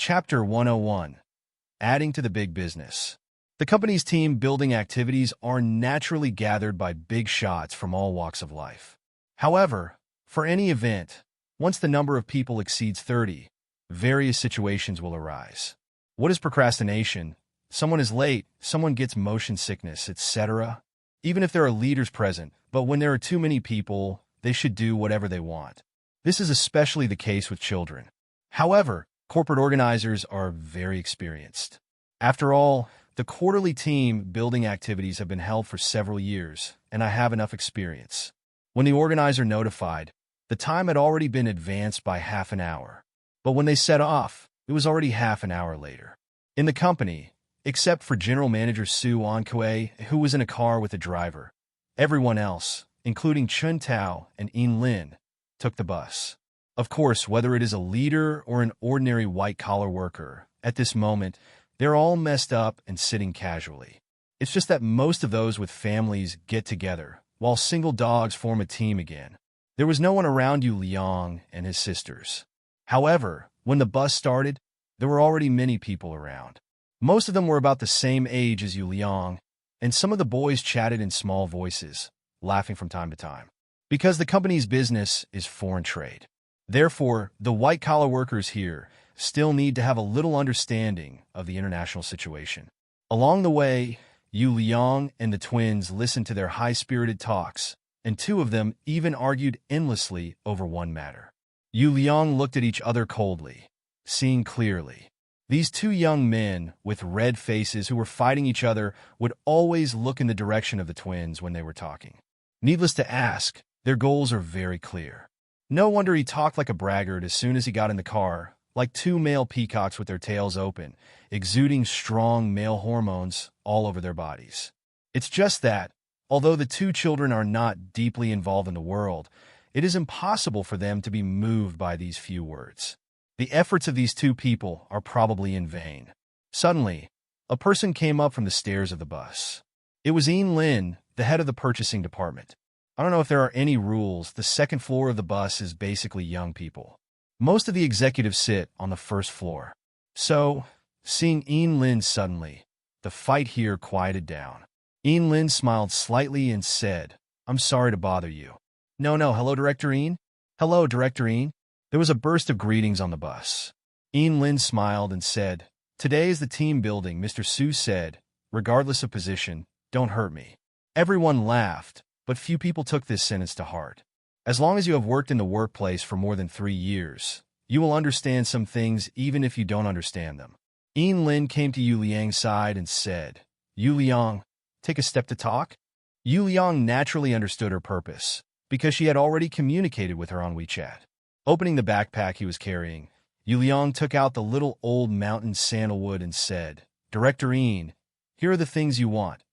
Chapter 101. Adding to the big business. The company's team building activities are naturally gathered by big shots from all walks of life. However, for any event, once the number of people exceeds 30, various situations will arise. What is procrastination? Someone is late, someone gets motion sickness, etc. Even if there are leaders present, but when there are too many people, they should do whatever they want. This is especially the case with children. However, corporate organizers are very experienced. After all, the quarterly team building activities have been held for several years, and I have enough experience. When the organizer notified, the time had already been advanced by half an hour. But when they set off, it was already half an hour later. In the company, except for General Manager Su Ankwe, who was in a car with a driver, everyone else, including Chun Tao and In Lin, took the bus. Of course, whether it is a leader or an ordinary white-collar worker, at this moment, they're all messed up and sitting casually. It's just that most of those with families get together, while single dogs form a team again. There was no one around Yu Liang and his sisters. However, when the bus started, there were already many people around. Most of them were about the same age as Yu Liang, and some of the boys chatted in small voices, laughing from time to time. Because the company's business is foreign trade. Therefore, the white-collar workers here still need to have a little understanding of the international situation. Along the way, Yu Liang and the twins listened to their high-spirited talks, and two of them even argued endlessly over one matter. Yu Liang looked at each other coldly, seeing clearly. These two young men with red faces who were fighting each other would always look in the direction of the twins when they were talking. Needless to ask, their goals are very clear. No wonder he talked like a braggart as soon as he got in the car, like two male peacocks with their tails open, exuding strong male hormones all over their bodies. It's just that, although the two children are not deeply involved in the world, it is impossible for them to be moved by these few words. The efforts of these two people are probably in vain. Suddenly, a person came up from the stairs of the bus. It was In Lin, the head of the purchasing department. I don't know if there are any rules. The second floor of the bus is basically young people. Most of the executives sit on the first floor. So, seeing In Lin suddenly, the fight here quieted down. In Lin smiled slightly and said, "I'm sorry to bother you." No, hello, Director In? Hello, Director In? There was a burst of greetings on the bus. In Lin smiled and said, "Today is the team building," Mr. Su said, "regardless of position, don't hurt me." Everyone laughed, but few people took this sentence to heart. As long as you have worked in the workplace for more than 3 years, you will understand some things even if you don't understand them. In Lin came to Yu Liang's side and said, "Yu Liang, take a step to talk?" Yu Liang naturally understood her purpose, because she had already communicated with her on WeChat. Opening the backpack he was carrying, Yu Liang took out the little old mountain sandalwood and said, "Director In, here are the things you want,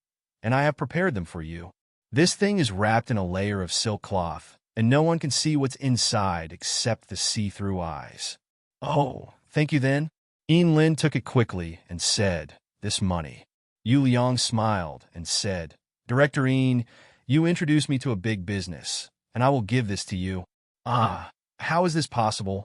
and I have prepared them for you. This thing is wrapped in a layer of silk cloth, and no one can see what's inside except the see-through eyes." "Oh, thank you then." In Lin took it quickly and said, "This money." Yu Liang smiled and said, "Director In, you introduced me to a big business, and I will give this to you." "Ah, how is this possible?"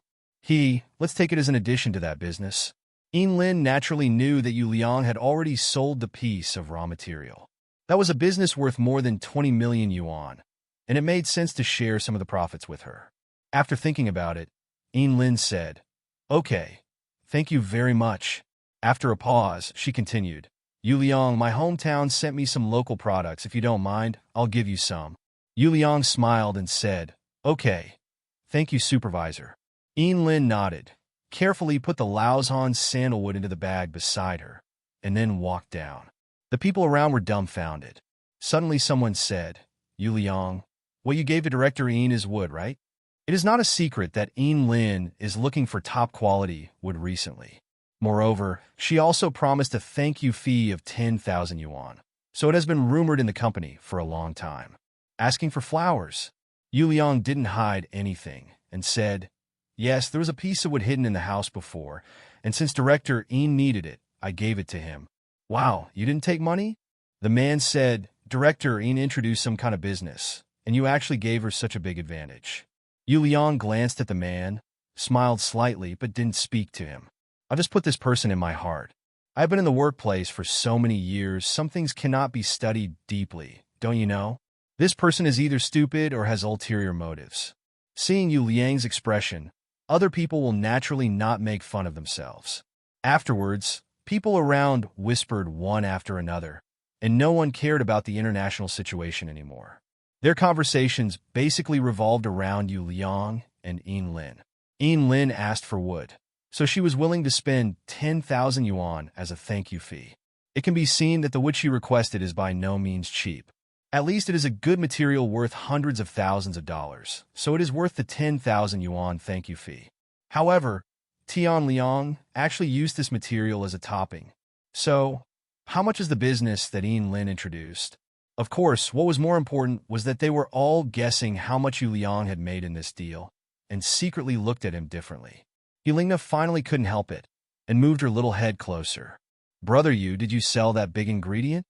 Let's take it as an addition to that business." In Lin naturally knew that Yu Liang had already sold the piece of raw material. That was a business worth more than 20 million yuan, and it made sense to share some of the profits with her. After thinking about it, In Lin said, "Okay, thank you very much." After a pause, she continued, "Yu Liang, my hometown sent me some local products. If you don't mind, I'll give you some." Yu Liang smiled and said, "Okay, thank you, supervisor." In Lin nodded, carefully put the Laozhan sandalwood into the bag beside her, and then walked down. The people around were dumbfounded. Suddenly someone said, "Yu Liang, what you gave to Director In is wood, right?" It is not a secret that In Lin is looking for top-quality wood recently. Moreover, she also promised a thank-you fee of 10,000 yuan, so it has been rumored in the company for a long time. Asking for flowers, Yu Liang didn't hide anything and said, "Yes, there was a piece of wood hidden in the house before, and since Director In needed it, I gave it to him." "Wow, you didn't take money?" The man said, "Director In introduced some kind of business, and you actually gave her such a big advantage." Yu Liang glanced at the man, smiled slightly, but didn't speak to him. I'll just put this person in my heart. I've been in the workplace for so many years, some things cannot be studied deeply, don't you know? This person is either stupid or has ulterior motives. Seeing Yu Liang's expression, other people will naturally not make fun of themselves. Afterwards, people around whispered one after another, and no one cared about the international situation anymore. Their conversations basically revolved around Yu Liang and Yin Lin. Yin Lin asked for wood, so she was willing to spend 10,000 yuan as a thank you fee. It can be seen that the wood she requested is by no means cheap. At least it is a good material worth hundreds of thousands of dollars, so it is worth the 10,000 yuan thank you fee. However, Tian Liang actually used this material as a topping. So, how much is the business that Yin Lin introduced? Of course, what was more important was that they were all guessing how much Yu Liang had made in this deal, and secretly looked at him differently. Helena finally couldn't help it, and moved her little head closer. Brother Yu, did you sell that big ingredient?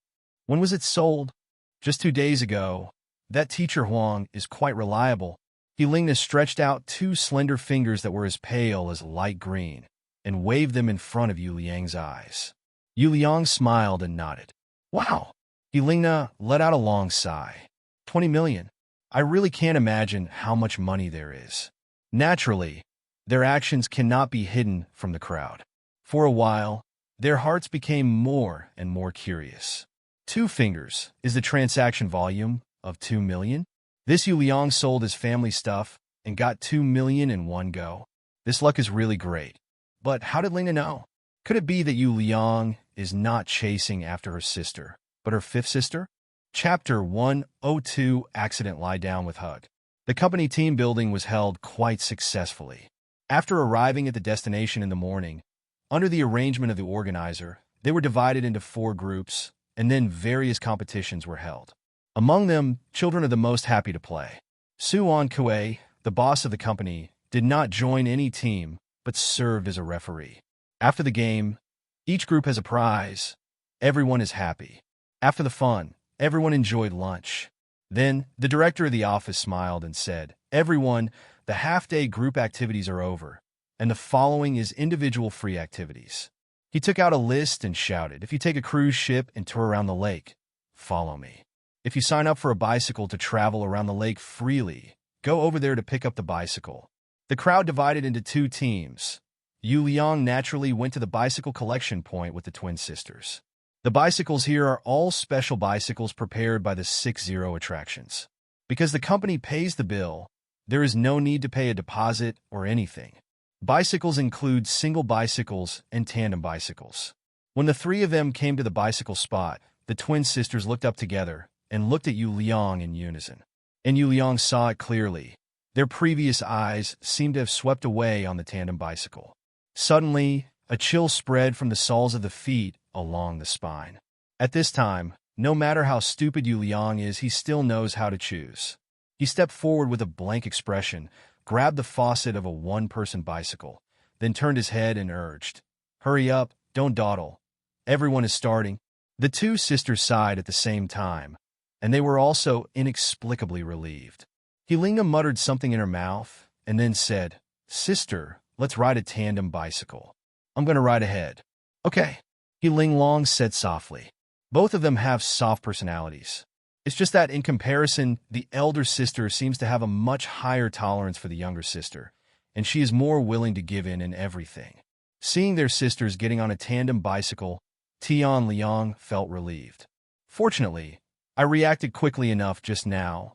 When was it sold? Just 2 days ago. That teacher Huang is quite reliable. Helena stretched out 2 slender fingers that were as pale as light green, and waved them in front of Yu Liang's eyes. Yu Liang smiled and nodded. Wow! Helena let out a long sigh. 20 million. I really can't imagine how much money there is. Naturally, their actions cannot be hidden from the crowd. For a while, their hearts became more and more curious. 2 fingers is the transaction volume of 2 million. This Yu Liang sold his family stuff and got 2 million in one go. This luck is really great. But how did Lena know? Could it be that Yu Liang is not chasing after her sister, but her 5th sister? Chapter 102 Accident Lie Down with Hug. The company team building was held quite successfully. After arriving at the destination in the morning, under the arrangement of the organizer, they were divided into 4 groups, and then various competitions were held. Among them, children are the most happy to play. Suan Kue, the boss of the company, did not join any team, but served as a referee. After the game, each group has a prize. Everyone is happy. After the fun, everyone enjoyed lunch. Then, the director of the office smiled and said, "Everyone, the half-day group activities are over, and the following is individual free activities." He took out a list and shouted, "If you take a cruise ship and tour around the lake, follow me. If you sign up for a bicycle to travel around the lake freely, go over there to pick up the bicycle." The crowd divided into 2 teams. Yu Liang naturally went to the bicycle collection point with the twin sisters. The bicycles here are all special bicycles prepared by the 60 attractions. Because the company pays the bill, there is no need to pay a deposit or anything. Bicycles include single bicycles and tandem bicycles. When the 3 of them came to the bicycle spot, the twin sisters looked up together and looked at Yu Liang in unison. And Yu Liang saw it clearly. Their previous eyes seemed to have swept away on the tandem bicycle. Suddenly, a chill spread from the soles of the feet along the spine. At this time, no matter how stupid Yu Liang is, he still knows how to choose. He stepped forward with a blank expression, grabbed the faucet of a 1-person bicycle, then turned his head and urged, "Hurry up, don't dawdle. Everyone is starting." The 2 sisters sighed at the same time, and they were also inexplicably relieved. Helena muttered something in her mouth, and then said, "Sister, let's ride a tandem bicycle. I'm going to ride ahead." "Okay," Long said softly. Both of them have soft personalities. It's just that in comparison, the elder sister seems to have a much higher tolerance for the younger sister, and she is more willing to give in everything. Seeing their sisters getting on a tandem bicycle, Tian Liang felt relieved. "Fortunately, I reacted quickly enough just now.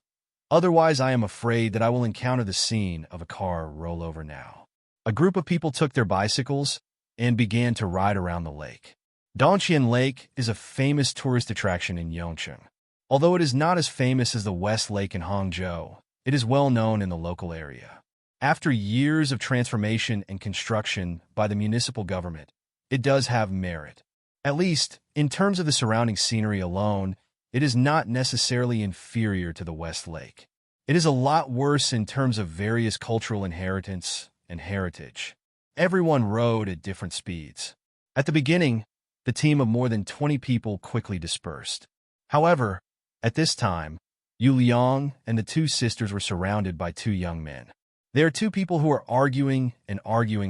Otherwise, I am afraid that I will encounter the scene of a car roll over now." A group of people took their bicycles and began to ride around the lake. Dongqian Lake is a famous tourist attraction in Yongcheng. Although it is not as famous as the West Lake in Hangzhou, it is well known in the local area. After years of transformation and construction by the municipal government, it does have merit. At least, in terms of the surrounding scenery alone, it is not necessarily inferior to the West Lake. It is a lot worse in terms of various cultural inheritance and heritage. Everyone rode at different speeds. At the beginning, the team of more than 20 people quickly dispersed. However, at this time, Yu Liang and the 2 sisters were surrounded by 2 young men. There are 2 people who are arguing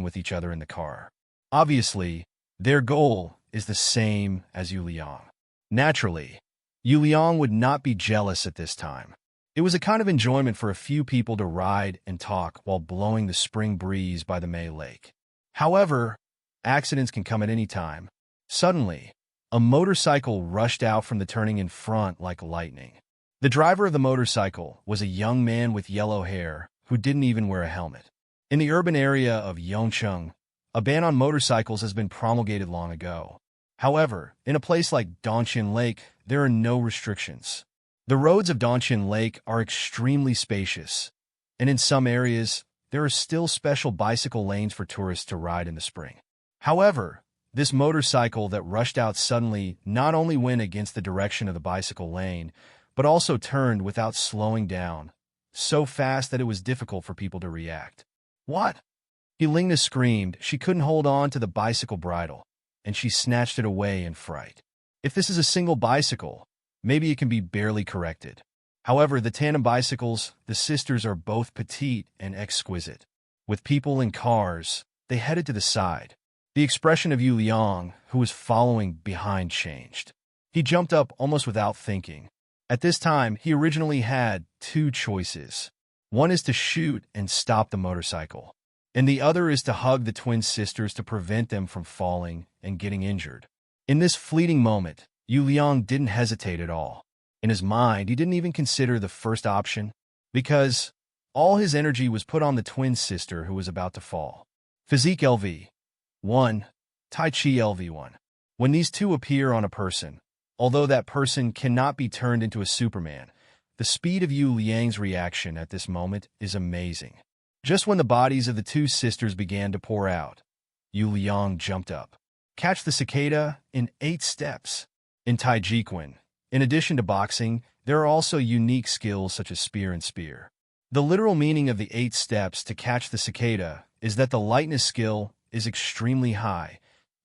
with each other in the car. Obviously, their goal is the same as Yu Liang. Naturally, Yu Liang would not be jealous at this time. It was a kind of enjoyment for a few people to ride and talk while blowing the spring breeze by the May Lake. However, accidents can come at any time. Suddenly, a motorcycle rushed out from the turning in front like lightning. The driver of the motorcycle was a young man with yellow hair who didn't even wear a helmet. In the urban area of Yongcheng, a ban on motorcycles has been promulgated long ago. However, in a place like Dongqing Lake, there are no restrictions. The roads of Dongqing Lake are extremely spacious, and in some areas, there are still special bicycle lanes for tourists to ride in the spring. However, this motorcycle that rushed out suddenly not only went against the direction of the bicycle lane, but also turned without slowing down, so fast that it was difficult for people to react. What? Helena screamed. She couldn't hold on to the bicycle bridle, and she snatched it away in fright. If this is a single bicycle, maybe it can be barely corrected. However, the tandem bicycles, the sisters are both petite and exquisite. With people and cars, they headed to the side. The expression of Yu Liang, who was following behind, changed. He jumped up almost without thinking. At this time, he originally had two choices. One is to shoot and stop the motorcycle, and the other is to hug the twin sisters to prevent them from falling and getting injured. In this fleeting moment, Yu Liang didn't hesitate at all. In his mind, he didn't even consider the first option, because all his energy was put on the twin sister who was about to fall. Physique LV1, Tai Chi LV1. When these two appear on a person, although that person cannot be turned into a Superman, the speed of Yu Liang's reaction at this moment is amazing. Just when the bodies of the two sisters began to pour out, Yu Liang jumped up. Catch the cicada in 8 steps. In Taijiquan, in addition to boxing, there are also unique skills such as spear and spear. The literal meaning of the 8 steps to catch the cicada is that the lightness skill is extremely high,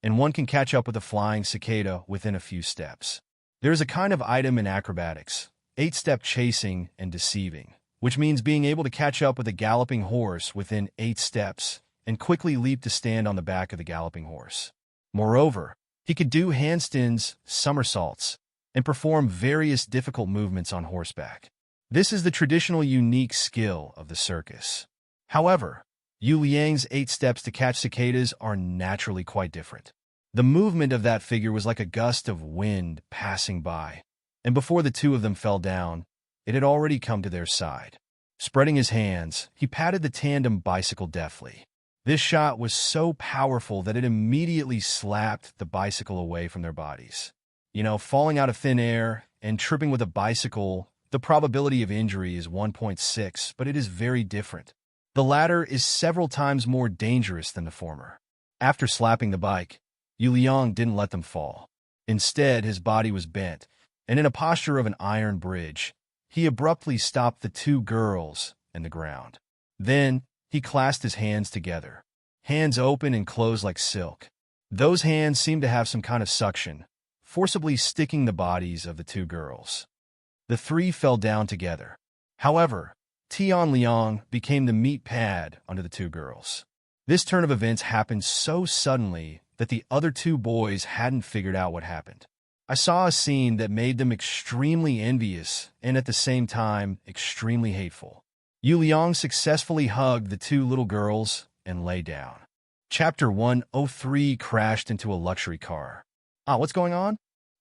and one can catch up with a flying cicada within a few steps. There is a kind of item in acrobatics, 8-step chasing and deceiving, which means being able to catch up with a galloping horse within 8 steps and quickly leap to stand on the back of the galloping horse. Moreover, he could do handstands, somersaults, and perform various difficult movements on horseback. This is the traditional unique skill of the circus. However, Yu Liang's 8 steps to catch cicadas are naturally quite different. The movement of that figure was like a gust of wind passing by, and before the two of them fell down, it had already come to their side. Spreading his hands, he patted the tandem bicycle deftly. This shot was so powerful that it immediately slapped the bicycle away from their bodies. Falling out of thin air and tripping with a bicycle, the probability of injury is 1.6, but it is very different. The latter is several times more dangerous than the former. After slapping the bike, Yu Liang didn't let them fall. Instead, his body was bent, and in a posture of an iron bridge, he abruptly stopped the two girls and the ground. Then, he clasped his hands together, hands open and closed like silk. Those hands seemed to have some kind of suction, forcibly sticking the bodies of the two girls. The three fell down together. However, Tian Liang became the meat pad under the two girls. This turn of events happened so suddenly that the other two boys hadn't figured out what happened. I saw a scene that made them extremely envious and at the same time extremely hateful. Yu Liang successfully hugged the two little girls and lay down. Chapter 103 crashed into a luxury car. What's going on?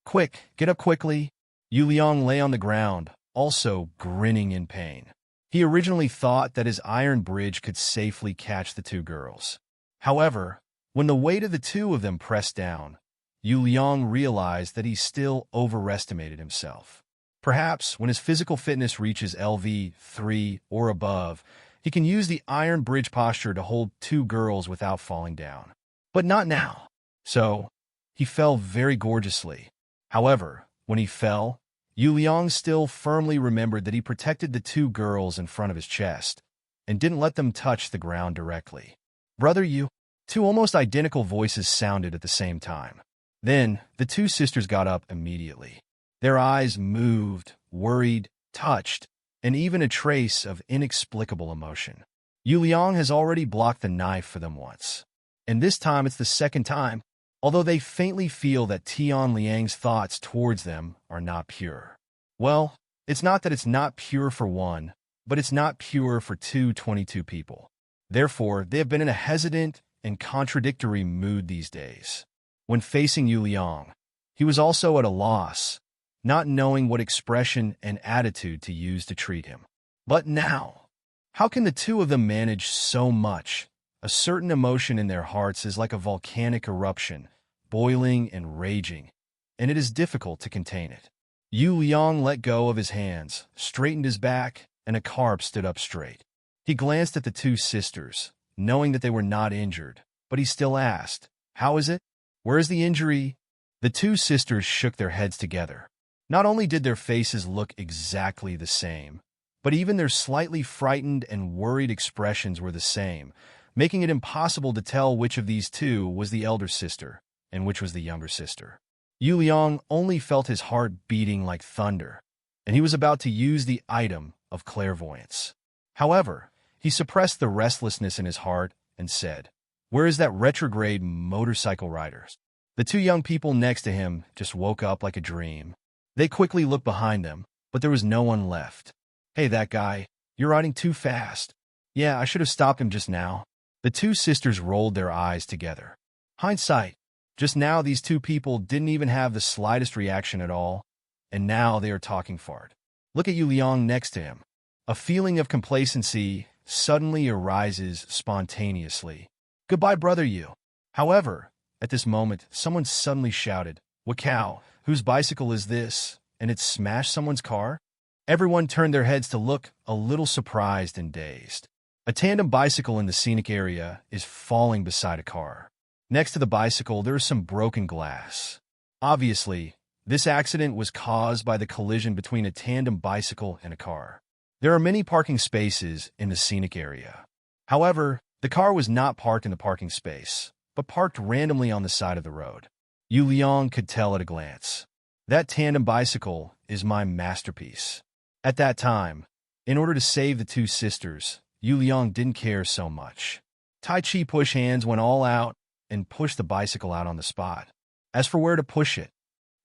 Quick, get up quickly. Yu Liang lay on the ground, also grinning in pain. He originally thought that his iron bridge could safely catch the two girls. However, when the weight of the two of them pressed down, Yu Liang realized that he still overestimated himself. Perhaps when his physical fitness reaches LV3 or above, he can use the iron bridge posture to hold two girls without falling down. But not now. So, he fell very gorgeously. However, when he fell, Yu Liang still firmly remembered that he protected the two girls in front of his chest and didn't let them touch the ground directly. Brother Yu, two almost identical voices sounded at the same time. Then, the two sisters got up immediately. Their eyes moved, worried, touched, and even a trace of inexplicable emotion. Yu Liang has already blocked the knife for them once. And this time it's the second time, although they faintly feel that Tian Liang's thoughts towards them are not pure. Well, it's not that it's not pure for one, but it's not pure for 22 people. Therefore, they have been in a hesitant and contradictory mood these days. When facing Yu Liang, he was also at a loss, not knowing what expression and attitude to use to treat him. But now, how can the two of them manage so much? A certain emotion in their hearts is like a volcanic eruption, boiling and raging, and it is difficult to contain it. Yu Liang let go of his hands, straightened his back, and a carp stood up straight. He glanced at the two sisters, knowing that they were not injured, but he still asked, "How is it? Where is the injury?" The two sisters shook their heads together. Not only did their faces look exactly the same, but even their slightly frightened and worried expressions were the same, making it impossible to tell which of these two was the elder sister and which was the younger sister. Yu Liang only felt his heart beating like thunder, and he was about to use the item of clairvoyance. However, he suppressed the restlessness in his heart and said, "Where is that retrograde motorcycle rider?" The two young people next to him just woke up like a dream. They quickly looked behind them, but there was no one left. "Hey, that guy, you're riding too fast." "Yeah, I should have stopped him just now." The two sisters rolled their eyes together. Hindsight, just now these two people didn't even have the slightest reaction at all, and now they are talking fart. Look at Yu Liang next to him. A feeling of complacency suddenly arises spontaneously. "Goodbye, brother Yu." However, at this moment, someone suddenly shouted, "What cow? Whose bicycle is this?" And it smashed someone's car? Everyone turned their heads to look, a little surprised and dazed. A tandem bicycle in the scenic area is falling beside a car. Next to the bicycle, there is some broken glass. Obviously, this accident was caused by the collision between a tandem bicycle and a car. There are many parking spaces in the scenic area. However, the car was not parked in the parking space, but parked randomly on the side of the road. Yu Liang could tell at a glance. That tandem bicycle is my masterpiece. At that time, in order to save the two sisters, Yu Liang didn't care so much. Tai Chi push hands went all out and pushed the bicycle out on the spot. As for where to push it,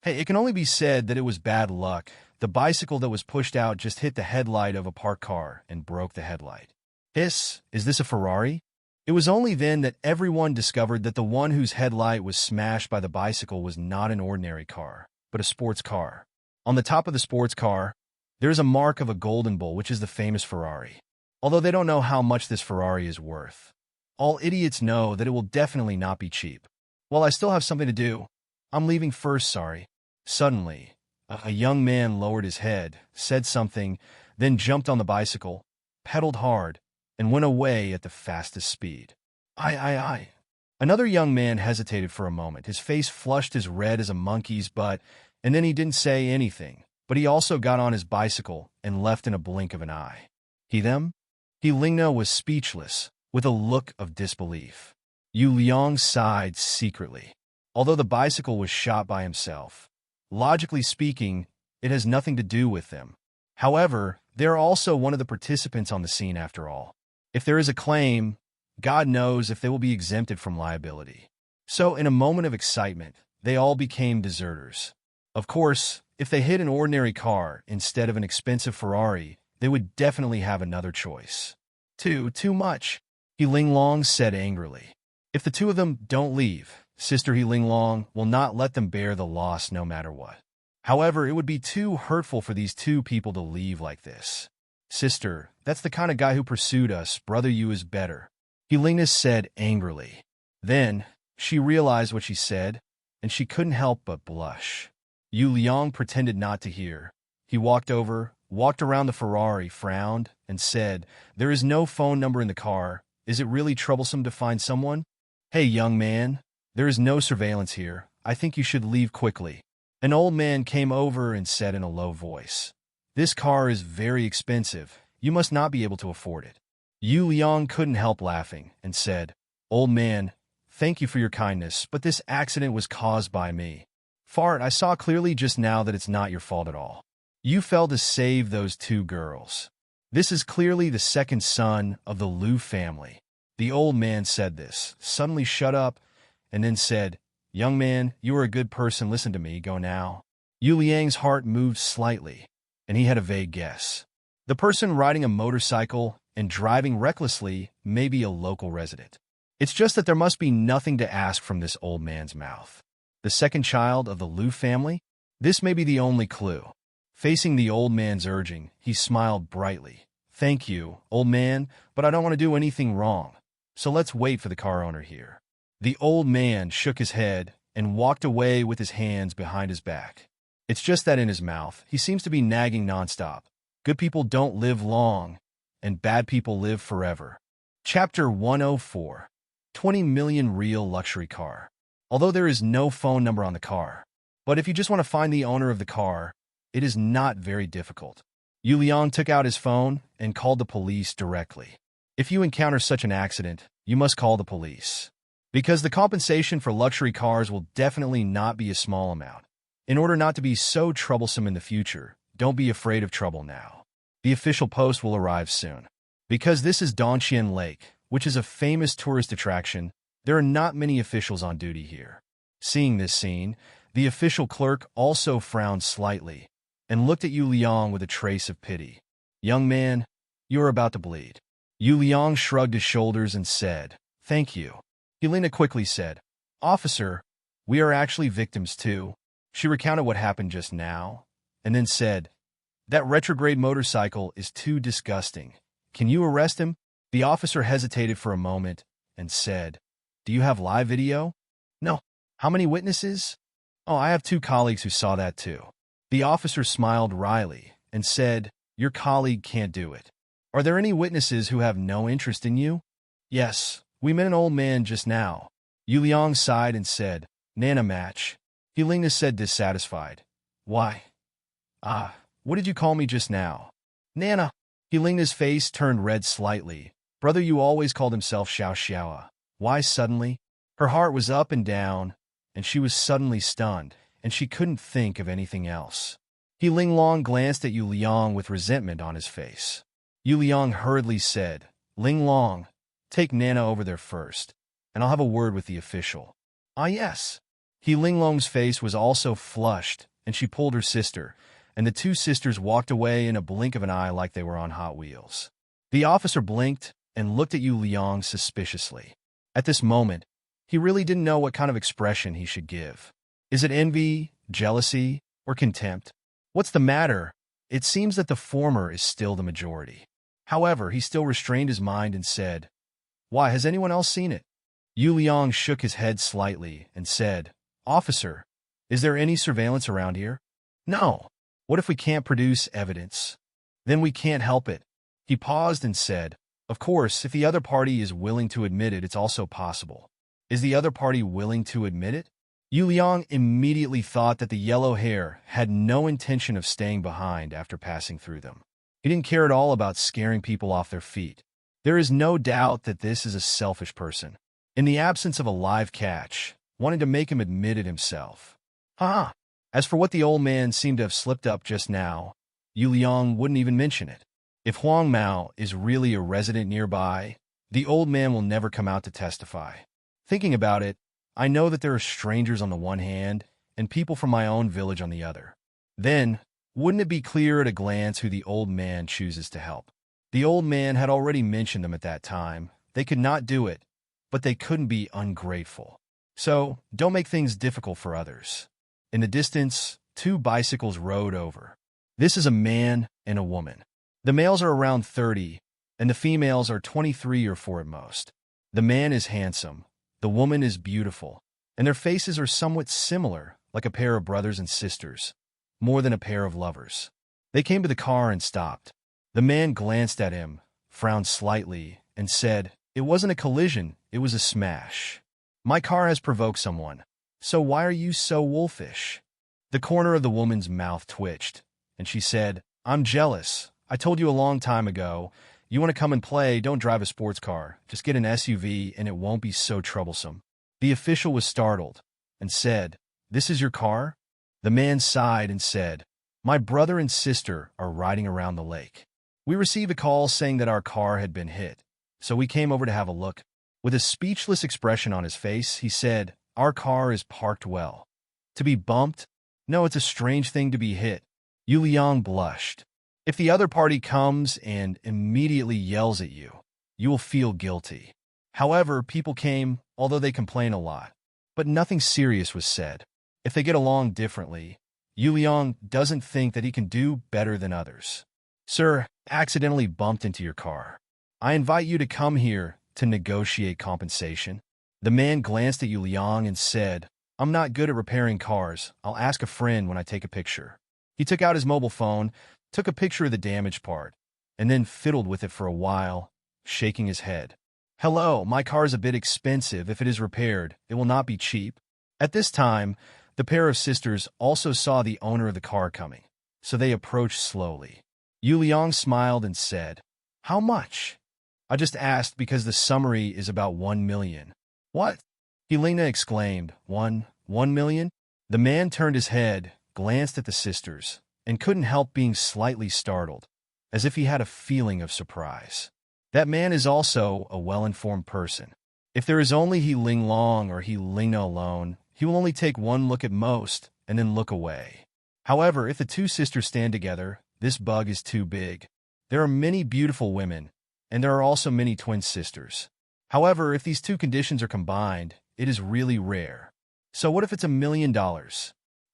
hey, it can only be said that it was bad luck. The bicycle that was pushed out just hit the headlight of a parked car and broke the headlight. Hiss, is this a Ferrari? It was only then that everyone discovered that the one whose headlight was smashed by the bicycle was not an ordinary car, but a sports car. On the top of the sports car, there is a mark of a golden bull, which is the famous Ferrari. Although they don't know how much this Ferrari is worth. All idiots know that it will definitely not be cheap. Well, I still have something to do. I'm leaving first, sorry. Suddenly, a young man lowered his head, said something, then jumped on the bicycle, pedaled hard, and went away at the fastest speed. I. Another young man hesitated for a moment, his face flushed as red as a monkey's butt, and then he didn't say anything, but he also got on his bicycle and left in a blink of an eye. Them? Lingna was speechless, with a look of disbelief. Yu Liang sighed secretly. Although the bicycle was shot by himself, logically speaking, it has nothing to do with them. However, they are also one of the participants on the scene after all. If there is a claim, God knows if they will be exempted from liability. So, in a moment of excitement, they all became deserters. Of course, if they hit an ordinary car instead of an expensive Ferrari, they would definitely have another choice. Too much, He Linglong said angrily. If the two of them don't leave, Sister He Linglong will not let them bear the loss no matter what. However, it would be too hurtful for these two people to leave like this. Sister, that's the kind of guy who pursued us. Brother Yu is better, He Lingna said angrily. Then, she realized what she said, and she couldn't help but blush. Yu Liang pretended not to hear. He walked around the Ferrari, frowned, and said, "There is no phone number in the car. Is it really troublesome to find someone?" "Hey, young man, there is no surveillance here. I think you should leave quickly." An old man came over and said in a low voice, "This car is very expensive. You must not be able to afford it." Yu Liang couldn't help laughing and said, "Old man, thank you for your kindness, but this accident was caused by me. Fart, I saw clearly just now that it's not your fault at all. You fell to save those two girls. This is clearly the second son of the Liu family. The old man said this, suddenly shut up, and then said, "Young man, you are a good person. Listen to me. Go now." Yu Liang's heart moved slightly, and he had a vague guess. The person riding a motorcycle and driving recklessly may be a local resident. It's just that there must be nothing to ask from this old man's mouth. The second child of the Liu family? This may be the only clue. Facing the old man's urging, he smiled brightly. "Thank you, old man, but I don't want to do anything wrong. So let's wait for the car owner here." The old man shook his head and walked away with his hands behind his back. It's just that in his mouth, he seems to be nagging nonstop. Good people don't live long, and bad people live forever. Chapter 104. 20 million real luxury car. Although there is no phone number on the car, but if you just want to find the owner of the car, it is not very difficult. Yu Liang took out his phone and called the police directly. If you encounter such an accident, you must call the police, because the compensation for luxury cars will definitely not be a small amount. In order not to be so troublesome in the future, don't be afraid of trouble now. The official post will arrive soon. Because this is Dongxian Lake, which is a famous tourist attraction, there are not many officials on duty here. Seeing this scene, the official clerk also frowned slightly and looked at Yu Liang with a trace of pity. "Young man, you are about to bleed." Yu Liang shrugged his shoulders and said, "Thank you." Helena quickly said, "Officer, we are actually victims too." She recounted what happened just now, and then said, "That retrograde motorcycle is too disgusting. Can you arrest him?" The officer hesitated for a moment and said, "Do you have live video?" "No." "How many witnesses?" "Oh, I have 2 colleagues who saw that too." The officer smiled wryly and said, "Your colleague can't do it. Are there any witnesses who have no interest in you?" "Yes, we met an old man just now." Yu Liang sighed and said, "Nana match." Helena said dissatisfied, "Why? What did you call me just now?" "Nana." Helena's face turned red slightly. Brother Yu always called himself Xiao Xiaoa. Why suddenly? Her heart was up and down, and she was suddenly stunned, and she couldn't think of anything else. Ling Long glanced at Yu Liang with resentment on his face. Yu Liang hurriedly said, "Ling Long, take Nana over there first, and I'll have a word with the official." "Ah, yes." Ling Long's face was also flushed, and she pulled her sister, and the 2 sisters walked away in a blink of an eye like they were on Hot Wheels. The officer blinked and looked at Yu Liang suspiciously. At this moment, he really didn't know what kind of expression he should give. Is it envy, jealousy, or contempt? What's the matter? It seems that the former is still the majority. However, he still restrained his mind and said, "Why, has anyone else seen it?" Yu Liang shook his head slightly and said, "Officer, is there any surveillance around here?" "No." "What if we can't produce evidence?" "Then we can't help it." He paused and said, "Of course, if the other party is willing to admit it, it's also possible." "Is the other party willing to admit it?" Yu Liang immediately thought that the yellow hair had no intention of staying behind after passing through them. He didn't care at all about scaring people off their feet. There is no doubt that this is a selfish person. In the absence of a live catch, wanting to make him admit it himself. Ha! As for what the old man seemed to have slipped up just now, Yu Liang wouldn't even mention it. If Huang Mao is really a resident nearby, the old man will never come out to testify. Thinking about it, I know that there are strangers on the one hand and people from my own village on the other. Then, wouldn't it be clear at a glance who the old man chooses to help? The old man had already mentioned them at that time. They could not do it, but they couldn't be ungrateful. So, don't make things difficult for others. In the distance, 2 bicycles rode over. This is a man and a woman. The males are around 30, and the females are 23 or 4 at most. The man is handsome. The woman is beautiful, and their faces are somewhat similar, like a pair of brothers and sisters, more than a pair of lovers. They came to the car and stopped. The man glanced at him, frowned slightly, and said, "It wasn't a collision, it was a smash. My car has provoked someone, so why are you so wolfish?" The corner of the woman's mouth twitched, and she said, "I'm jealous. I told you a long time ago. You want to come and play, don't drive a sports car. Just get an SUV and it won't be so troublesome." The official was startled and said, "This is your car?" The man sighed and said, "My brother and sister are riding around the lake. We received a call saying that our car had been hit, so we came over to have a look. With a speechless expression on his face, he said, "Our car is parked well. To be bumped? No, it's a strange thing to be hit." Yu Liang blushed. If the other party comes and immediately yells at you, you will feel guilty. However, people came, although they complain a lot. But nothing serious was said. If they get along differently, Yu Liang doesn't think that he can do better than others. "Sir, accidentally bumped into your car. I invite you to come here to negotiate compensation." The man glanced at Yu Liang and said, "I'm not good at repairing cars. I'll ask a friend when I take a picture." He took out his mobile phone, took a picture of the damaged part, and then fiddled with it for a while, shaking his head. "Hello, my car is a bit expensive. If it is repaired, it will not be cheap." At this time, the pair of sisters also saw the owner of the car coming, so they approached slowly. Yu Liang smiled and said, "How much?" "I just asked because the summary is about 1 million. "What?" Helena exclaimed. "1 million?" The man turned his head, glanced at the sisters, and couldn't help being slightly startled, as if he had a feeling of surprise. That man is also a well-informed person. If there is only He Ling Long or He Ling No alone, he will only take one look at most and then look away. However, if the two sisters stand together, this bug is too big. There are many beautiful women, and there are also many twin sisters. However, if these two conditions are combined, it is really rare. So what if it's $1 million?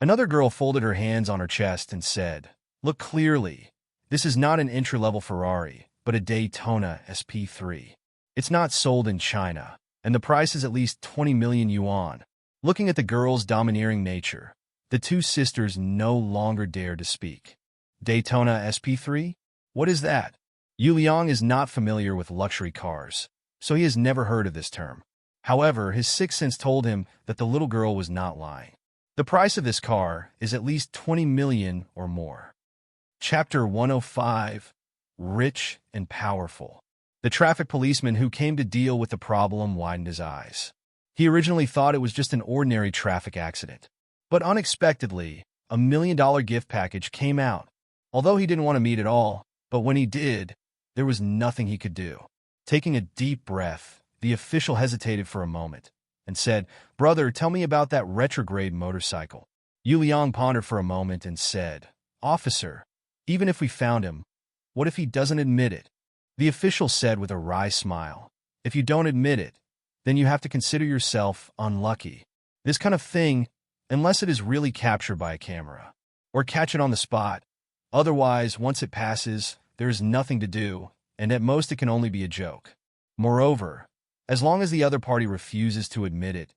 Another girl folded her hands on her chest and said, "Look clearly. This is not an entry-level Ferrari, but a Daytona SP3. It's not sold in China, and the price is at least 20 million yuan. Looking at the girl's domineering nature, the two sisters no longer dared to speak. Daytona SP3? What is that? Yu Liang is not familiar with luxury cars, so he has never heard of this term. However, his sixth sense told him that the little girl was not lying. The price of this car is at least 20 million or more. Chapter 105, Rich and Powerful. The traffic policeman who came to deal with the problem widened his eyes. He originally thought it was just an ordinary traffic accident. But unexpectedly, $1 million gift package came out. Although he didn't want to meet at all, but when he did, there was nothing he could do. Taking a deep breath, the official hesitated for a moment and said, "Brother, tell me about that retrograde motorcycle." Yu Liang pondered for a moment and said, "Officer, even if we found him, what if he doesn't admit it?" The official said with a wry smile, "If you don't admit it, then you have to consider yourself unlucky. This kind of thing, unless it is really captured by a camera, or catch it on the spot. Otherwise, once it passes, there is nothing to do, and at most it can only be a joke. Moreover, as long as the other party refuses to admit it,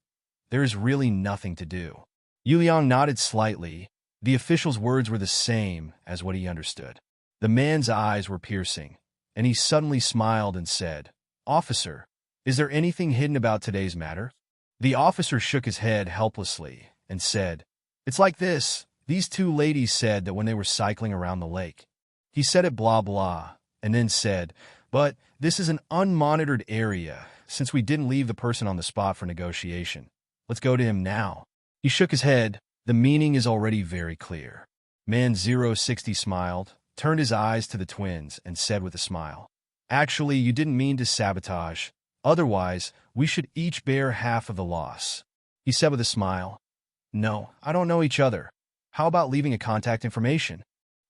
there is really nothing to do." Yu Liang nodded slightly. The official's words were the same as what he understood. The man's eyes were piercing, and he suddenly smiled and said, "Officer, is there anything hidden about today's matter?" The officer shook his head helplessly and said, "It's like this. These two ladies said that when they were cycling around the lake." He said it blah blah, and then said, "But this is an unmonitored area, since we didn't leave the person on the spot for negotiation. Let's go to him now." He shook his head. The meaning is already very clear. Man 060 smiled, turned his eyes to the twins, and said with a smile, "Actually, you didn't mean to sabotage. Otherwise, we should each bear half of the loss." He said with a smile, "No, I don't know each other. How about leaving a contact information?"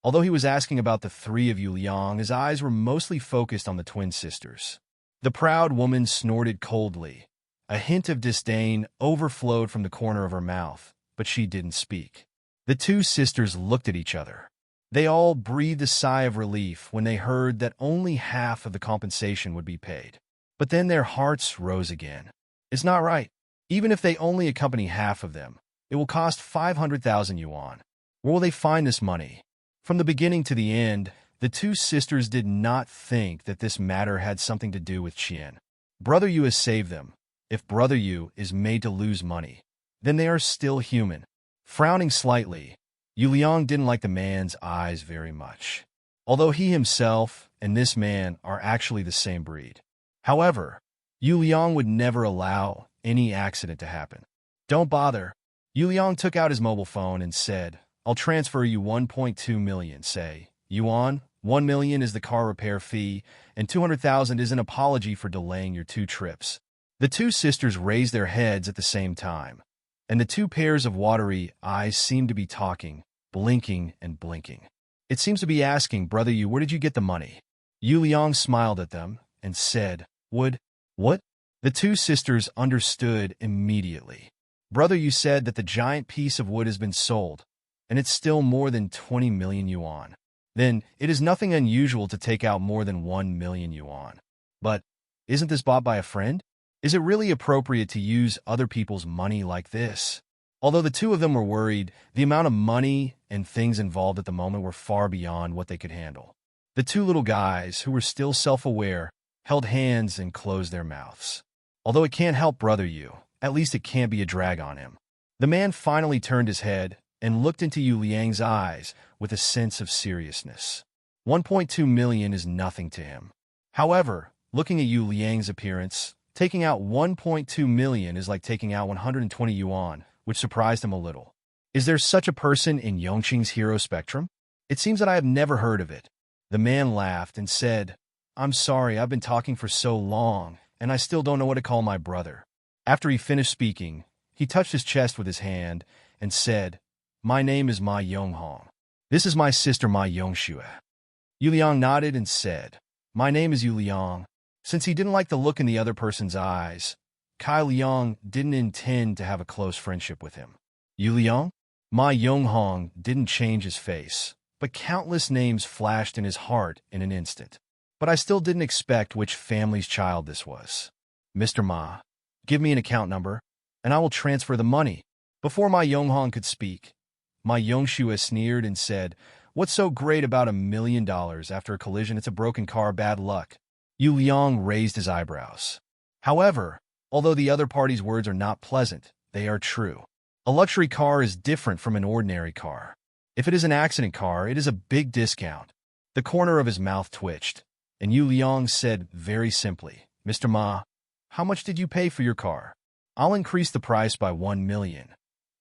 Although he was asking about the three of Yu Liang, his eyes were mostly focused on the twin sisters. The proud woman snorted coldly. A hint of disdain overflowed from the corner of her mouth, but she didn't speak. The two sisters looked at each other. They all breathed a sigh of relief when they heard that only half of the compensation would be paid. But then their hearts rose again. It's not right. Even if they only accompany half of them, it will cost 500,000 yuan. Where will they find this money? From the beginning to the end, the two sisters did not think that this matter had something to do with Qian. Brother Yu has saved them. If Brother Yu is made to lose money, then they are still human. Frowning slightly, Yu Liang didn't like the man's eyes very much, although he himself and this man are actually the same breed. However, Yu Liang would never allow any accident to happen. "Don't bother." Yu Liang took out his mobile phone and said, "I'll transfer you 1.2 million, say, yuan, 1 million is the car repair fee, and 200,000 is an apology for delaying your 2 trips. The 2 sisters raised their heads at the same time, and the 2 pairs of watery eyes seemed to be talking, blinking and blinking. It seems to be asking, "Brother Yu, where did you get the money?" Yu Liang smiled at them and said, "Wood? What?" The 2 sisters understood immediately. "Brother Yu said that the giant piece of wood has been sold, and it's still more than 20 million yuan. Then it is nothing unusual to take out more than 1 million yuan. But isn't this bought by a friend? Is it really appropriate to use other people's money like this?" Although the 2 of them were worried, the amount of money and things involved at the moment were far beyond what they could handle. The 2 little guys, who were still self-aware, held hands and closed their mouths. Although it can't help Brother Yu, at least it can't be a drag on him. The man finally turned his head and looked into Yu Liang's eyes with a sense of seriousness. 1.2 million is nothing to him. However, looking at Yu Liang's appearance, taking out 1.2 million is like taking out 120 yuan, which surprised him a little. Is there such a person in Yongqing's hero spectrum? It seems that I have never heard of it. The man laughed and said, "I'm sorry, I've been talking for so long, and I still don't know what to call my brother." After he finished speaking, he touched his chest with his hand and said, "My name is Ma Yonghong. This is my sister Ma Yongxue." Yu Liang nodded and said, "My name is Yu Liang." Since he didn't like the look in the other person's eyes, Kai Liang didn't intend to have a close friendship with him. "Yu Liang?" Ma Yonghong didn't change his face, but countless names flashed in his heart in an instant. But I still didn't expect which family's child this was. "Mr. Ma, give me an account number, and I will transfer the money." Before Ma Yonghong could speak, Ma Yongxue sneered and said, "What's so great about $1 million after a collision? It's a broken car, bad luck." Yu Liang raised his eyebrows. However, although the other party's words are not pleasant, they are true. A luxury car is different from an ordinary car. If it is an accident car, it is a big discount. The corner of his mouth twitched, and Yu Liang said very simply, "Mr. Ma, how much did you pay for your car? I'll increase the price by 1 million.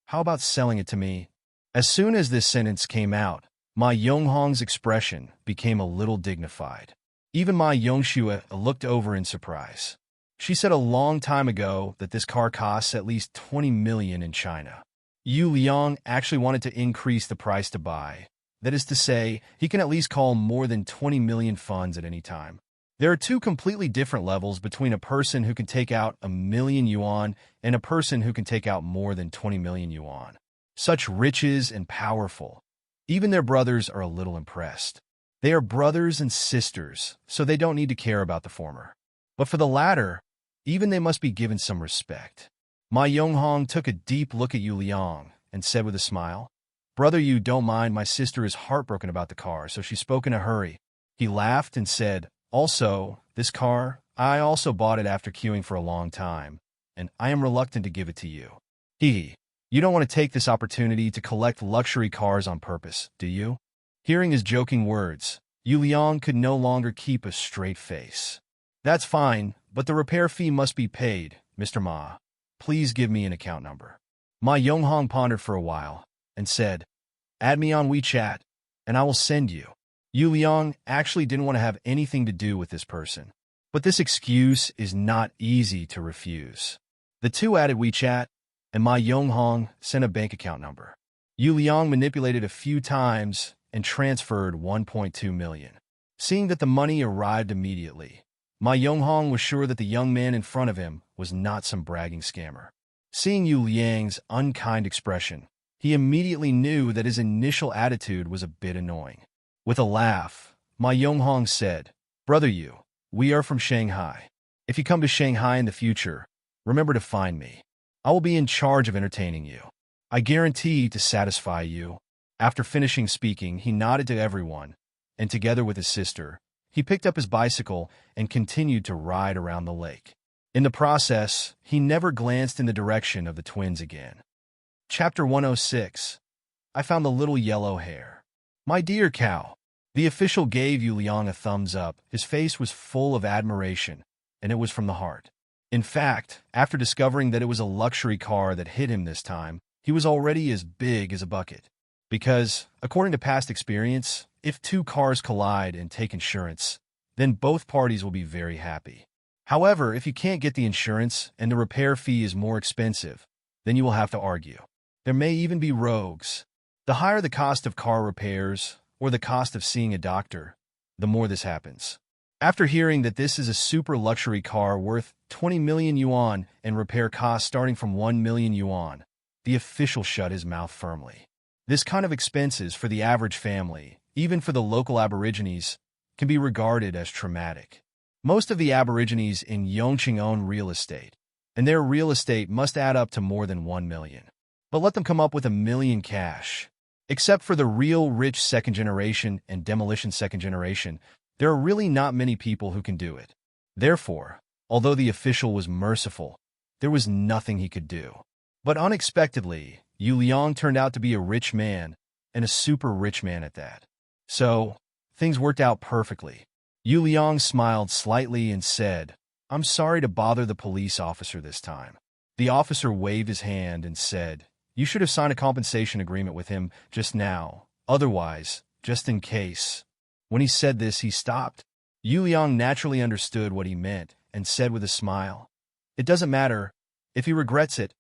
How about selling it to me?" As soon as this sentence came out, Ma Yonghong's expression became a little dignified. Even Ma Yongxue looked over in surprise. She said a long time ago that this car costs at least 20 million in China. Yu Liang actually wanted to increase the price to buy. That is to say, he can at least call more than 20 million funds at any time. There are 2 completely different levels between a person who can take out 1 million yuan and a person who can take out more than 20 million yuan. Such riches and powerful. Even their brothers are a little impressed. They are brothers and sisters, so they don't need to care about the former. But for the latter, even they must be given some respect. Ma Yonghong took a deep look at Yu Liang and said with a smile, "Brother Yu, don't mind, my sister is heartbroken about the car, so she spoke in a hurry." He laughed and said, "Also, this car, I also bought it after queuing for a long time, and I am reluctant to give it to you." You don't want to take this opportunity to collect luxury cars on purpose, do you?" Hearing his joking words, Yu Liang could no longer keep a straight face. "That's fine, but the repair fee must be paid, Mr. Ma. Please give me an account number." Ma Yonghong pondered for a while and said, "Add me on WeChat, and I will send you." Yu Liang actually didn't want to have anything to do with this person, but this excuse is not easy to refuse. The 2 added WeChat, and Ma Yonghong sent a bank account number. Yu Liang manipulated a few times and transferred 1.2 million. Seeing that the money arrived immediately, Ma Yonghong was sure that the young man in front of him was not some bragging scammer. Seeing Yu Liang's unkind expression, he immediately knew that his initial attitude was a bit annoying. With a laugh, Ma Yonghong said, "Brother Yu, we are from Shanghai. If you come to Shanghai in the future, remember to find me. I will be in charge of entertaining you. I guarantee to satisfy you." After finishing speaking, he nodded to everyone, and together with his sister, he picked up his bicycle and continued to ride around the lake. In the process, he never glanced in the direction of the twins again. Chapter 106. I found the little yellow hair. "My dear cow." The official gave Yu Liang a thumbs up. His face was full of admiration, and it was from the heart. In fact, after discovering that it was a luxury car that hit him this time, he was already as big as a bucket. Because, according to past experience, if two cars collide and take insurance, then both parties will be very happy. However, if you can't get the insurance and the repair fee is more expensive, then you will have to argue. There may even be rogues. The higher the cost of car repairs or the cost of seeing a doctor, the more this happens. After hearing that this is a super luxury car worth 20 million yuan and repair costs starting from 1 million yuan, the official shut his mouth firmly. This kind of expenses for the average family, even for the local Aborigines, can be regarded as traumatic. Most of the Aborigines in Yongqing own real estate, and their real estate must add up to more than 1 million. But let them come up with 1 million cash. Except for the real rich second generation and demolition second generation, there are really not many people who can do it. Therefore, although the official was merciful, there was nothing he could do. But unexpectedly, Yu Liang turned out to be a rich man, and a super rich man at that. So, things worked out perfectly. Yu Liang smiled slightly and said, "I'm sorry to bother the police officer this time." The officer waved his hand and said, "You should have signed a compensation agreement with him just now. Otherwise, just in case." When he said this, he stopped. Yu Liang naturally understood what he meant and said with a smile, "It doesn't matter. If he regrets it,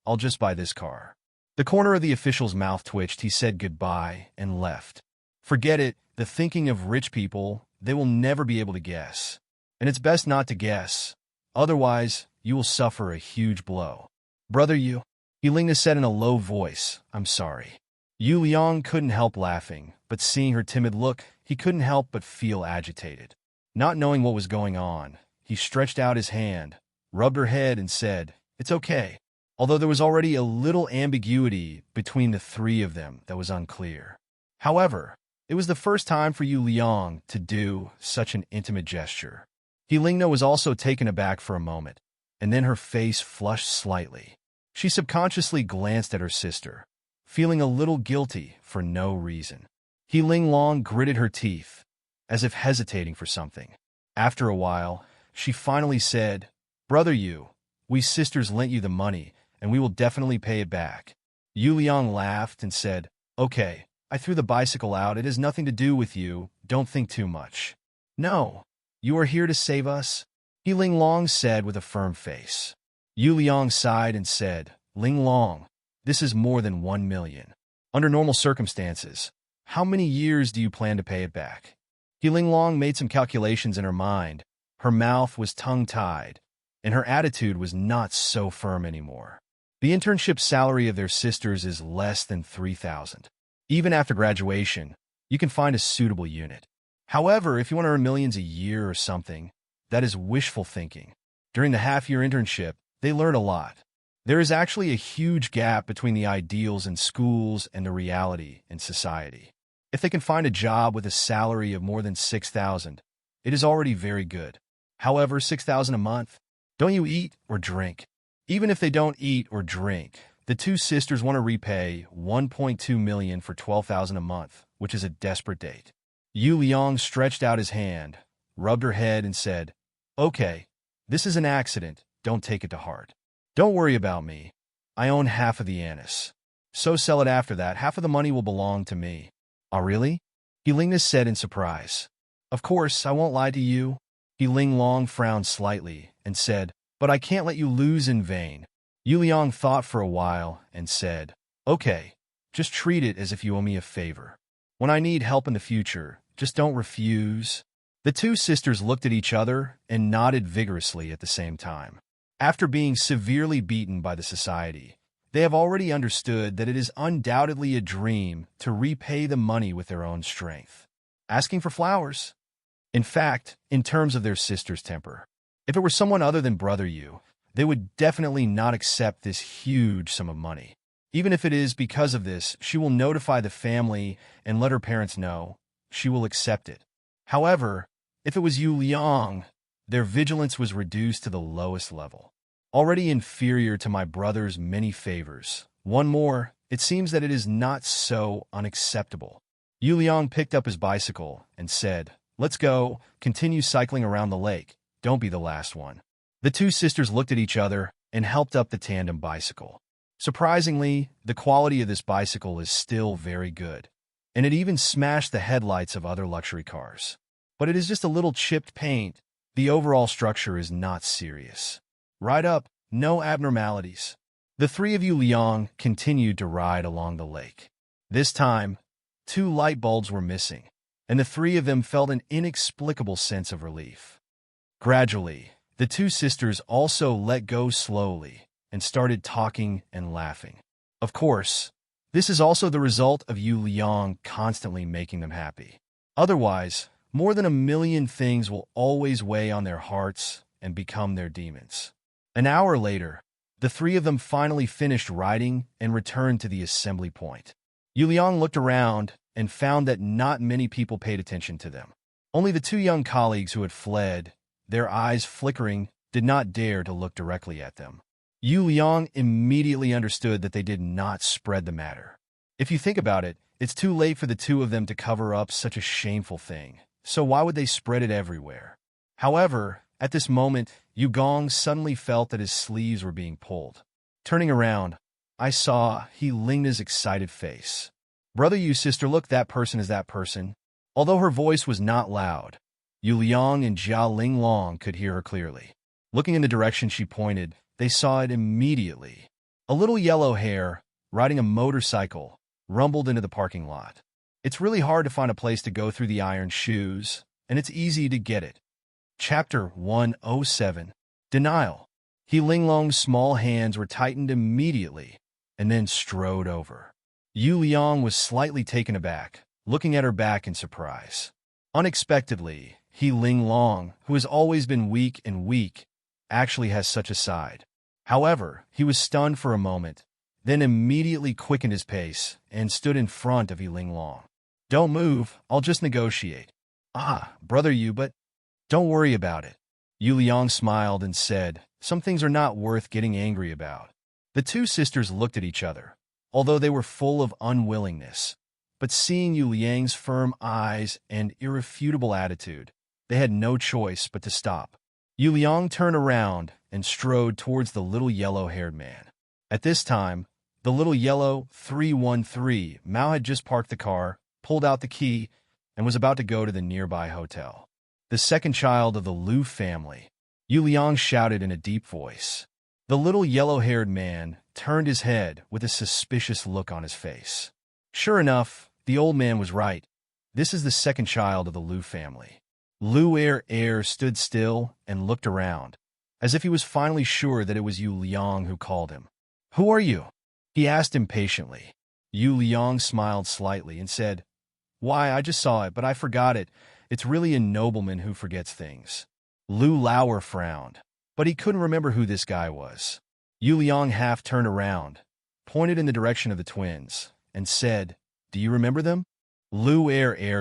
I'll just buy this car." The corner of the official's mouth twitched. He said goodbye and left. Forget it. The thinking of rich people, they will never be able to guess. And it's best not to guess. Otherwise, you will suffer a huge blow. "Brother Yu," Elena said in a low voice, "I'm sorry." Yu Liang couldn't help laughing, but seeing her timid look, he couldn't help but feel agitated. Not knowing what was going on, he stretched out his hand, rubbed her head, and said, "It's okay." Although there was already a little ambiguity between the three of them that was unclear. However, it was the first time for Yu Liang to do such an intimate gesture. Helena was also taken aback for a moment, and then her face flushed slightly. She subconsciously glanced at her sister, feeling a little guilty for no reason. Helena gritted her teeth, as if hesitating for something. After a while, she finally said, "Brother Yu, we sisters lent you the money, and we will definitely pay it back." Yu Liang laughed and said, "Okay, I threw the bicycle out. It has nothing to do with you. Don't think too much." "No, you are here to save us," Ling Long said with a firm face. Yu Liang sighed and said, "Ling Long, this is more than 1 million. Under normal circumstances, how many years do you plan to pay it back?" Ling Long made some calculations in her mind. Her mouth was tongue-tied, and her attitude was not so firm anymore. The internship salary of their sisters is less than 3,000. Even after graduation, you can find a suitable unit. However, if you want to earn millions a year or something, that is wishful thinking. During the half-year internship, they learn a lot. There is actually a huge gap between the ideals in schools and the reality in society. If they can find a job with a salary of more than 6,000, it is already very good. However, 6,000 a month, don't you eat or drink? Even if they don't eat or drink, the two sisters want to repay 1.2 million for 12,000 a month, which is a desperate date. Yu Liang stretched out his hand, rubbed her head, and said, "Okay, this is an accident. Don't take it to heart. Don't worry about me. I own half of the anise. So sell it after that. Half of the money will belong to me." "Oh, really?" Helena said in surprise. "Of course, I won't lie to you." Ling Long frowned slightly and said, "But I can't let you lose in vain." Yu Liang thought for a while and said, "Okay, just treat it as if you owe me a favor. When I need help in the future, just don't refuse." The two sisters looked at each other and nodded vigorously at the same time. After being severely beaten by the society, they have already understood that it is undoubtedly a dream to repay the money with their own strength. Asking for flowers. In fact, in terms of their sister's temper, if it were someone other than Brother Yu, they would definitely not accept this huge sum of money. Even if it is because of this, she will notify the family and let her parents know. She will accept it. However, if it was Yu Liang, their vigilance was reduced to the lowest level. Already inferior to my brother's many favors. One more, it seems that it is not so unacceptable. Yu Liang picked up his bicycle and said, "Let's go, continue cycling around the lake. Don't be the last one." The two sisters looked at each other and helped up the tandem bicycle. Surprisingly, the quality of this bicycle is still very good. and it even smashed the headlights of other luxury cars. But it is just a little chipped paint. The overall structure is not serious. Ride up, no abnormalities. The three of Yu Liang continued to ride along the lake. This time, 2 light bulbs were missing, and the three of them felt an inexplicable sense of relief. Gradually, the 2 sisters also let go slowly and started talking and laughing. Of course, this is also the result of Yu Liang constantly making them happy. Otherwise, more than 1,000,000 things will always weigh on their hearts and become their demons. An hour later, the three of them finally finished riding and returned to the assembly point. Yu Liang looked around and found that not many people paid attention to them. Only the 2 young colleagues who had fled, their eyes flickering, did not dare to look directly at them. Yu Liang immediately understood that they did not spread the matter. If you think about it, it's too late for the 2 of them to cover up such a shameful thing, so why would they spread it everywhere? However, at this moment, Yu Gong suddenly felt that his sleeves were being pulled. Turning around, I saw He Lingna's excited face. "Brother Yu, sister, look, that person is that person." Although her voice was not loud, Yu Liang and Jia Linglong could hear her clearly. Looking in the direction she pointed, they saw it immediately. A little yellow hair, riding a motorcycle, rumbled into the parking lot. It's really hard to find a place to go through the iron shoes, and it's easy to get it. Chapter 107. Denial. He Linglong's small hands were tightened immediately, and then strode over. Yu Liang was slightly taken aback, looking at her back in surprise. Unexpectedly, He Linglong, who has always been weak, actually has such a side. However, he was stunned for a moment, then immediately quickened his pace and stood in front of He Linglong. "Don't move, I'll just negotiate." "Ah, brother Yu, but don't worry about it." Yu Liang smiled and said, "Some things are not worth getting angry about." The 2 sisters looked at each other, although they were full of unwillingness. But seeing Yu Liang's firm eyes and irrefutable attitude, they had no choice but to stop. Yu Liang turned around and strode towards the little yellow-haired man. At this time, the little yellow 313 Mao had just parked the car, pulled out the key, and was about to go to the nearby hotel. "The second child of the Liu family," Yu Liang shouted in a deep voice. The little yellow-haired man turned his head with a suspicious look on his face. Sure enough, the old man was right. This is the second child of the Liu family. Liu stood still and looked around, as if he was finally sure that it was Yu Liang who called him. "Who are you?" he asked impatiently. Yu Liang smiled slightly and said, "Why, I just saw it, but I forgot it. It's really a nobleman who forgets things." Lu Lauer frowned, but he couldn't remember who this guy was. Yu Liang half turned around, pointed in the direction of the twins, and said, "Do you remember them?" Lu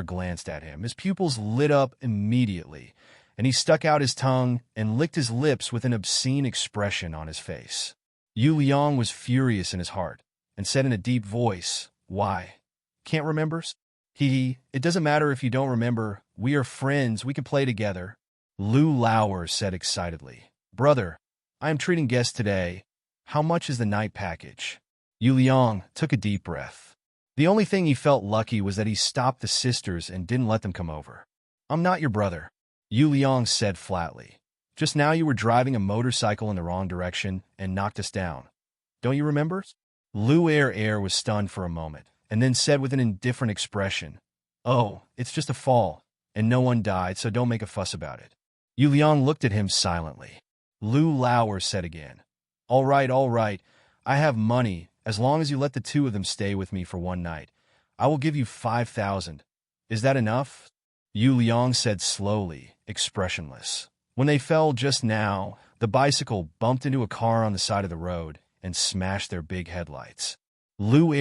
glanced at him. His pupils lit up immediately, and he stuck out his tongue and licked his lips with an obscene expression on his face. Yu Liang was furious in his heart, and said in a deep voice, "Why? Can't remember? It doesn't matter if you don't remember. We are friends. We can play together." Lu Lauer said excitedly, "Brother, I am treating guests today. How much is the night package?" Yu Liang took a deep breath. The only thing he felt lucky was that he stopped the sisters and didn't let them come over. "I'm not your brother," Yu Liang said flatly. "Just now you were driving a motorcycle in the wrong direction and knocked us down. Don't you remember?" Lu was stunned for a moment, and then said with an indifferent expression, "Oh, it's just a fall, and no one died, so don't make a fuss about it." Yu Liang looked at him silently. Lu Lauer said again, all right, I have money. As long as you let the two of them stay with me for one night, I will give you 5,000. Is that enough?" Yu Liang said slowly, expressionless. When they fell just now, the bicycle bumped into a car on the side of the road and smashed their big headlights. Lu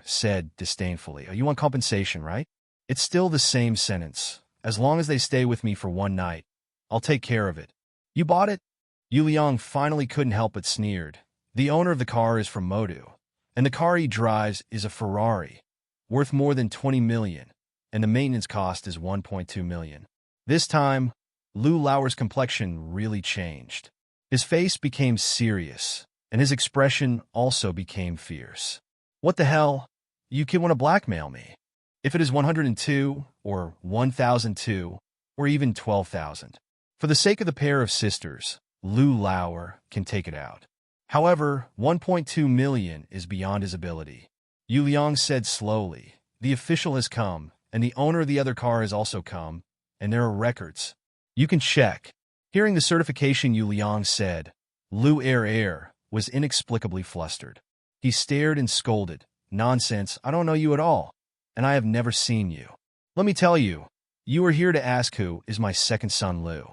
said disdainfully, "You want compensation, right? It's still the same sentence. As long as they stay with me for one night, I'll take care of it." "You bought it?" Yu Liang finally couldn't help but sneered. The owner of the car is from Modu, and the car he drives is a Ferrari, worth more than 20 million, and the maintenance cost is 1.2 million. This time, Lu Lauer's complexion really changed. His face became serious, and his expression also became fierce. "What the hell? You kid want to blackmail me?" if it is 102 or 1002 or even 12,000. For the sake of the pair of sisters, Lu Lauer can take it out. However, 1.2 million is beyond his ability. Yu Liang said slowly, the official has come, and the owner of the other car has also come, and there are records. You can check. Hearing the certification, Yu Liang said, Lu Er was inexplicably flustered. He stared and scolded, nonsense, I don't know you at all, and I have never seen you. Let me tell you, you are here to ask who is my second son Lu.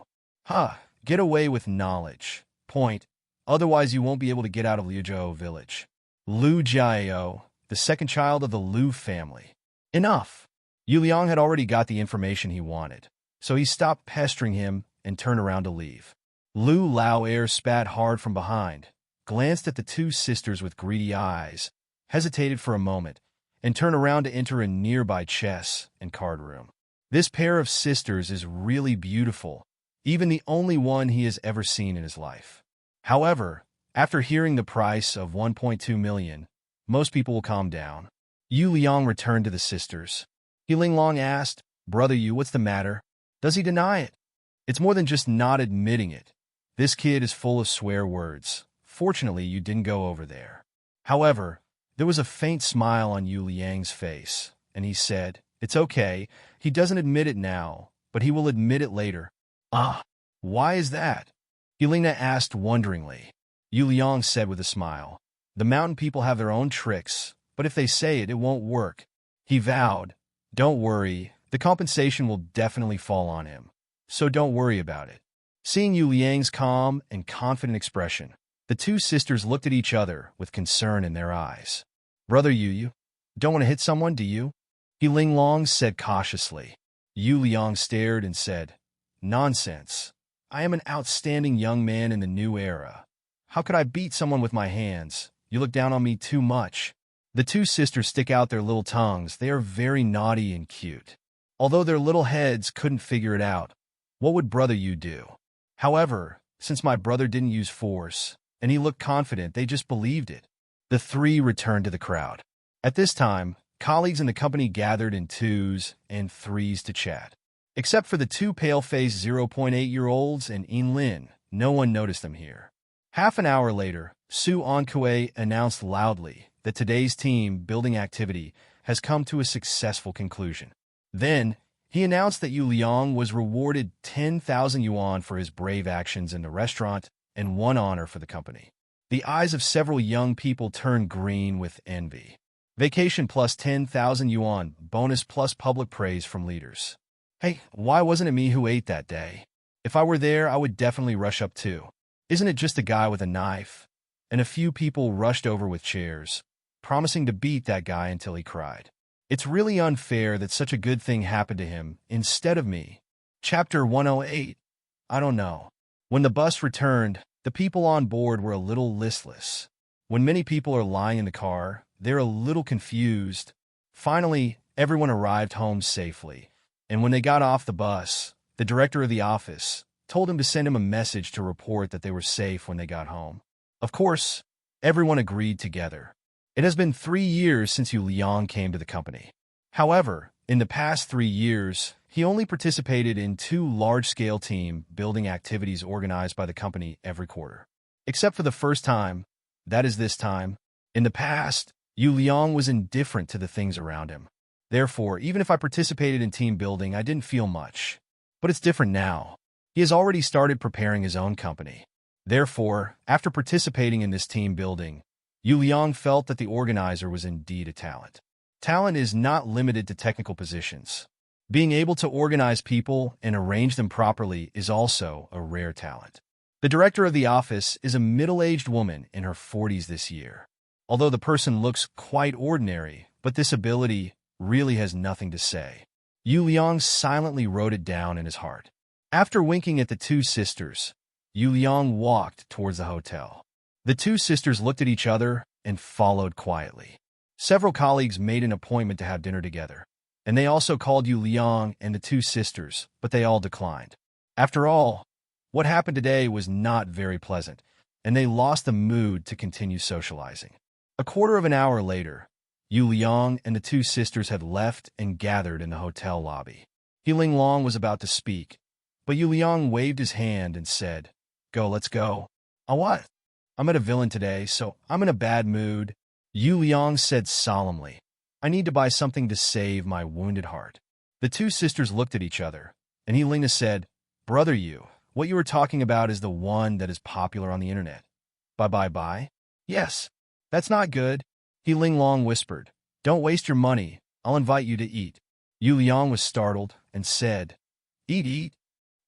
Get away with knowledge. Point. Otherwise you won't be able to get out of Liuzhou village. Lu Jiao, the second child of the Lu family. Enough. Yu Liang had already got the information he wanted, so he stopped pestering him and turned around to leave. Lu Lauer spat hard from behind, glanced at the two sisters with greedy eyes, hesitated for a moment, and turned around to enter a nearby chess and card room. This pair of sisters is really beautiful, even the only one he has ever seen in his life. However, after hearing the price of 1.2 million, most people will calm down. Yu Liang returned to the sisters. He Linglong asked, Brother Yu, what's the matter? Does he deny it? It's more than just not admitting it. This kid is full of swear words. Fortunately, you didn't go over there. However, there was a faint smile on Yu Liang's face, and he said, it's okay, he doesn't admit it now, but he will admit it later. Why is that? Yelena asked wonderingly. Yu Liang said with a smile, the mountain people have their own tricks, but if they say it, it won't work. He vowed, don't worry, the compensation will definitely fall on him, so don't worry about it. Seeing Yu Liang's calm and confident expression, the two sisters looked at each other with concern in their eyes. Brother Yu, don't want to hit someone, do you? He Linglong said cautiously. Yu Liang stared and said, nonsense. I am an outstanding young man in the new era. How could I beat someone with my hands? You look down on me too much. The two sisters stick out their little tongues. They are very naughty and cute. Although their little heads couldn't figure it out, what would Brother Yu do? However, since my brother didn't use force, and he looked confident, they just believed it. The three returned to the crowd. At this time, colleagues in the company gathered in twos and threes to chat. Except for the two pale-faced 0.8-year-olds and In Lin, no one noticed them here. Half an hour later, Su Onkue announced loudly that today's team building activity has come to a successful conclusion. Then, he announced that Yu Liang was rewarded 10,000 yuan for his brave actions in the restaurant and one honor for the company. The eyes of several young people turned green with envy. Vacation plus 10,000 yuan, bonus plus public praise from leaders. Hey, why wasn't it me who ate that day? If I were there, I would definitely rush up too. Isn't it just a guy with a knife? And a few people rushed over with chairs, promising to beat that guy until he cried. It's really unfair that such a good thing happened to him instead of me. Chapter 108. I don't know. When the bus returned, the people on board were a little listless. When many people are lying in the car, they're a little confused. Finally, everyone arrived home safely, and when they got off the bus, the director of the office told him to send him a message to report that they were safe when they got home. Of course, everyone agreed together. It has been 3 years since Yu Liang came to the company. However, in the past 3 years, he only participated in 2 large-scale team building activities organized by the company every quarter. Except for the first time, that is this time. In the past, Yu Liang was indifferent to the things around him. Therefore, even if I participated in team building, I didn't feel much. But it's different now. He has already started preparing his own company. Therefore, after participating in this team building, Yu Liang felt that the organizer was indeed a talent. Talent is not limited to technical positions. Being able to organize people and arrange them properly is also a rare talent. The director of the office is a middle-aged woman in her 40s this year. Although the person looks quite ordinary, but this ability really has nothing to say. Yu Liang silently wrote it down in his heart. After winking at the two sisters, Yu Liang walked towards the hotel. The two sisters looked at each other and followed quietly. Several colleagues made an appointment to have dinner together, and they also called Yu Liang and the two sisters, but they all declined. After all, what happened today was not very pleasant, and they lost the mood to continue socializing. A quarter of an hour later, Yu Liang and the two sisters had left and gathered in the hotel lobby. Ling Long was about to speak, but Yu Liang waved his hand and said, "Go, let's go." What? I met a villain today, so I'm in a bad mood," Yu Liang said solemnly. "I need to buy something to save my wounded heart." The two sisters looked at each other, and Helena said, "Brother Yu, what you were talking about is the one that is popular on the internet." Bye. Yes. That's not good, Ling Long whispered. "Don't waste your money. I'll invite you to eat." Yu Liang was startled and said, Eat?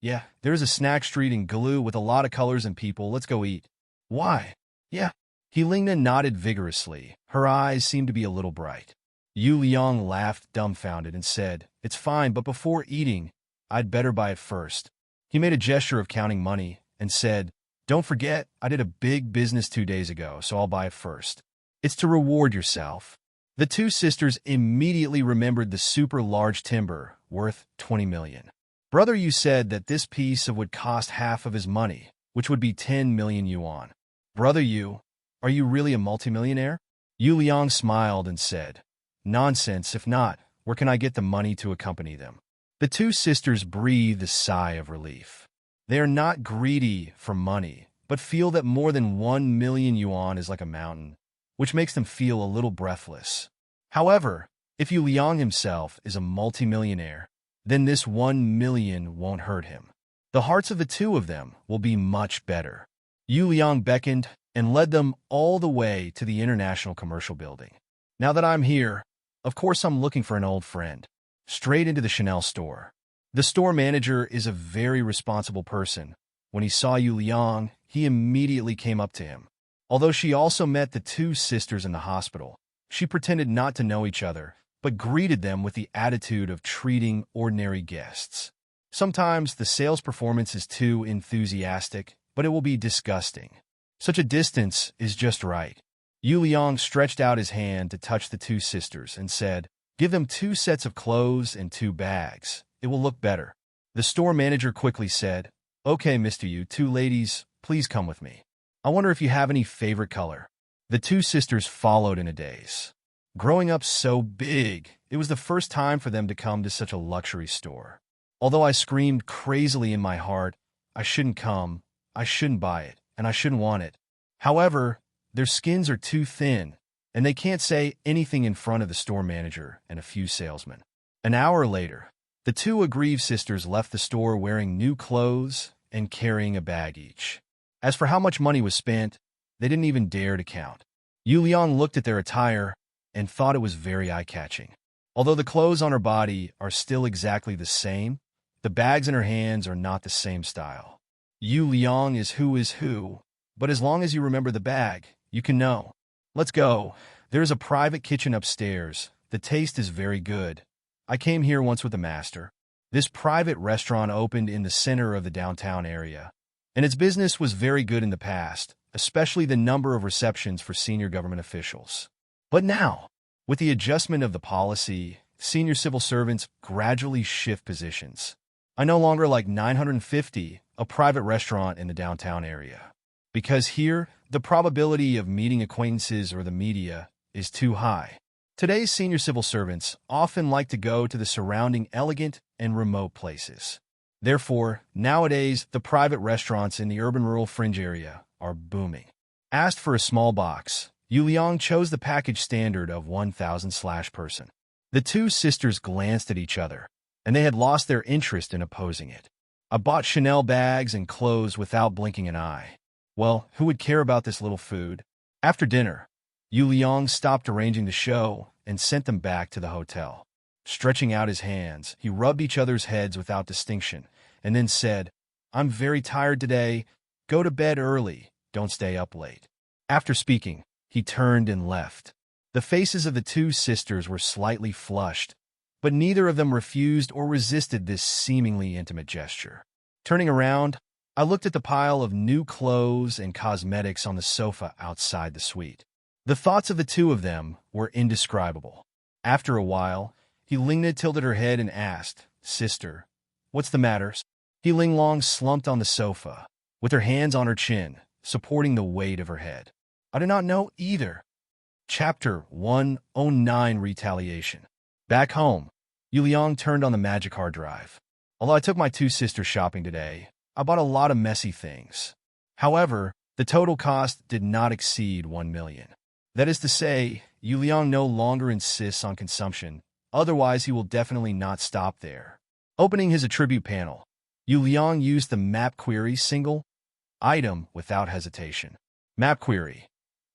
Yeah, there's a snack street in Galu with a lot of colors and people. Let's go eat." "Why?" "Yeah." Helena nodded vigorously. Her eyes seemed to be a little bright. Yu Liang laughed dumbfounded and said, "It's fine, but before eating, I'd better buy it first." He made a gesture of counting money and said, "Don't forget, I did a big business 2 days ago, so I'll buy it first. It's to reward yourself." The two sisters immediately remembered the super large timber worth 20 million. Brother Yu said that this piece of would cost half of his money, which would be 10 million yuan. "Brother Yu, are you really a multimillionaire?" Yu Liang smiled and said, "Nonsense, if not, where can I get the money to accompany them?" The two sisters breathed a sigh of relief. They are not greedy for money, but feel that more than 1 million yuan is like a mountain, which makes them feel a little breathless. However, if Yu Liang himself is a multimillionaire, then this 1 million won't hurt him. The hearts of the two of them will be much better. Yu Liang beckoned and led them all the way to the International Commercial Building. "Now that I'm here, of course I'm looking for an old friend." Straight into the Chanel store. The store manager is a very responsible person. When he saw Yu Liang, he immediately came up to him. Although she also met the two sisters in the hospital, she pretended not to know each other, but greeted them with the attitude of treating ordinary guests. Sometimes the sales performance is too enthusiastic, but it will be disgusting. Such a distance is just right. Yu Liang stretched out his hand to touch the two sisters and said, "Give them 2 sets of clothes and 2 bags. It will look better." The store manager quickly said, "Okay, Mr. Yu, 2 ladies, please come with me. I wonder if you have any favorite color." The two sisters followed in a daze. Growing up so big, it was the first time for them to come to such a luxury store. Although I screamed crazily in my heart, I shouldn't come, I shouldn't buy it, and I shouldn't want it. However, their skins are too thin, and they can't say anything in front of the store manager and a few salesmen. An hour later, the two aggrieved sisters left the store wearing new clothes and carrying a bag each. As for how much money was spent, they didn't even dare to count. Yu Liang looked at their attire and thought it was very eye-catching. Although the clothes on her body are still exactly the same, the bags in her hands are not the same style. Yu Liang is who, but as long as you remember the bag, you can know. "Let's go. There's a private kitchen upstairs. The taste is very good. I came here once with the master." This private restaurant opened in the center of the downtown area, and its business was very good in the past, especially the number of receptions for senior government officials. But now, with the adjustment of the policy, senior civil servants gradually shift positions. I no longer like 950, a private restaurant in the downtown area. Because here, the probability of meeting acquaintances or the media is too high. Today's senior civil servants often like to go to the surrounding elegant and remote places. Therefore, nowadays, the private restaurants in the urban-rural fringe area are booming. Asked for a small box, Yu Liang chose the package standard of 1,000/person. The two sisters glanced at each other, and they had lost their interest in opposing it. I bought Chanel bags and clothes without blinking an eye. Well, who would care about this little food? After dinner, Yu Liang stopped arranging the show and sent them back to the hotel. Stretching out his hands, he rubbed each other's heads without distinction, and then said, "I'm very tired today. Go to bed early. Don't stay up late." After speaking, he turned and left. The faces of the two sisters were slightly flushed, but neither of them refused or resisted this seemingly intimate gesture. Turning around, I looked at the pile of new clothes and cosmetics on the sofa outside the suite. The thoughts of the two of them were indescribable. After a while, Helena tilted her head and asked, "Sister, what's the matter?" Ling Long slumped on the sofa, with her hands on her chin, supporting the weight of her head. "I do not know either." Chapter 109 Retaliation. Back home, Yuliang turned on the magic hard drive. Although I took my two sisters shopping today, I bought a lot of messy things. However, the total cost did not exceed 1 million. That is to say, Yuliang no longer insists on consumption, otherwise he will definitely not stop there. Opening his attribute panel, Yuliang used the map query single item without hesitation. Map query.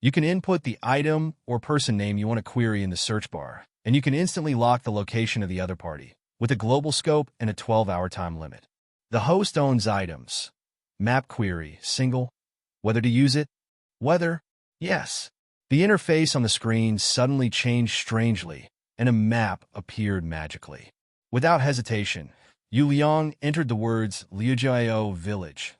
You can input the item or person name you want to query in the search bar, and you can instantly lock the location of the other party, with a global scope and a 12-hour time limit. The host owns items. Map query, single. Whether to use it? Whether? Yes. The interface on the screen suddenly changed strangely, and a map appeared magically. Without hesitation, Yuliang entered the words Liujiao Village,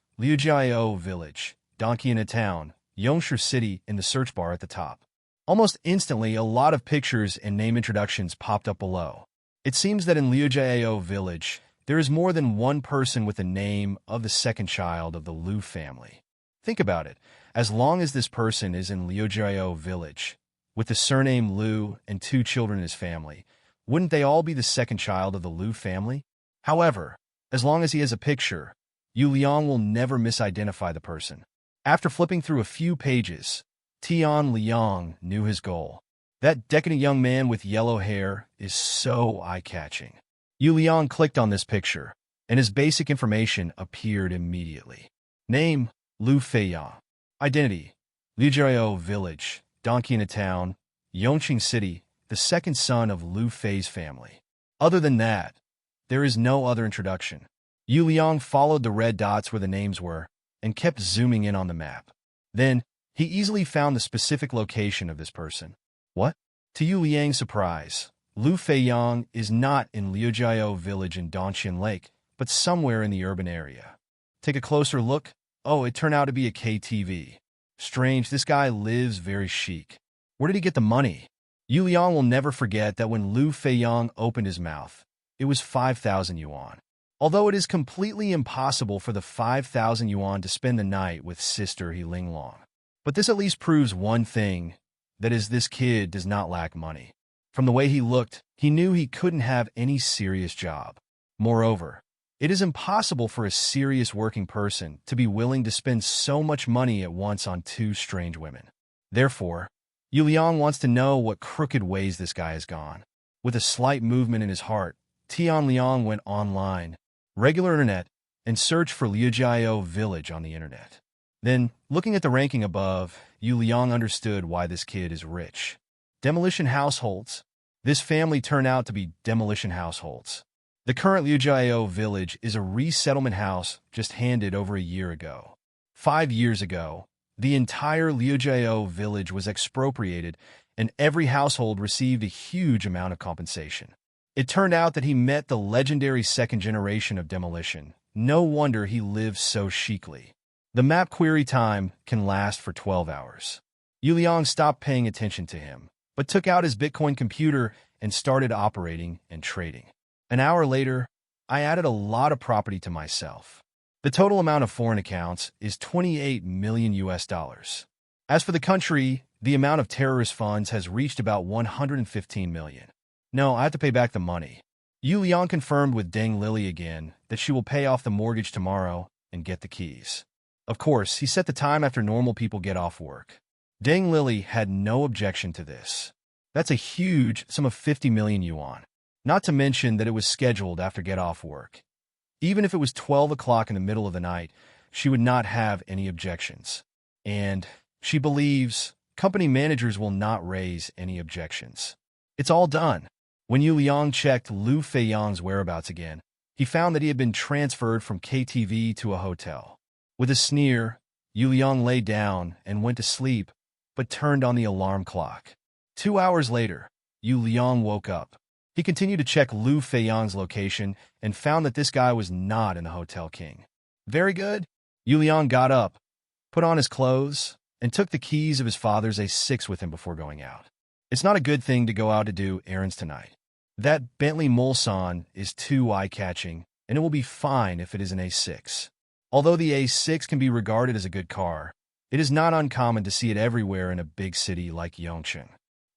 Donkey in a Town, Yongshu City in the search bar at the top. Almost instantly, a lot of pictures and name introductions popped up below. It seems that in Liujiao Village, there is more than one person with the name of the second child of the Liu family. Think about it. As long as this person is in Liujiao Village, with the surname Liu and two children in his family, wouldn't they all be the second child of the Liu family? However, as long as he has a picture, Yuliang will never misidentify the person. After flipping through a few pages, Tian Liang knew his goal. That decadent young man with yellow hair is so eye-catching. Yuliang clicked on this picture, and his basic information appeared immediately. Name, Liu Feiyang. Identity, Liujiao Village, Donkey in a Town, Yongqing City, the second son of Liu Fei's family. Other than that, there is no other introduction. Yuliang followed the red dots where the names were, and kept zooming in on the map. Then, he easily found the specific location of this person. What? To Yuliang's surprise, Liu Feiyang is not in Liujiao Village in Dongqian Lake, but somewhere in the urban area. Take a closer look. Oh, it turned out to be a KTV. Strange, this guy lives very chic. Where did he get the money? Yuliang will never forget that when Liu Feiyang opened his mouth, it was 5,000 yuan. Although it is completely impossible for the 5,000 yuan to spend the night with sister He Linglong. But this at least proves one thing, that is, this kid does not lack money. From the way he looked, he knew he couldn't have any serious job. Moreover, it is impossible for a serious working person to be willing to spend so much money at once on two strange women. Therefore, Yuliang wants to know what crooked ways this guy has gone. With a slight movement in his heart, Tian Liang went online, regular internet, and searched for Liujiao Village on the internet. Then, looking at the ranking above, Yuliang understood why this kid is rich. Demolition households. This family turned out to be demolition households. The current Liujiao Village is a resettlement house just handed over a year ago. 5 years ago, the entire Liujiao Village was expropriated, and every household received a huge amount of compensation. It turned out that he met the legendary second generation of demolition. No wonder he lives so chicly. The map query time can last for 12 hours. Yuliang stopped paying attention to him, but took out his Bitcoin computer and started operating and trading. An hour later, I added a lot of property to myself. The total amount of foreign accounts is 28 million US dollars. As for the country, the amount of terrorist funds has reached about 115 million. No, I have to pay back the money. Yuliang confirmed with Deng Lily again that she will pay off the mortgage tomorrow and get the keys. Of course, he set the time after normal people get off work. Deng Lily had no objection to this. That's a huge sum of 50 million yuan. Not to mention that it was scheduled after get off work. Even if it was 12 o'clock in the middle of the night, she would not have any objections. And she believes company managers will not raise any objections. It's all done. When Yuliang checked Liu Feiyang's whereabouts again, he found that he had been transferred from KTV to a hotel. With a sneer, Yuliang lay down and went to sleep, but turned on the alarm clock. 2 hours later, Yuliang woke up. He continued to check Liu Feiyang's location and found that this guy was not in the Hotel King. Very good. Yuliang got up, put on his clothes, and took the keys of his father's A6 with him before going out. It's not a good thing to go out to do errands tonight. That Bentley Mulsanne is too eye-catching, and it will be fine if it is an A6. Although the A6 can be regarded as a good car, it is not uncommon to see it everywhere in a big city like Yongqing.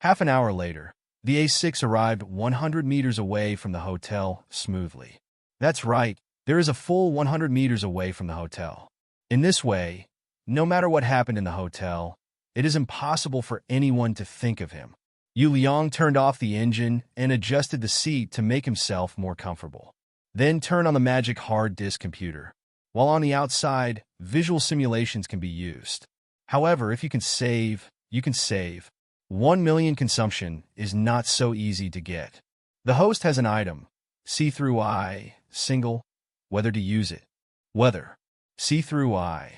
Half an hour later, the A6 arrived 100 meters away from the hotel smoothly. That's right, there is a full 100 meters away from the hotel. In this way, no matter what happened in the hotel, it is impossible for anyone to think of him. Yu Liang turned off the engine and adjusted the seat to make himself more comfortable. Then turn on the magic hard disk computer. While on the outside, visual simulations can be used. However, if you can save, you can save. 1 million consumption is not so easy to get. The host has an item, see-through eye, single, whether to use it. Whether, see-through eye.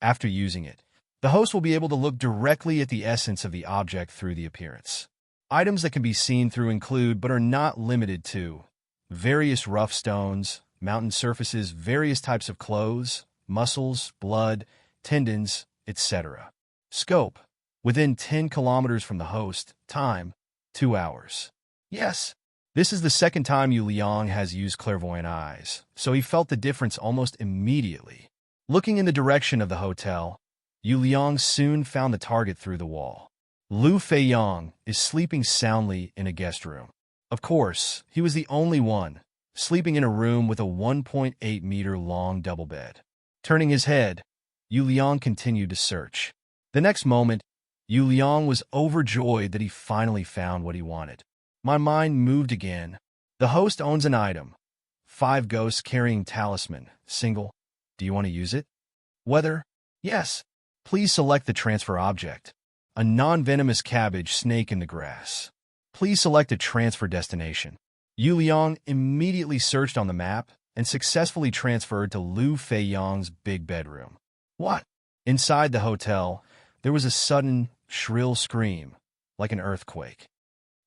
After using it, the host will be able to look directly at the essence of the object through the appearance. Items that can be seen through include, but are not limited to, various rough stones, mountain surfaces, various types of clothes, muscles, blood, tendons, etc. Scope, within 10 kilometers from the host. Time, 2 hours. Yes, this is the second time Yu Liang has used clairvoyant eyes, so he felt the difference almost immediately. Looking in the direction of the hotel, Yu Liang soon found the target through the wall. Lu Feiyang is sleeping soundly in a guest room. Of course, he was the only one, sleeping in a room with a 1.8-meter-long double bed. Turning his head, Yu Liang continued to search. The next moment, Yu Liang was overjoyed that he finally found what he wanted. My mind moved again. The host owns an item. 5 ghosts carrying talisman, single. Do you want to use it? Whether? Yes. Please select the transfer object. A non-venomous cabbage snake in the grass. Please select a transfer destination. Yu Liang immediately searched on the map and successfully transferred to Lu Feiyang's big bedroom. What? Inside the hotel, there was a sudden, shrill scream, like an earthquake.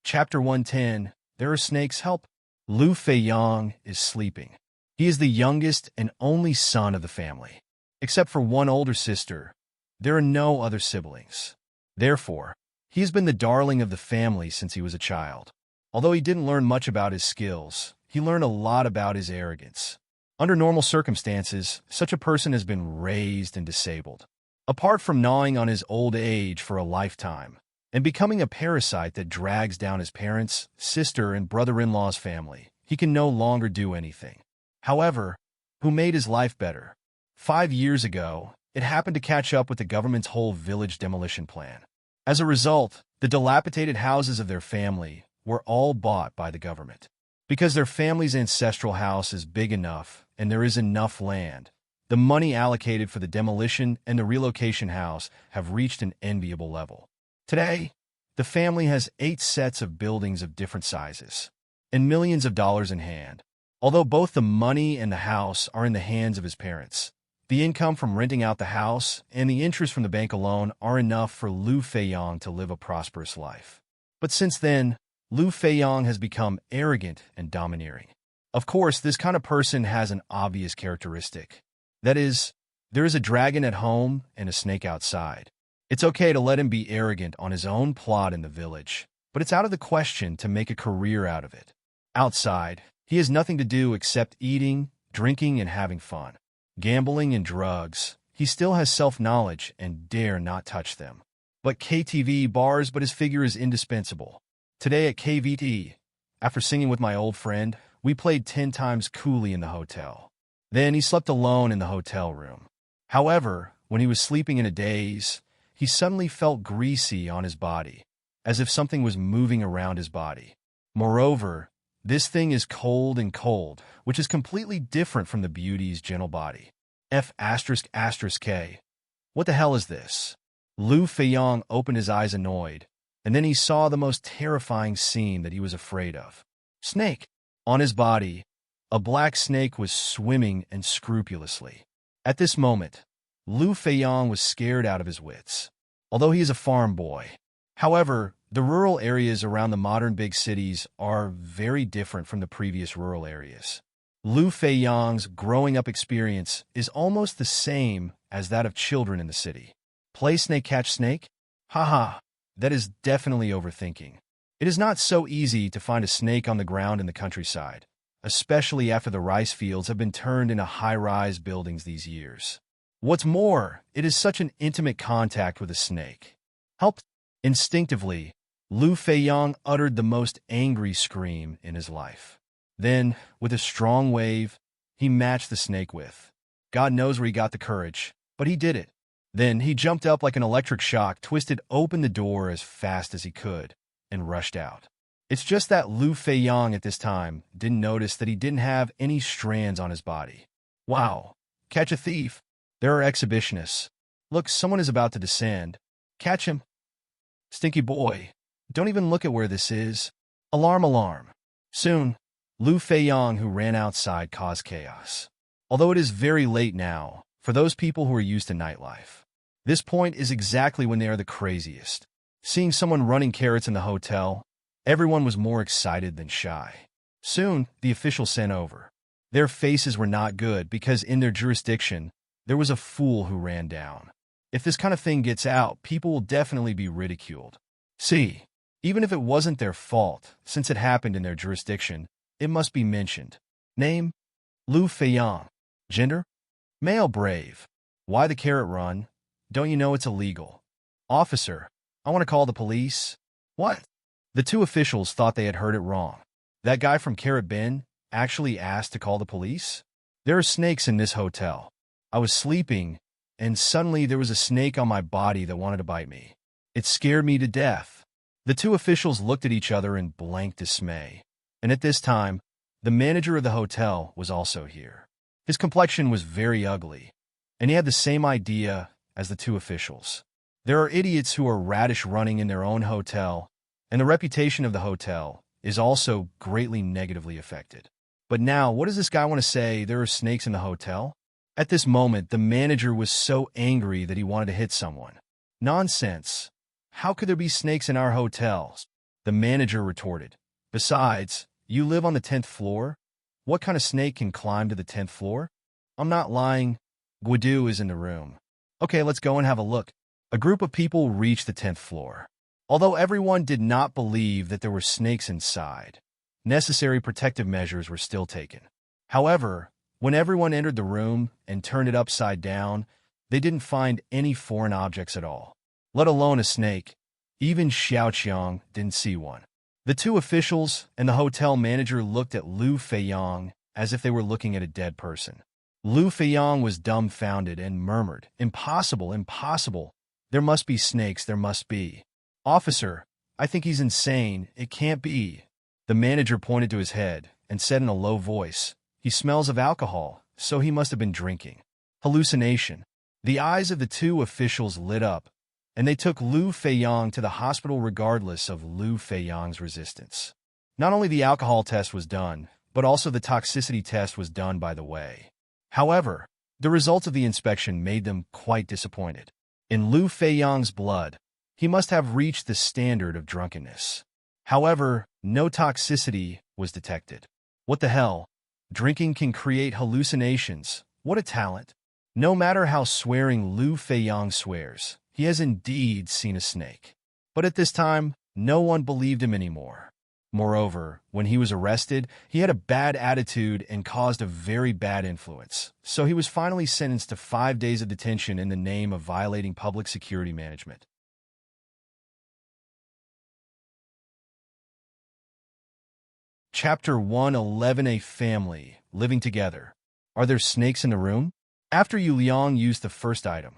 Chapter 110, There are snakes, help. Lu Feiyang is sleeping. He is the youngest and only son of the family. Except for one older sister, there are no other siblings. Therefore, he has been the darling of the family since he was a child. Although he didn't learn much about his skills, he learned a lot about his arrogance. Under normal circumstances, such a person has been raised and disabled. Apart from gnawing on his old age for a lifetime, and becoming a parasite that drags down his parents, sister, and brother-in-law's family, he can no longer do anything. However, who made his life better? 5 years ago, it happened to catch up with the government's whole village demolition plan. As a result, the dilapidated houses of their family were all bought by the government. Because their family's ancestral house is big enough and there is enough land, the money allocated for the demolition and the relocation house have reached an enviable level. Today, the family has 8 sets of buildings of different sizes and millions of dollars in hand. Although both the money and the house are in the hands of his parents, the income from renting out the house and the interest from the bank alone are enough for Lu Feiyang to live a prosperous life. But since then, Lu Feiyang has become arrogant and domineering. Of course, this kind of person has an obvious characteristic. That is, there is a dragon at home and a snake outside. It's okay to let him be arrogant on his own plot in the village, but it's out of the question to make a career out of it. Outside, he has nothing to do except eating, drinking, and having fun. Gambling and drugs, he still has self-knowledge and dare not touch them. But KTV bars, but his figure is indispensable. Today at KVT, after singing with my old friend, we played 10 times coolly in the hotel. Then he slept alone in the hotel room. However, when he was sleeping in a daze, he suddenly felt greasy on his body, as if something was moving around his body. Moreover, this thing is cold and cold, which is completely different from the beauty's gentle body. F***K. What the hell is this? Lu Feiyang opened his eyes annoyed, and then he saw the most terrifying scene that he was afraid of. Snake! On his body, a black snake was swimming unscrupulously. At this moment, Lu Feiyang was scared out of his wits. Although he is a farm boy. However, the rural areas around the modern big cities are very different from the previous rural areas. Lu Feiyang's growing up experience is almost the same as that of children in the city. Play snake catch snake? Haha, that is definitely overthinking. It is not so easy to find a snake on the ground in the countryside, especially after the rice fields have been turned into high-rise buildings these years. What's more, it is such an intimate contact with a snake. Help! Instinctively, Lu Feiyang uttered the most angry scream in his life. Then, with a strong wave, he matched the snake with. God knows where he got the courage, but he did it. Then he jumped up like an electric shock, twisted open the door as fast as he could, and rushed out. It's just that Lu Feiyang at this time didn't notice that he didn't have any strands on his body. Wow, catch a thief. There are exhibitionists. Look, someone is about to descend. Catch him. Stinky boy, don't even look at where this is. Alarm, alarm. Soon, Lu Feiyang, who ran outside, caused chaos. Although it is very late now, for those people who are used to nightlife, this point is exactly when they are the craziest. Seeing someone running carrots in the hotel, everyone was more excited than shy. Soon, the officials sent over. Their faces were not good because in their jurisdiction, there was a fool who ran down. If this kind of thing gets out, people will definitely be ridiculed. See, even if it wasn't their fault, since it happened in their jurisdiction, it must be mentioned. Name? Lu Feiyang. Gender? Male. Brave. Why the carrot run? Don't you know it's illegal? Officer, I want to call the police. What? The two officials thought they had heard it wrong. That guy from Carrot Bin actually asked to call the police? There are snakes in this hotel. I was sleeping, and suddenly there was a snake on my body that wanted to bite me. It scared me to death. The two officials looked at each other in blank dismay. And at this time, the manager of the hotel was also here. His complexion was very ugly, and he had the same idea as the two officials. There are idiots who are radish running in their own hotel, and the reputation of the hotel is also greatly negatively affected. But now, what does this guy want to say? There are snakes in the hotel? At this moment, the manager was so angry that he wanted to hit someone. Nonsense. How could there be snakes in our hotels? The manager retorted. Besides, you live on the 10th floor? What kind of snake can climb to the 10th floor? I'm not lying. Guido is in the room. Okay, let's go and have a look. A group of people reached the 10th floor. Although everyone did not believe that there were snakes inside, necessary protective measures were still taken. However, when everyone entered the room and turned it upside down, they didn't find any foreign objects at all, let alone a snake. Even Xiaoqiang didn't see one. The two officials and the hotel manager looked at Lu Feiyang as if they were looking at a dead person. Lu Feiyang was dumbfounded and murmured, Impossible, impossible. There must be snakes, there must be. Officer, I think he's insane. It can't be. The manager pointed to his head and said in a low voice, He smells of alcohol, so he must have been drinking. Hallucination. The eyes of the two officials lit up, and they took Lu Feiyang to the hospital regardless of Lu Feiyang's resistance. Not only the alcohol test was done, but also the toxicity test was done by the way. However, the results of the inspection made them quite disappointed. In Lu Feiyang's blood, he must have reached the standard of drunkenness. However, no toxicity was detected. What the hell? Drinking can create hallucinations. What a talent. No matter how swearing Lu Feiyang swears, he has indeed seen a snake. But at this time, no one believed him anymore. Moreover, when he was arrested, he had a bad attitude and caused a very bad influence. So he was finally sentenced to 5 days of detention in the name of violating public security management. Chapter 111. A family living together. Are there snakes in the room? After Yu Liang used the first item,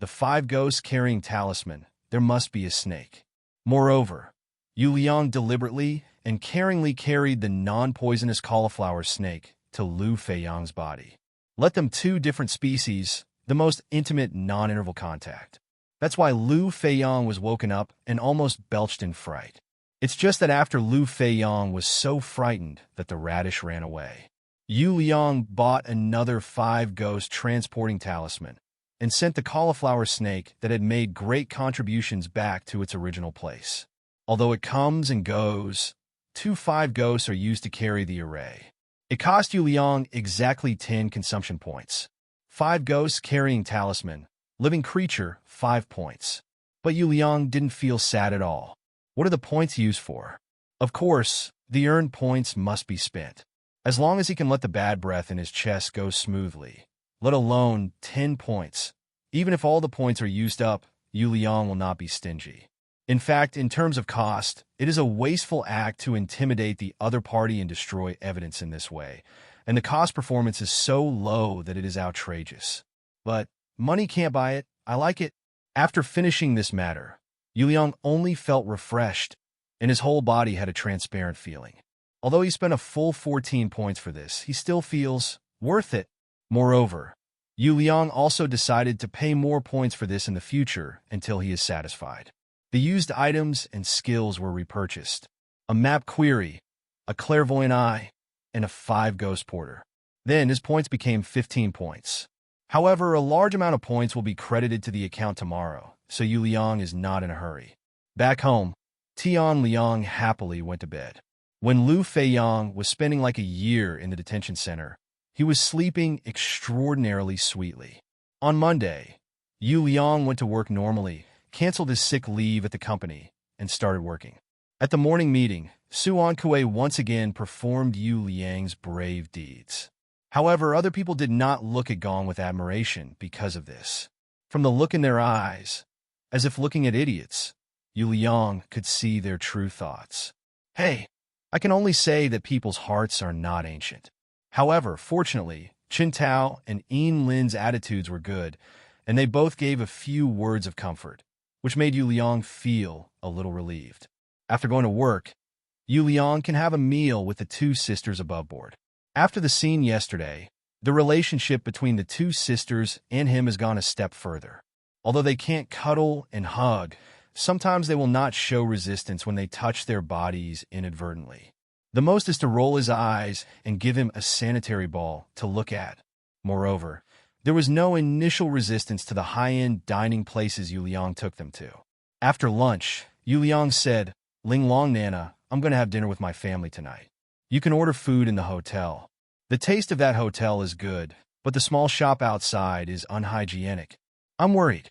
the 5 ghosts carrying talisman, there must be a snake. Moreover, Yu Liang deliberately and caringly carried the non-poisonous cauliflower snake to Lu Feiyang's body. Let them 2 different species, the most intimate non-interval contact. That's why Lu Feiyang was woken up and almost belched in fright. It's just that after Lu Feiyang was so frightened that the radish ran away. Yu Liang bought another 5 ghost transporting talisman and sent the cauliflower snake that had made great contributions back to its original place. Although it comes and goes, 2 5 ghosts are used to carry the array. It cost Yu Liang exactly 10 consumption points. 5 ghosts carrying talisman, living creature, 5 points. But Yu Liang didn't feel sad at all. What are the points used for? Of course, the earned points must be spent. As long as he can let the bad breath in his chest go smoothly, let alone 10 points. Even if all the points are used up, Yu Liang will not be stingy. In fact, in terms of cost, it is a wasteful act to intimidate the other party and destroy evidence in this way, and the cost performance is so low that it is outrageous. But money can't buy it. I like it. After finishing this matter, Yuliang only felt refreshed, and his whole body had a transparent feeling. Although he spent a full 14 points for this, he still feels worth it. Moreover, Yuliang also decided to pay more points for this in the future until he is satisfied. The used items and skills were repurchased: a map query, a clairvoyant eye, and a 5 ghost porter. Then his points became 15 points. However, a large amount of points will be credited to the account tomorrow, so Yu Liang is not in a hurry. Back home, Tian Liang happily went to bed. When Lu Feiyang was spending like a year in the detention center, he was sleeping extraordinarily sweetly. On Monday, Yu Liang went to work normally, canceled his sick leave at the company, and started working. At the morning meeting, Suan Kue once again performed Yu Liang's brave deeds. However, other people did not look at Gong with admiration because of this. From the look in their eyes, as if looking at idiots, Yu Liang could see their true thoughts. Hey, I can only say that people's hearts are not ancient. However, fortunately, Qin Tao and Yin Lin's attitudes were good, and they both gave a few words of comfort, which made Yu Liang feel a little relieved. After going to work, Yu Liang can have a meal with the two sisters above board. After the scene yesterday, the relationship between the two sisters and him has gone a step further. Although they can't cuddle and hug, sometimes they will not show resistance when they touch their bodies inadvertently. The most is to roll his eyes and give him a sanitary ball to look at. Moreover, there was no initial resistance to the high-end dining places Yu Liang took them to. After lunch, Yu Liang said, "Ling Long Nana, I'm going to have dinner with my family tonight. You can order food in the hotel. The taste of that hotel is good, but the small shop outside is unhygienic. I'm worried."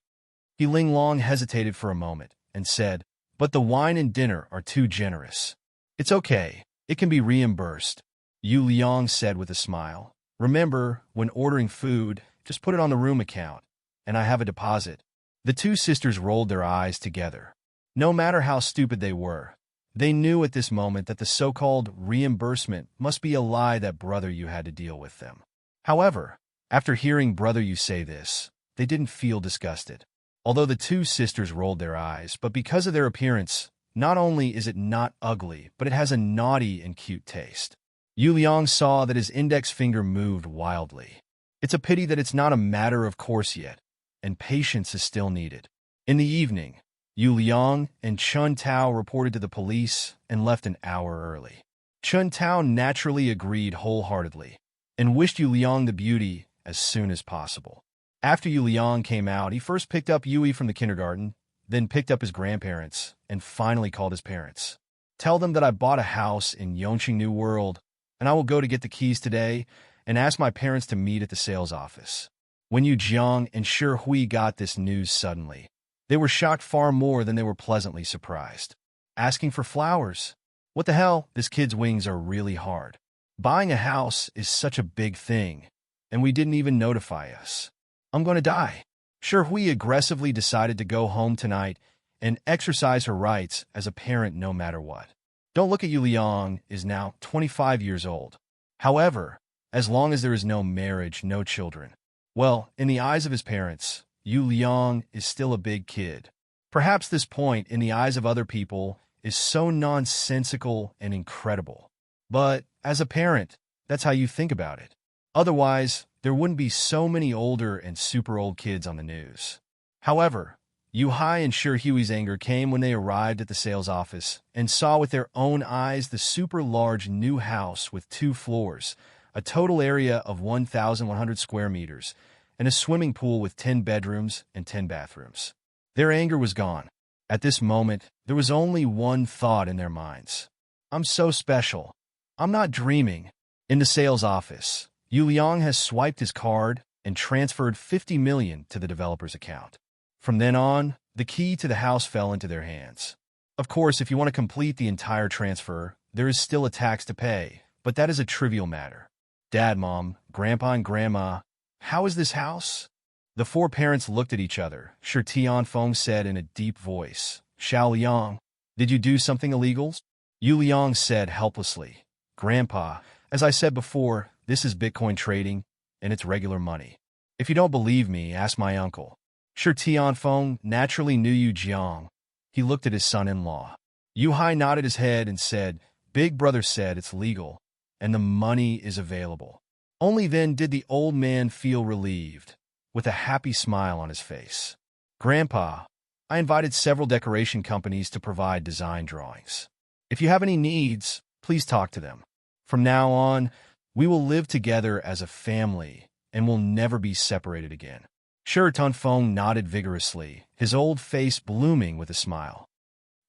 Ling Long hesitated for a moment and said, "But the wine and dinner are too generous." "It's okay. It can be reimbursed," Yu Liang said with a smile. "Remember, when ordering food, just put it on the room account, and I have a deposit." The two sisters rolled their eyes together. No matter how stupid they were, they knew at this moment that the so-called reimbursement must be a lie that Brother Yu had to deal with them. However, after hearing Brother Yu say this, they didn't feel disgusted. Although the two sisters rolled their eyes, but because of their appearance, not only is it not ugly, but it has a naughty and cute taste. Yu Liang saw that his index finger moved wildly. It's a pity that it's not a matter of course yet, and patience is still needed. In the evening, Yu Liang and Chun Tao reported to the police and left an hour early. Chun Tao naturally agreed wholeheartedly and wished Yu Liang the beauty as soon as possible. After Yu Liang came out, he first picked up Yui from the kindergarten, then picked up his grandparents, and finally called his parents. "Tell them that I bought a house in Yongqing New World, and I will go to get the keys today and ask my parents to meet at the sales office." When Yu Jiang and Shi Hui got this news suddenly, they were shocked far more than they were pleasantly surprised. Asking for flowers? What the hell? This kid's wings are really hard. Buying a house is such a big thing, and we didn't even notify us. I'm going to die. Shi Hui aggressively decided to go home tonight and exercise her rights as a parent no matter what. Don't look at Yu Liang is now 25 years old. However, as long as there is no marriage, no children, well, in the eyes of his parents, Yu Liang is still a big kid. Perhaps this point, in the eyes of other people, is so nonsensical and incredible. But as a parent, that's how you think about it. Otherwise, there wouldn't be so many older and super old kids on the news. However, Yu Hai and Shi Hui's anger came when they arrived at the sales office and saw with their own eyes the super large new house with 2 floors, a total area of 1,100 square meters, and a swimming pool with 10 bedrooms and 10 bathrooms. Their anger was gone. At this moment, there was only one thought in their minds. I'm so special. I'm not dreaming. In the sales office, Yu Liang has swiped his card and transferred 50 million to the developer's account. From then on, the key to the house fell into their hands. Of course, if you want to complete the entire transfer, there is still a tax to pay, but that is a trivial matter. Dad, Mom, Grandpa, and Grandma, how is this house? The 4 parents looked at each other. Shi Tianfeng said in a deep voice. Xiao Liang, did you do something illegal? Yu Liang said helplessly. Grandpa, as I said before, this is Bitcoin trading, and it's regular money. If you don't believe me, ask my uncle. Shi Tianfeng naturally knew Yu Jiang. He looked at his son-in-law. Yu Hai nodded his head and said, Big brother said it's legal, and the money is available. Only then did the old man feel relieved, with a happy smile on his face. Grandpa, I invited several decoration companies to provide design drawings. If you have any needs, please talk to them. From now on, we will live together as a family and will never be separated again. Shi Tianfeng nodded vigorously, his old face blooming with a smile.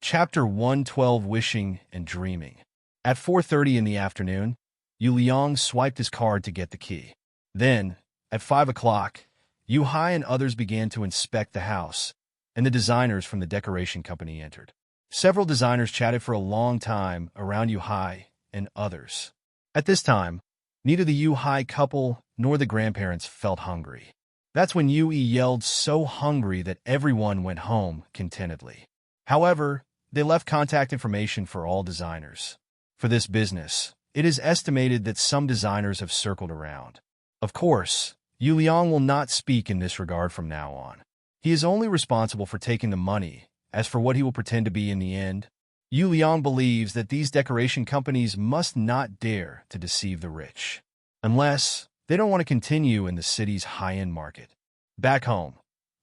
Chapter 112, Wishing and Dreaming. At 4:30 in the afternoon, Yu Liang swiped his card to get the key. Then, at 5 o'clock, Yu Hai and others began to inspect the house, and the designers from the decoration company entered. Several designers chatted for a long time around Yu Hai and others. At this time, neither the Yu Hai couple nor the grandparents felt hungry. That's when Yu Yi yelled so hungry that everyone went home contentedly. However, they left contact information for all designers. For this business, it is estimated that some designers have circled around. Of course, Yu Liang will not speak in this regard from now on. He is only responsible for taking the money. As for what he will pretend to be in the end, Yu Liang believes that these decoration companies must not dare to deceive the rich, unless they don't want to continue in the city's high-end market. Back home,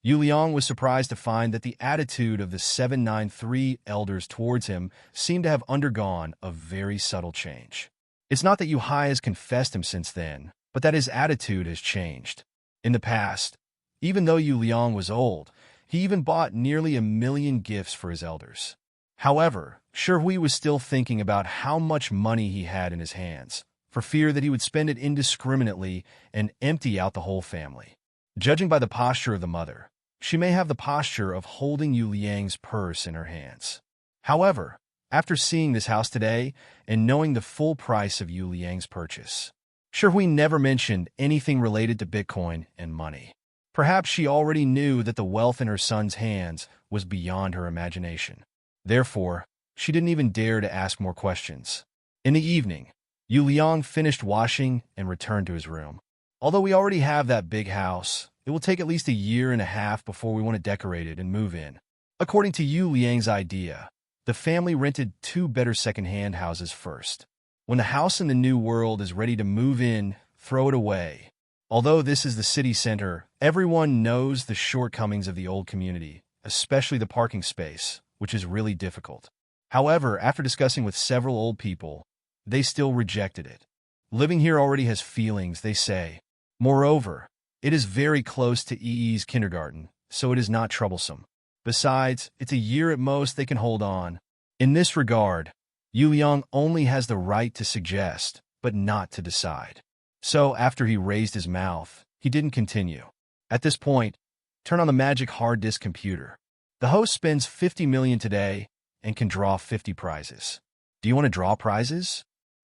Yu Liang was surprised to find that the attitude of the 793 elders towards him seemed to have undergone a very subtle change. It's not that Yu Hai has confessed him since then, but that his attitude has changed. In the past, even though Yu Liang was old, he even bought nearly 1 million gifts for his elders. However, Shi Hui was still thinking about how much money he had in his hands, for fear that he would spend it indiscriminately and empty out the whole family. Judging by the posture of the mother, she may have the posture of holding Yu Liang's purse in her hands. However, after seeing this house today and knowing the full price of Yu Liang's purchase, Shi Hui never mentioned anything related to Bitcoin and money. Perhaps she already knew that the wealth in her son's hands was beyond her imagination. Therefore, she didn't even dare to ask more questions. In the evening, Yu Liang finished washing and returned to his room. Although we already have that big house, it will take at least 1.5 years before we want to decorate it and move in. According to Yu Liang's idea, the family rented 2 better second-hand houses first. When the house in the new world is ready to move in, throw it away. Although this is the city center, everyone knows the shortcomings of the old community, especially the parking space, which is really difficult. However, after discussing with several old people, they still rejected it. Living here already has feelings, they say. Moreover, it is very close to Yi's kindergarten, so it is not troublesome. Besides, it's 1 year at most they can hold on. In this regard, Yu Liang only has the right to suggest, but not to decide. So after he raised his mouth, he didn't continue. At this point, turn on the magic hard disk computer. The host spends 50 million today and can draw 50 prizes. Do you want to draw prizes?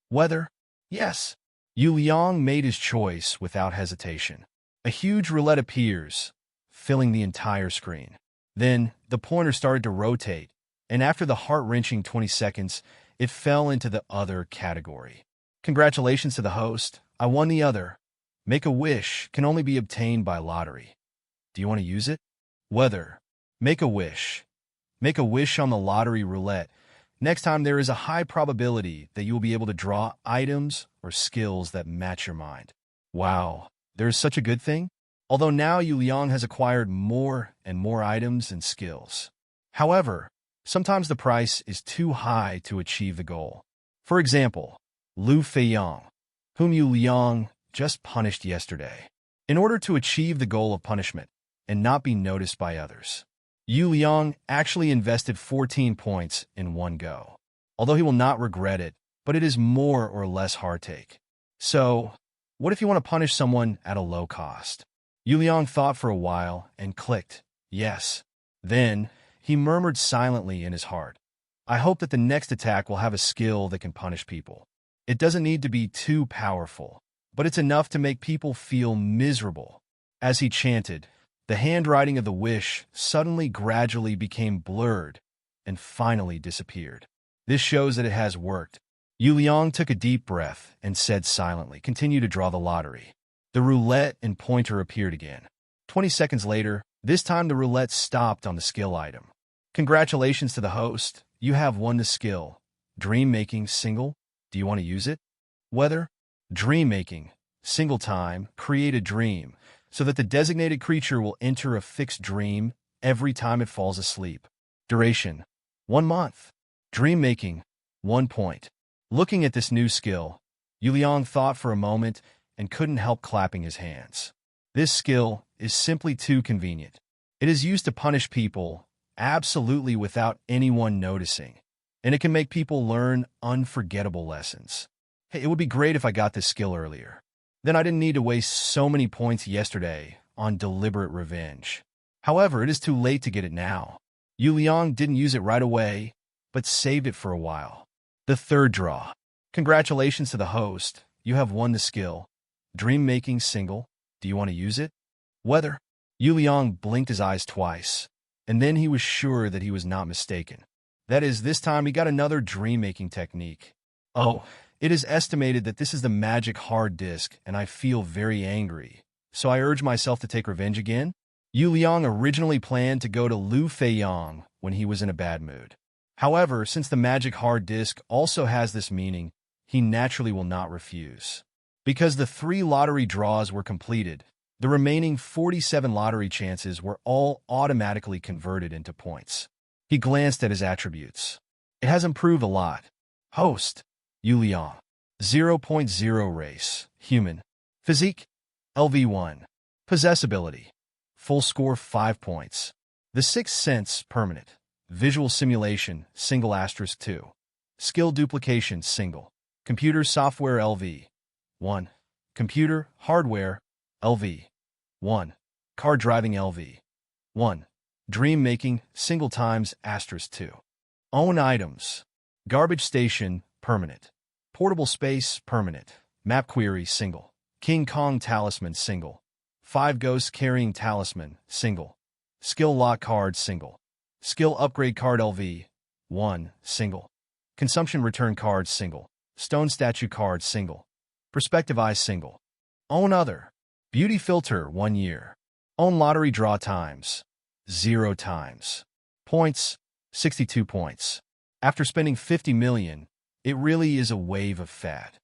Whether? Yes. Yu Liang made his choice without hesitation. A huge roulette appears, filling the entire screen. Then, the pointer started to rotate, and after the heart-wrenching 20 seconds, it fell into the other category. Congratulations to the host. I won the other. Make a wish can only be obtained by lottery. Do you want to use it? Whether. Make a wish. Make a wish on the lottery roulette. Next time there is a high probability that you will be able to draw items or skills that match your mind. Wow, there is such a good thing? Although now Yu Liang has acquired more and more items and skills. However, sometimes the price is too high to achieve the goal. For example, Lu Feiyang, whom Yu Liang just punished yesterday. In order to achieve the goal of punishment and not be noticed by others, Yu Liang actually invested 14 points in one go. Although he will not regret it, but it is more or less hard-take. So, what if you want to punish someone at a low cost? Yu Liang thought for a while and clicked, yes. Then, he murmured silently in his heart, I hope that the next attack will have a skill that can punish people. It doesn't need to be too powerful, but it's enough to make people feel miserable. As he chanted, the handwriting of the wish suddenly gradually became blurred, and finally disappeared. This shows that it has worked. Yu Liang took a deep breath and said silently, "Continue to draw the lottery." The roulette and pointer appeared again. 20 seconds later, this time the roulette stopped on the skill item. "Congratulations to the host. You have won the skill. Dream making single. Do you want to use it?" Weather. Dream making. Single time. Create a dream so that the designated creature will enter a fixed dream every time it falls asleep. Duration. 1 month. Dream making. 1 point. Looking at this new skill, Yu Liang thought for a moment and couldn't help clapping his hands. This skill is simply too convenient. It is used to punish people absolutely without anyone noticing, and it can make people learn unforgettable lessons. Hey, it would be great if I got this skill earlier. Then I didn't need to waste so many points yesterday on deliberate revenge. However, it is too late to get it now. Yu Liang didn't use it right away, but saved it for a while. The third draw. Congratulations to the host. You have won the skill. Dream making single. Do you want to use it? Weather. Yu Liang blinked his eyes twice, and then he was sure that he was not mistaken. That is, this time he got another dream-making technique. Oh, it is estimated that this is the magic hard disk, and I feel very angry. So I urge myself to take revenge again? Yu Liang originally planned to go to Lu Feiyang when he was in a bad mood. However, since the magic hard disk also has this meaning, he naturally will not refuse. Because the 3 lottery draws were completed, the remaining 47 lottery chances were all automatically converted into points. He glanced at his attributes. It has improved a lot. Host. Yu Liang. 0.0 race. Human. Physique. LV1. Possessibility. Full score 5 points. The Sixth Sense. Permanent. Visual simulation. Single asterisk 2. Skill duplication. Single. Computer software LV. 1. Computer hardware LV. 1. Car driving LV. 1. Dream making single times asterisk 2. Own items. Garbage station permanent. Portable space permanent. Map query single. King Kong talisman single. 5 ghosts carrying talisman single. Skill lock card single. Skill upgrade card LV. 1. Single. Consumption return card single. Stone statue card single. Perspective eye single. Own other. Beauty filter 1 year. Own lottery draw times 0 times. Points 62 points. After spending 50 million, it really is a wave of fat.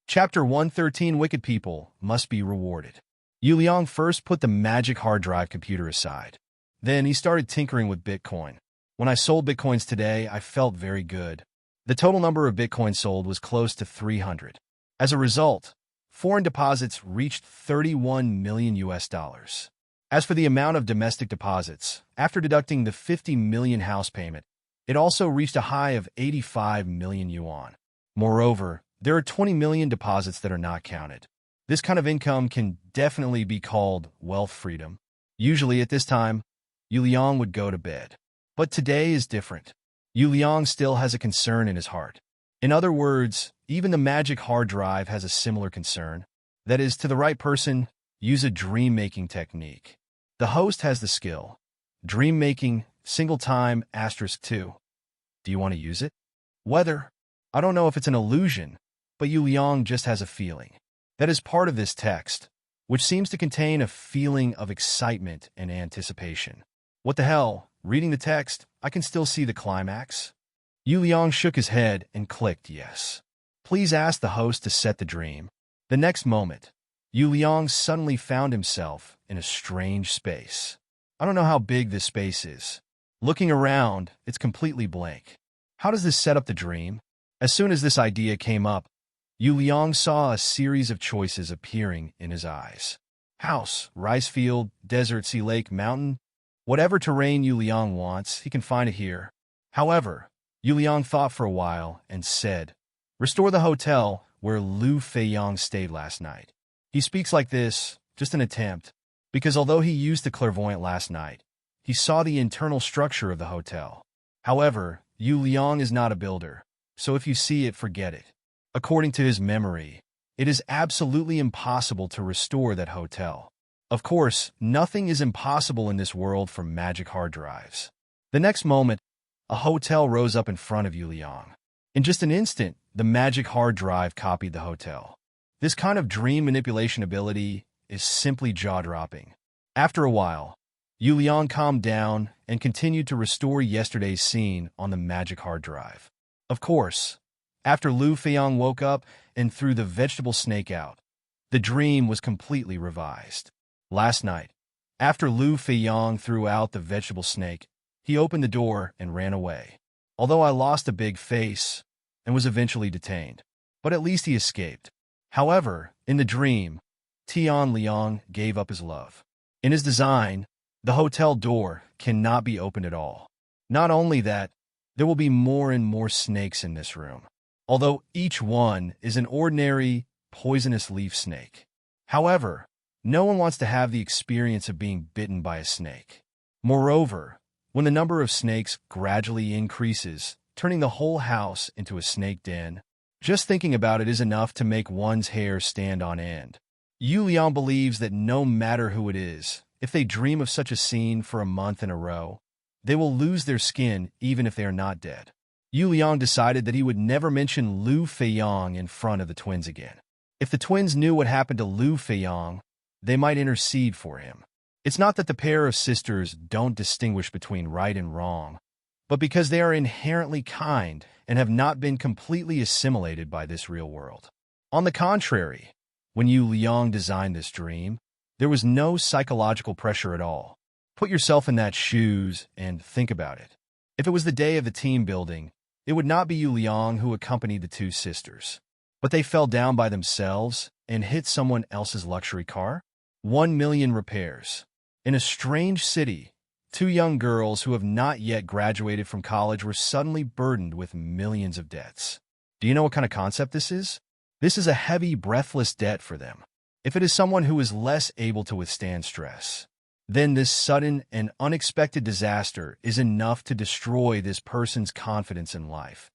Chapter 113. Wicked people must be rewarded. Yu Liang first put the magic hard drive computer aside. Then he started tinkering with Bitcoin. When I sold Bitcoins today, I felt very good. The total number of Bitcoins sold was close to 300. As a result, foreign deposits reached 31 million US dollars. As for the amount of domestic deposits, after deducting the 50 million house payment, it also reached a high of 85 million yuan. Moreover, there are 20 million deposits that are not counted. This kind of income can definitely be called wealth freedom. Usually at this time, Yu Liang would go to bed. But today is different. Yu Liang still has a concern in his heart. In other words, even the magic hard drive has a similar concern. That is, to the right person, use a dream-making technique. The host has the skill. Dream-making, single time, asterisk 2. Do you want to use it? Weather. I don't know if it's an illusion, but Yu Liang just has a feeling. That is part of this text, which seems to contain a feeling of excitement and anticipation. What the hell? Reading the text, I can still see the climax. Yu Liang shook his head and clicked yes. Please ask the host to set the dream. The next moment, Yu Liang suddenly found himself in a strange space. I don't know how big this space is. Looking around, it's completely blank. How does this set up the dream? As soon as this idea came up, Yu Liang saw a series of choices appearing in his eyes. House, rice field, desert, sea, lake, mountain. Whatever terrain Yu Liang wants, he can find it here. However, Yu Liang thought for a while and said, "Restore the hotel where Lu Feiyang stayed last night." He speaks like this, just an attempt, because although he used the clairvoyant last night, he saw the internal structure of the hotel. However, Yu Liang is not a builder, so if you see it, forget it. According to his memory, it is absolutely impossible to restore that hotel. Of course, nothing is impossible in this world for magic hard drives. The next moment, a hotel rose up in front of Yu Liang. In just an instant, the magic hard drive copied the hotel. This kind of dream manipulation ability is simply jaw-dropping. After a while, Yu Liang calmed down and continued to restore yesterday's scene on the magic hard drive. Of course, after Lu Feiyang woke up and threw the vegetable snake out, the dream was completely revised. Last night, after Lu Feiyang threw out the vegetable snake, he opened the door and ran away. Although I lost a big face and was eventually detained, but at least he escaped. However, in the dream, Tian Liang gave up his love. In his design, the hotel door cannot be opened at all. Not only that, there will be more and more snakes in this room, although each one is an ordinary, poisonous leaf snake. However, no one wants to have the experience of being bitten by a snake. Moreover, when the number of snakes gradually increases, turning the whole house into a snake den, just thinking about it is enough to make one's hair stand on end. Yu Liang believes that no matter who it is, if they dream of such a scene for a month in a row, they will lose their skin even if they are not dead. Yu Liang decided that he would never mention Lu Feiyang in front of the twins again. If the twins knew what happened to Lu Feiyang, they might intercede for him. It's not that the pair of sisters don't distinguish between right and wrong, but because they are inherently kind and have not been completely assimilated by this real world. On the contrary, when Yu Liang designed this dream, there was no psychological pressure at all. Put yourself in that shoes and think about it. If it was the day of the team building, it would not be Yu Liang who accompanied the two sisters, but they fell down by themselves and hit someone else's luxury car. 1 million repairs. In a strange city, two young girls who have not yet graduated from college were suddenly burdened with millions of debts. Do you know what kind of concept this is? This is a heavy, breathless debt for them. If it is someone who is less able to withstand stress, then this sudden and unexpected disaster is enough to destroy this person's confidence in life,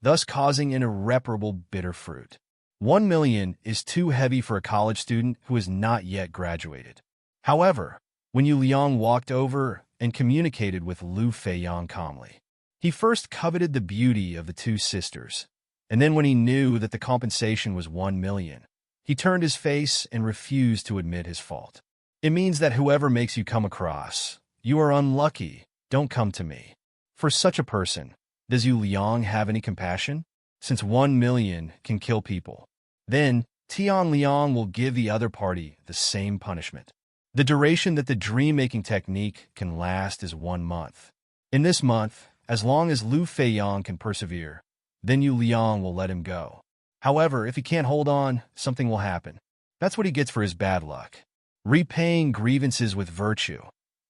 thus causing an irreparable bitter fruit. 1 million is too heavy for a college student who has not yet graduated. However, when Yu Liang walked over and communicated with Lu Feiyang calmly, he first coveted the beauty of the two sisters, and then when he knew that the compensation was 1 million, he turned his face and refused to admit his fault. It means that whoever makes you come across, you are unlucky, don't come to me. For such a person, does Yu Liang have any compassion? Since 1 million can kill people, then Tian Liang will give the other party the same punishment. The duration that the dream-making technique can last is 1 month. In this month, as long as Lu Feiyang can persevere, then Yu Liang will let him go. However, if he can't hold on, something will happen. That's what he gets for his bad luck. Repaying grievances with virtue.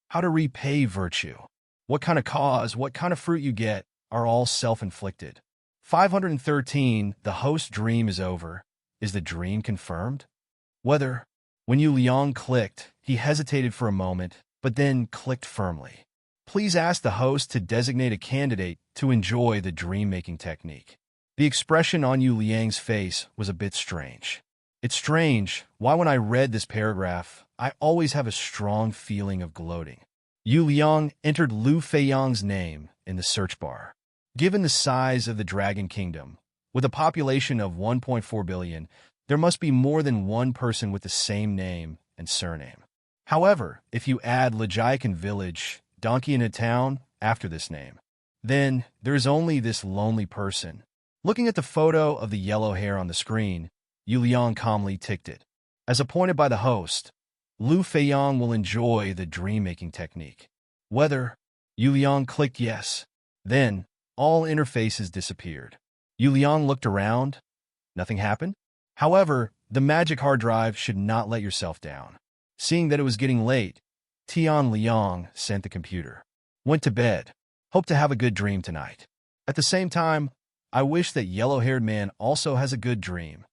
How to repay virtue. What kind of cause, what kind of fruit you get, are all self-inflicted. 513. The host's dream is over. Is the dream confirmed? Whether. When Yu Liang clicked, he hesitated for a moment, but then clicked firmly. Please ask the host to designate a candidate to enjoy the dream-making technique. The expression on Yu Liang's face was a bit strange. It's strange why when I read this paragraph, I always have a strong feeling of gloating. Yu Liang entered Lu Feiyang's name in the search bar. Given the size of the Dragon Kingdom, with a population of 1.4 billion, there must be more than one person with the same name and surname. However, if you add Lajiakan village, donkey in a town, after this name, then there is only this lonely person. Looking at the photo of the yellow hair on the screen, Yu Liang calmly ticked it. As appointed by the host, Lu Feiyang will enjoy the dream-making technique. Whether. Yu Liang clicked yes. Then, all interfaces disappeared. Yu Liang looked around. Nothing happened. However, the magic hard drive should not let yourself down. Seeing that it was getting late, Tian Liang sent the computer. Went to bed. Hope to have a good dream tonight. At the same time, I wish that yellow-haired man also has a good dream.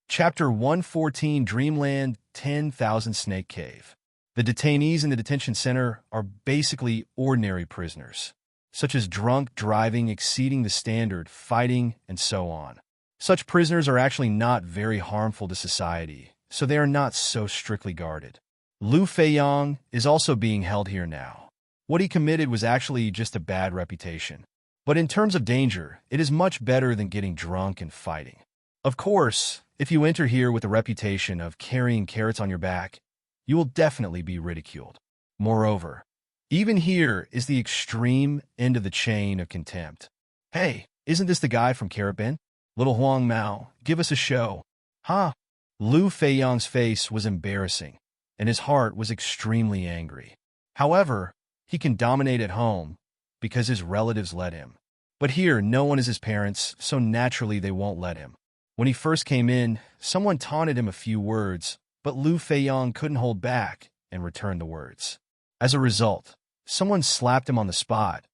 Chapter 114 Dreamland 10,000 Snake Cave. The detainees in the detention center are basically ordinary prisoners, such as drunk driving, exceeding the standard, fighting, and so on. Such prisoners are actually not very harmful to society, so they are not so strictly guarded. Lu Feiyang is also being held here now. What he committed was actually just a bad reputation. But in terms of danger, it is much better than getting drunk and fighting. Of course, if you enter here with a reputation of carrying carrots on your back, you will definitely be ridiculed. Moreover, even here is the extreme end of the chain of contempt. Hey, isn't this the guy from Carabin? Little Huang Mao, give us a show. Huh? Lu Feiyang's face was embarrassing, and his heart was extremely angry. However, he can dominate at home because his relatives let him. But here, no one is his parents, so naturally they won't let him. When he first came in, someone taunted him a few words, but Lu Feiyang couldn't hold back and returned the words. As a result, someone slapped him on the spot,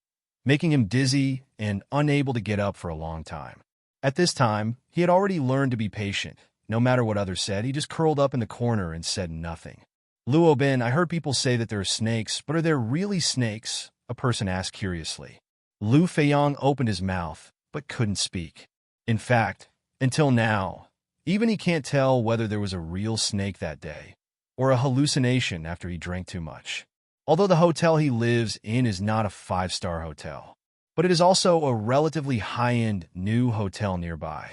making him dizzy and unable to get up for a long time. At this time, he had already learned to be patient. No matter what others said, he just curled up in the corner and said nothing. Luo Ben, I heard people say that there are snakes, but are there really snakes? A person asked curiously. Lu Feiyang opened his mouth, but couldn't speak. In fact, until now, even he can't tell whether there was a real snake that day, or a hallucination after he drank too much. Although the hotel he lives in is not a 5-star hotel, but it is also a relatively high-end new hotel nearby.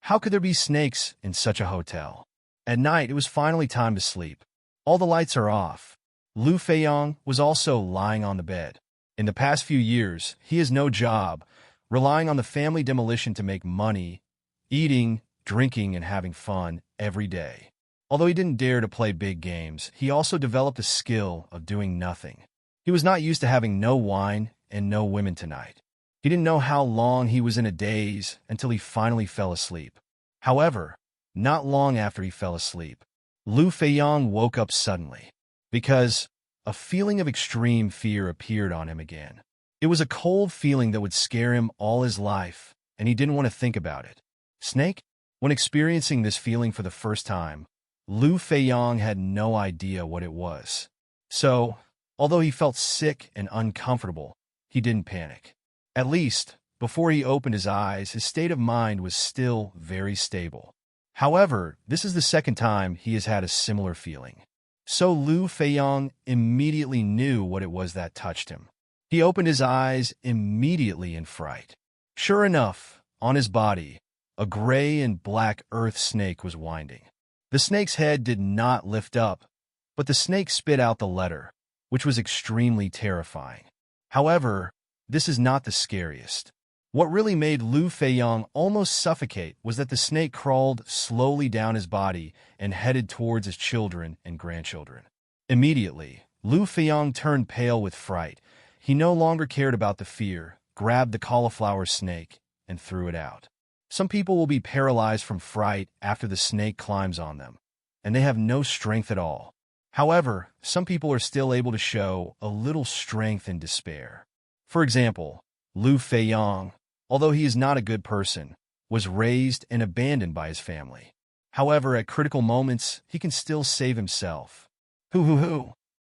How could there be snakes in such a hotel? At night, it was finally time to sleep. All the lights are off. Lu Feiyang was also lying on the bed. In the past few years, he has no job, relying on the family demolition to make money, eating, drinking, and having fun every day. Although he didn't dare to play big games, he also developed a skill of doing nothing. He was not used to having no wine and no women tonight. He didn't know how long he was in a daze until he finally fell asleep. However, not long after he fell asleep, Lu Feiyang woke up suddenly, because a feeling of extreme fear appeared on him again. It was a cold feeling that would scare him all his life, and he didn't want to think about it. Snake? When experiencing this feeling for the first time, Lu Feiyang had no idea what it was. So, although he felt sick and uncomfortable, he didn't panic. At least, before he opened his eyes, his state of mind was still very stable. However, this is the second time he has had a similar feeling. So Lu Feiyang immediately knew what it was that touched him. He opened his eyes immediately in fright. Sure enough, on his body, a gray and black earth snake was winding. The snake's head did not lift up, but the snake spit out the letter, which was extremely terrifying. However, this is not the scariest. What really made Lu Feiyang almost suffocate was that the snake crawled slowly down his body and headed towards his children and grandchildren. Immediately, Lu Feiyang turned pale with fright. He no longer cared about the fear, grabbed the cauliflower snake, and threw it out. Some people will be paralyzed from fright after the snake climbs on them, and they have no strength at all. However, some people are still able to show a little strength in despair. For example, Lu Feiyang, although he is not a good person, was raised and abandoned by his family. However, at critical moments, he can still save himself. Hoo.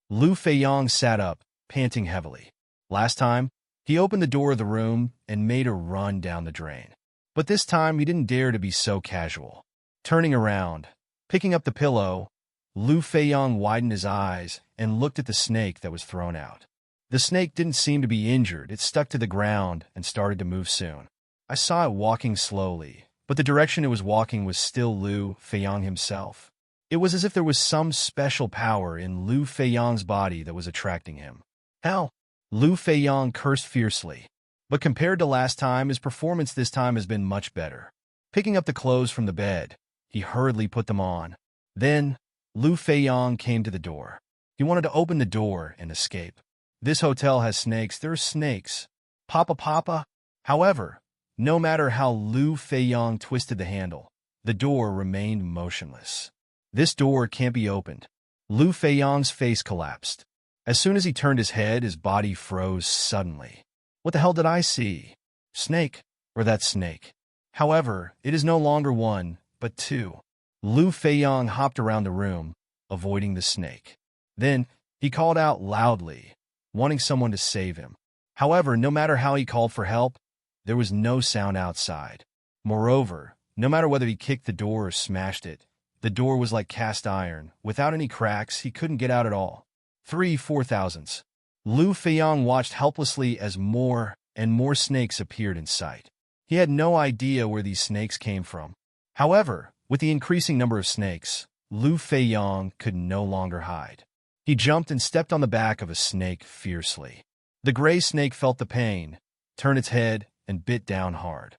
Lu Feiyang sat up, panting heavily. Last time, he opened the door of the room and made a run down the drain. But this time, he didn't dare to be so casual. Turning around, picking up the pillow, Lu Feiyang widened his eyes and looked at the snake that was thrown out. The snake didn't seem to be injured. It stuck to the ground and started to move soon. I saw it walking slowly, but the direction it was walking was still Lu Feiyang himself. It was as if there was some special power in Lu Feiyang's body that was attracting him. Hell, Lu Feiyang cursed fiercely. But compared to last time, his performance this time has been much better. Picking up the clothes from the bed, he hurriedly put them on. Then, Lu Feiyang came to the door. He wanted to open the door and escape. This hotel has snakes. There are snakes. Papa. However, no matter how Lu Feiyang twisted the handle, the door remained motionless. This door can't be opened. Lu Feiyang's face collapsed. As soon as he turned his head, his body froze suddenly. What the hell did I see? Snake, or that snake? However, it is no longer one, but two. Lu Feiyang hopped around the room, avoiding the snake. Then, he called out loudly, wanting someone to save him. However, no matter how he called for help, there was no sound outside. Moreover, no matter whether he kicked the door or smashed it, the door was like cast iron. Without any cracks, he couldn't get out at all. 4,000s. Lu Feiyang watched helplessly as more and more snakes appeared in sight. He had no idea where these snakes came from. However, with the increasing number of snakes, Lu Feiyong could no longer hide. He jumped and stepped on the back of a snake fiercely. The gray snake felt the pain, turned its head, and bit down hard.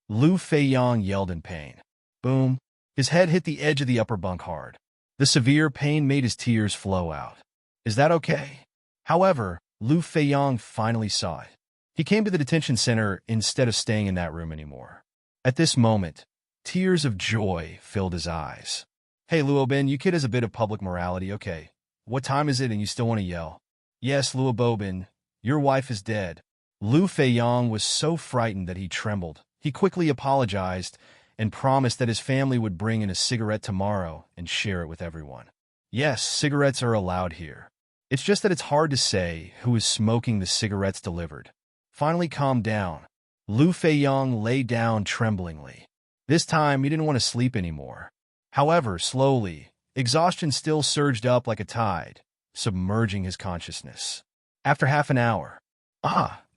Lu Feiyong yelled in pain. Boom! His head hit the edge of the upper bunk hard. The severe pain made his tears flow out. Is that okay? However, Lu Feiyong finally saw it. He came to the detention center instead of staying in that room anymore. At this moment, tears of joy filled his eyes. Hey Luobin, you kid has a bit of public morality, okay. What time is it and you still want to yell? Yes, Luobin, your wife is dead. Lu Feiyong was so frightened that he trembled. He quickly apologized and promised that his family would bring in a cigarette tomorrow and share it with everyone. Yes, cigarettes are allowed here. It's just that it's hard to say who is smoking the cigarettes delivered. Finally calmed down, Lu Feiyong lay down tremblingly. This time, he didn't want to sleep anymore. However, slowly, exhaustion still surged up like a tide, submerging his consciousness. After half an hour,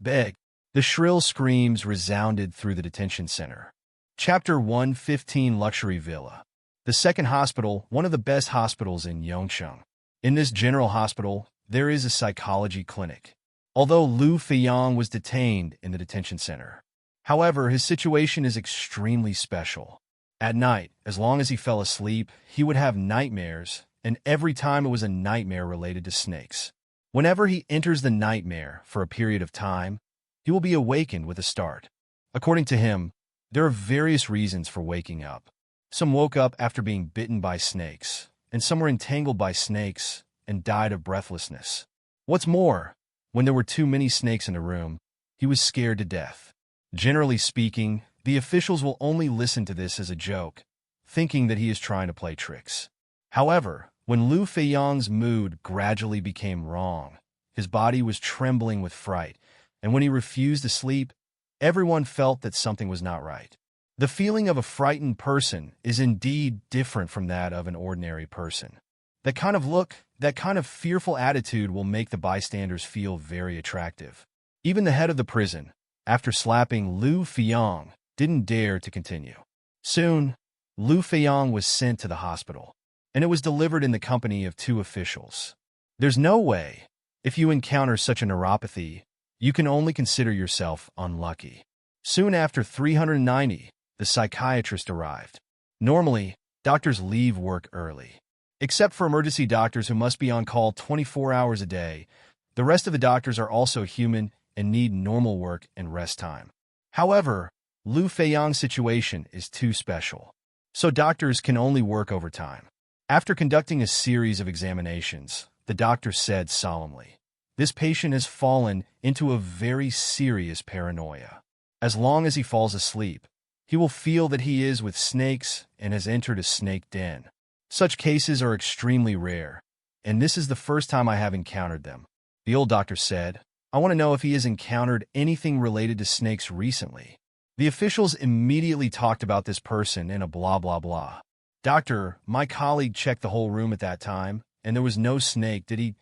beg, the shrill screams resounded through the detention center. Chapter 115 Luxury Villa. The second hospital, one of the best hospitals in Yongcheng. In this general hospital, there is a psychology clinic. Although Lu Feiyong was detained in the detention center. However, his situation is extremely special. At night, as long as he fell asleep, he would have nightmares, and every time it was a nightmare related to snakes. Whenever he enters the nightmare for a period of time, he will be awakened with a start. According to him, there are various reasons for waking up. Some woke up after being bitten by snakes, and some were entangled by snakes and died of breathlessness. What's more, when there were too many snakes in a room, he was scared to death. Generally speaking, the officials will only listen to this as a joke, thinking that he is trying to play tricks. However, when Lu Feiyong's mood gradually became wrong, his body was trembling with fright, and when he refused to sleep, everyone felt that something was not right. The feeling of a frightened person is indeed different from that of an ordinary person. That kind of look, that kind of fearful attitude will make the bystanders feel very attractive. Even the head of the prison, after slapping Lu Feiyong, didn't dare to continue. Soon, Lu Feiyong was sent to the hospital, and it was delivered in the company of two officials. There's no way, if you encounter such a neuropathy, you can only consider yourself unlucky. Soon after 390, the psychiatrist arrived. Normally, doctors leave work early. Except for emergency doctors who must be on call 24 hours a day, the rest of the doctors are also human and need normal work and rest time. However, Lu Feiyong's situation is too special, so doctors can only work overtime. After conducting a series of examinations, the doctor said solemnly, "This patient has fallen into a very serious paranoia. As long as he falls asleep, he will feel that he is with snakes and has entered a snake den. Such cases are extremely rare, and this is the first time I have encountered them." The old doctor said, "I want to know if he has encountered anything related to snakes recently." The officials immediately talked about this person in a blah blah blah. "Doctor, my colleague checked the whole room at that time, and there was no snake, did he?"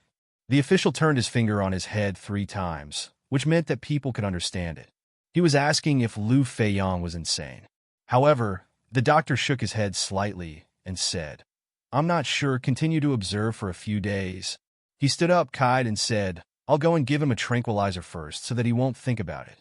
The official turned his finger on his head 3 times, which meant that people could understand it. He was asking if Lu Feiyong was insane. However, the doctor shook his head slightly and said, "I'm not sure, continue to observe for a few days." He stood up, Kide, and said, "I'll go and give him a tranquilizer first so that he won't think about it.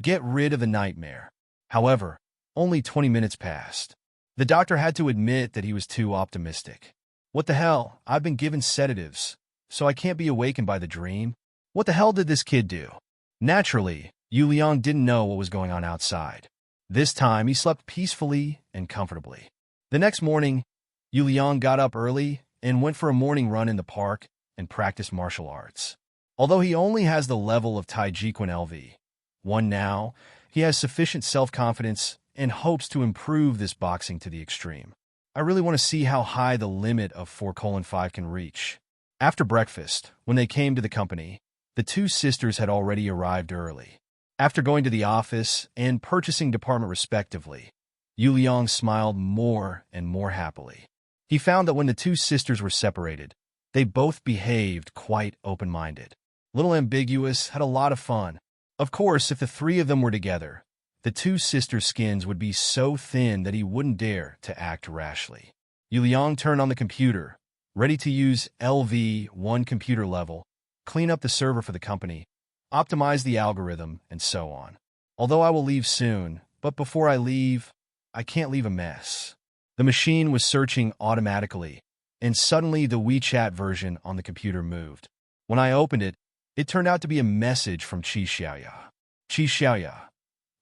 Get rid of the nightmare." However, only 20 minutes passed. The doctor had to admit that he was too optimistic. "What the hell? I've been given sedatives, so I can't be awakened by the dream. What the hell did this kid do?" Naturally, Yu Liang didn't know what was going on outside. This time, he slept peacefully and comfortably. The next morning, Yu Liang got up early and went for a morning run in the park and practiced martial arts. Although he only has the level of Taijiquan LV1 now, he has sufficient self-confidence and hopes to improve this boxing to the extreme. I really want to see how high the limit of 4:5 can reach. After breakfast, when they came to the company, the two sisters had already arrived early. After going to the office and purchasing department respectively, Yu Liang smiled more and more happily. He found that when the two sisters were separated, they both behaved quite open-minded. Little ambiguous, had a lot of fun. Of course, if the three of them were together, the two sisters' skins would be so thin that he wouldn't dare to act rashly. Yu Liang turned on the computer, ready to use LV1 computer level, clean up the server for the company, optimize the algorithm, and so on. Although I will leave soon, but before I leave, I can't leave a mess. The machine was searching automatically, and suddenly the WeChat version on the computer moved. When I opened it, it turned out to be a message from Qi Xiaoya. Qi Xiaoya.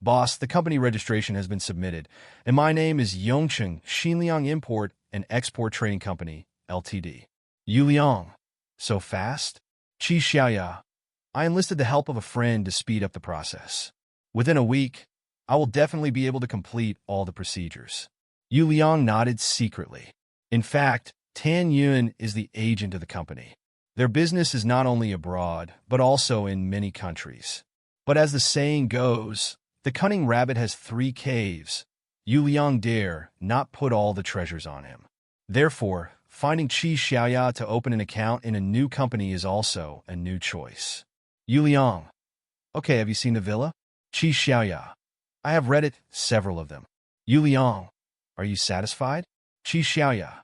Boss, the company registration has been submitted, and my name is Yongcheng Xinliang Import and Export Trading Company, Ltd. Yu Liang. So fast? Qi Xiaoya. I enlisted the help of a friend to speed up the process. Within a week, I will definitely be able to complete all the procedures. Yu Liang nodded secretly. In fact, Tan Yun is the agent of the company. Their business is not only abroad, but also in many countries. But as the saying goes, the cunning rabbit has 3 caves. Yu Liang dare not put all the treasures on him. Therefore, finding Qi Xiaoya to open an account in a new company is also a new choice. Yu Liang. Okay, have you seen the villa? Qi Xiaoya. I have read it, several of them. Yu Liang. Are you satisfied? Qi Xiaoya.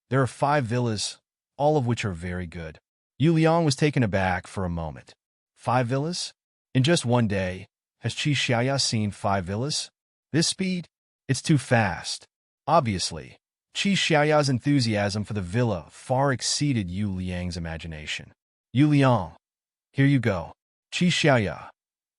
There are 5 villas, all of which are very good. Yu Liang was taken aback for a moment. 5 villas? In just one day, has Qi Xiaoya seen 5 villas? This speed? It's too fast. Obviously, Qi Xiaoya's enthusiasm for the villa far exceeded Yu Liang's imagination. Yu Liang. Here you go. Qi Xiaoya.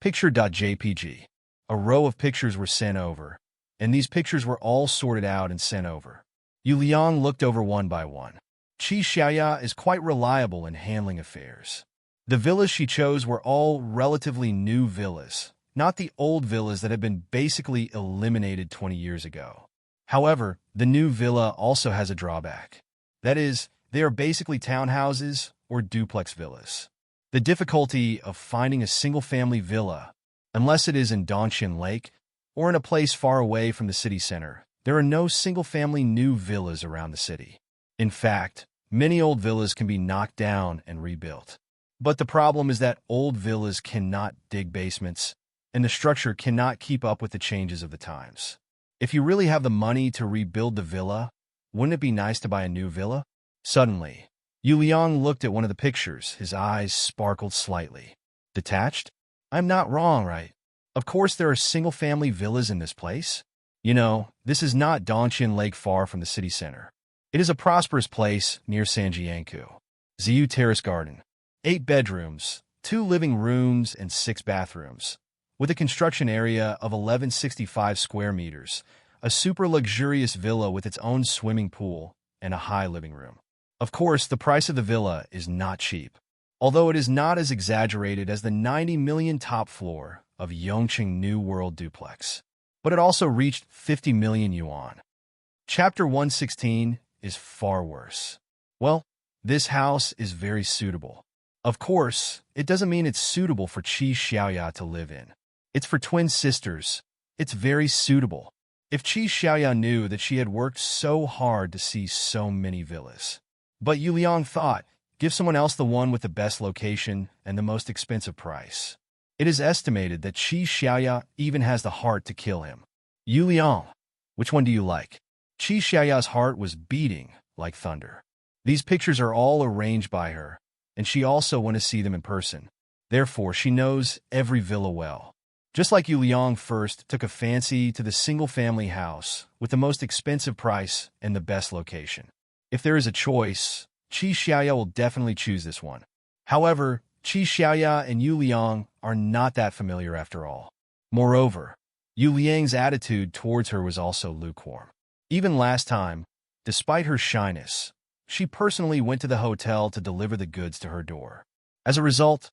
Picture.jpg. A row of pictures were sent over, and these pictures were all sorted out and sent over. Yu Liang looked over one by one. Qi Xiaoya is quite reliable in handling affairs. The villas she chose were all relatively new villas, not the old villas that had been basically eliminated 20 years ago. However, the new villa also has a drawback. That is, they are basically townhouses or duplex villas. The difficulty of finding a single-family villa, unless it is in Dongqian Lake or in a place far away from the city center, there are no single-family new villas around the city. In fact, many old villas can be knocked down and rebuilt. But the problem is that old villas cannot dig basements, and the structure cannot keep up with the changes of the times. If you really have the money to rebuild the villa, wouldn't it be nice to buy a new villa? Suddenly, Yu Liang looked at one of the pictures. His eyes sparkled slightly. Detached? I'm not wrong, right? Of course there are single-family villas in this place. You know, this is not Dongqian Lake far from the city center. It is a prosperous place near Sanjiankou. Ziyu Terrace Garden. 8 bedrooms, 2 living rooms, and 6 bathrooms. With a construction area of 1165 square meters, a super luxurious villa with its own swimming pool, and a high living room. Of course, the price of the villa is not cheap, although it is not as exaggerated as the 90 million top floor of Yongqing New World Duplex. But it also reached 50 million yuan. Chapter 116 is far worse. Well, this house is very suitable. Of course, it doesn't mean it's suitable for Qi Xiaoya to live in. It's for twin sisters. It's very suitable. If Qi Xiaoya knew that she had worked so hard to see so many villas. But Yu Liang thought, give someone else the one with the best location and the most expensive price. It is estimated that Qi Xiaoya even has the heart to kill him. Yu Liang, which one do you like? Qi Xiaoya's heart was beating like thunder. These pictures are all arranged by her, and she also wants to see them in person. Therefore, she knows every villa well. Just like Yu Liang first took a fancy to the single-family house with the most expensive price and the best location. If there is a choice, Qi Xiaoya will definitely choose this one. However, Qi Xiaoya and Yu Liang are not that familiar after all. Moreover, Yu Liang's attitude towards her was also lukewarm. Even last time, despite her shyness, she personally went to the hotel to deliver the goods to her door. As a result,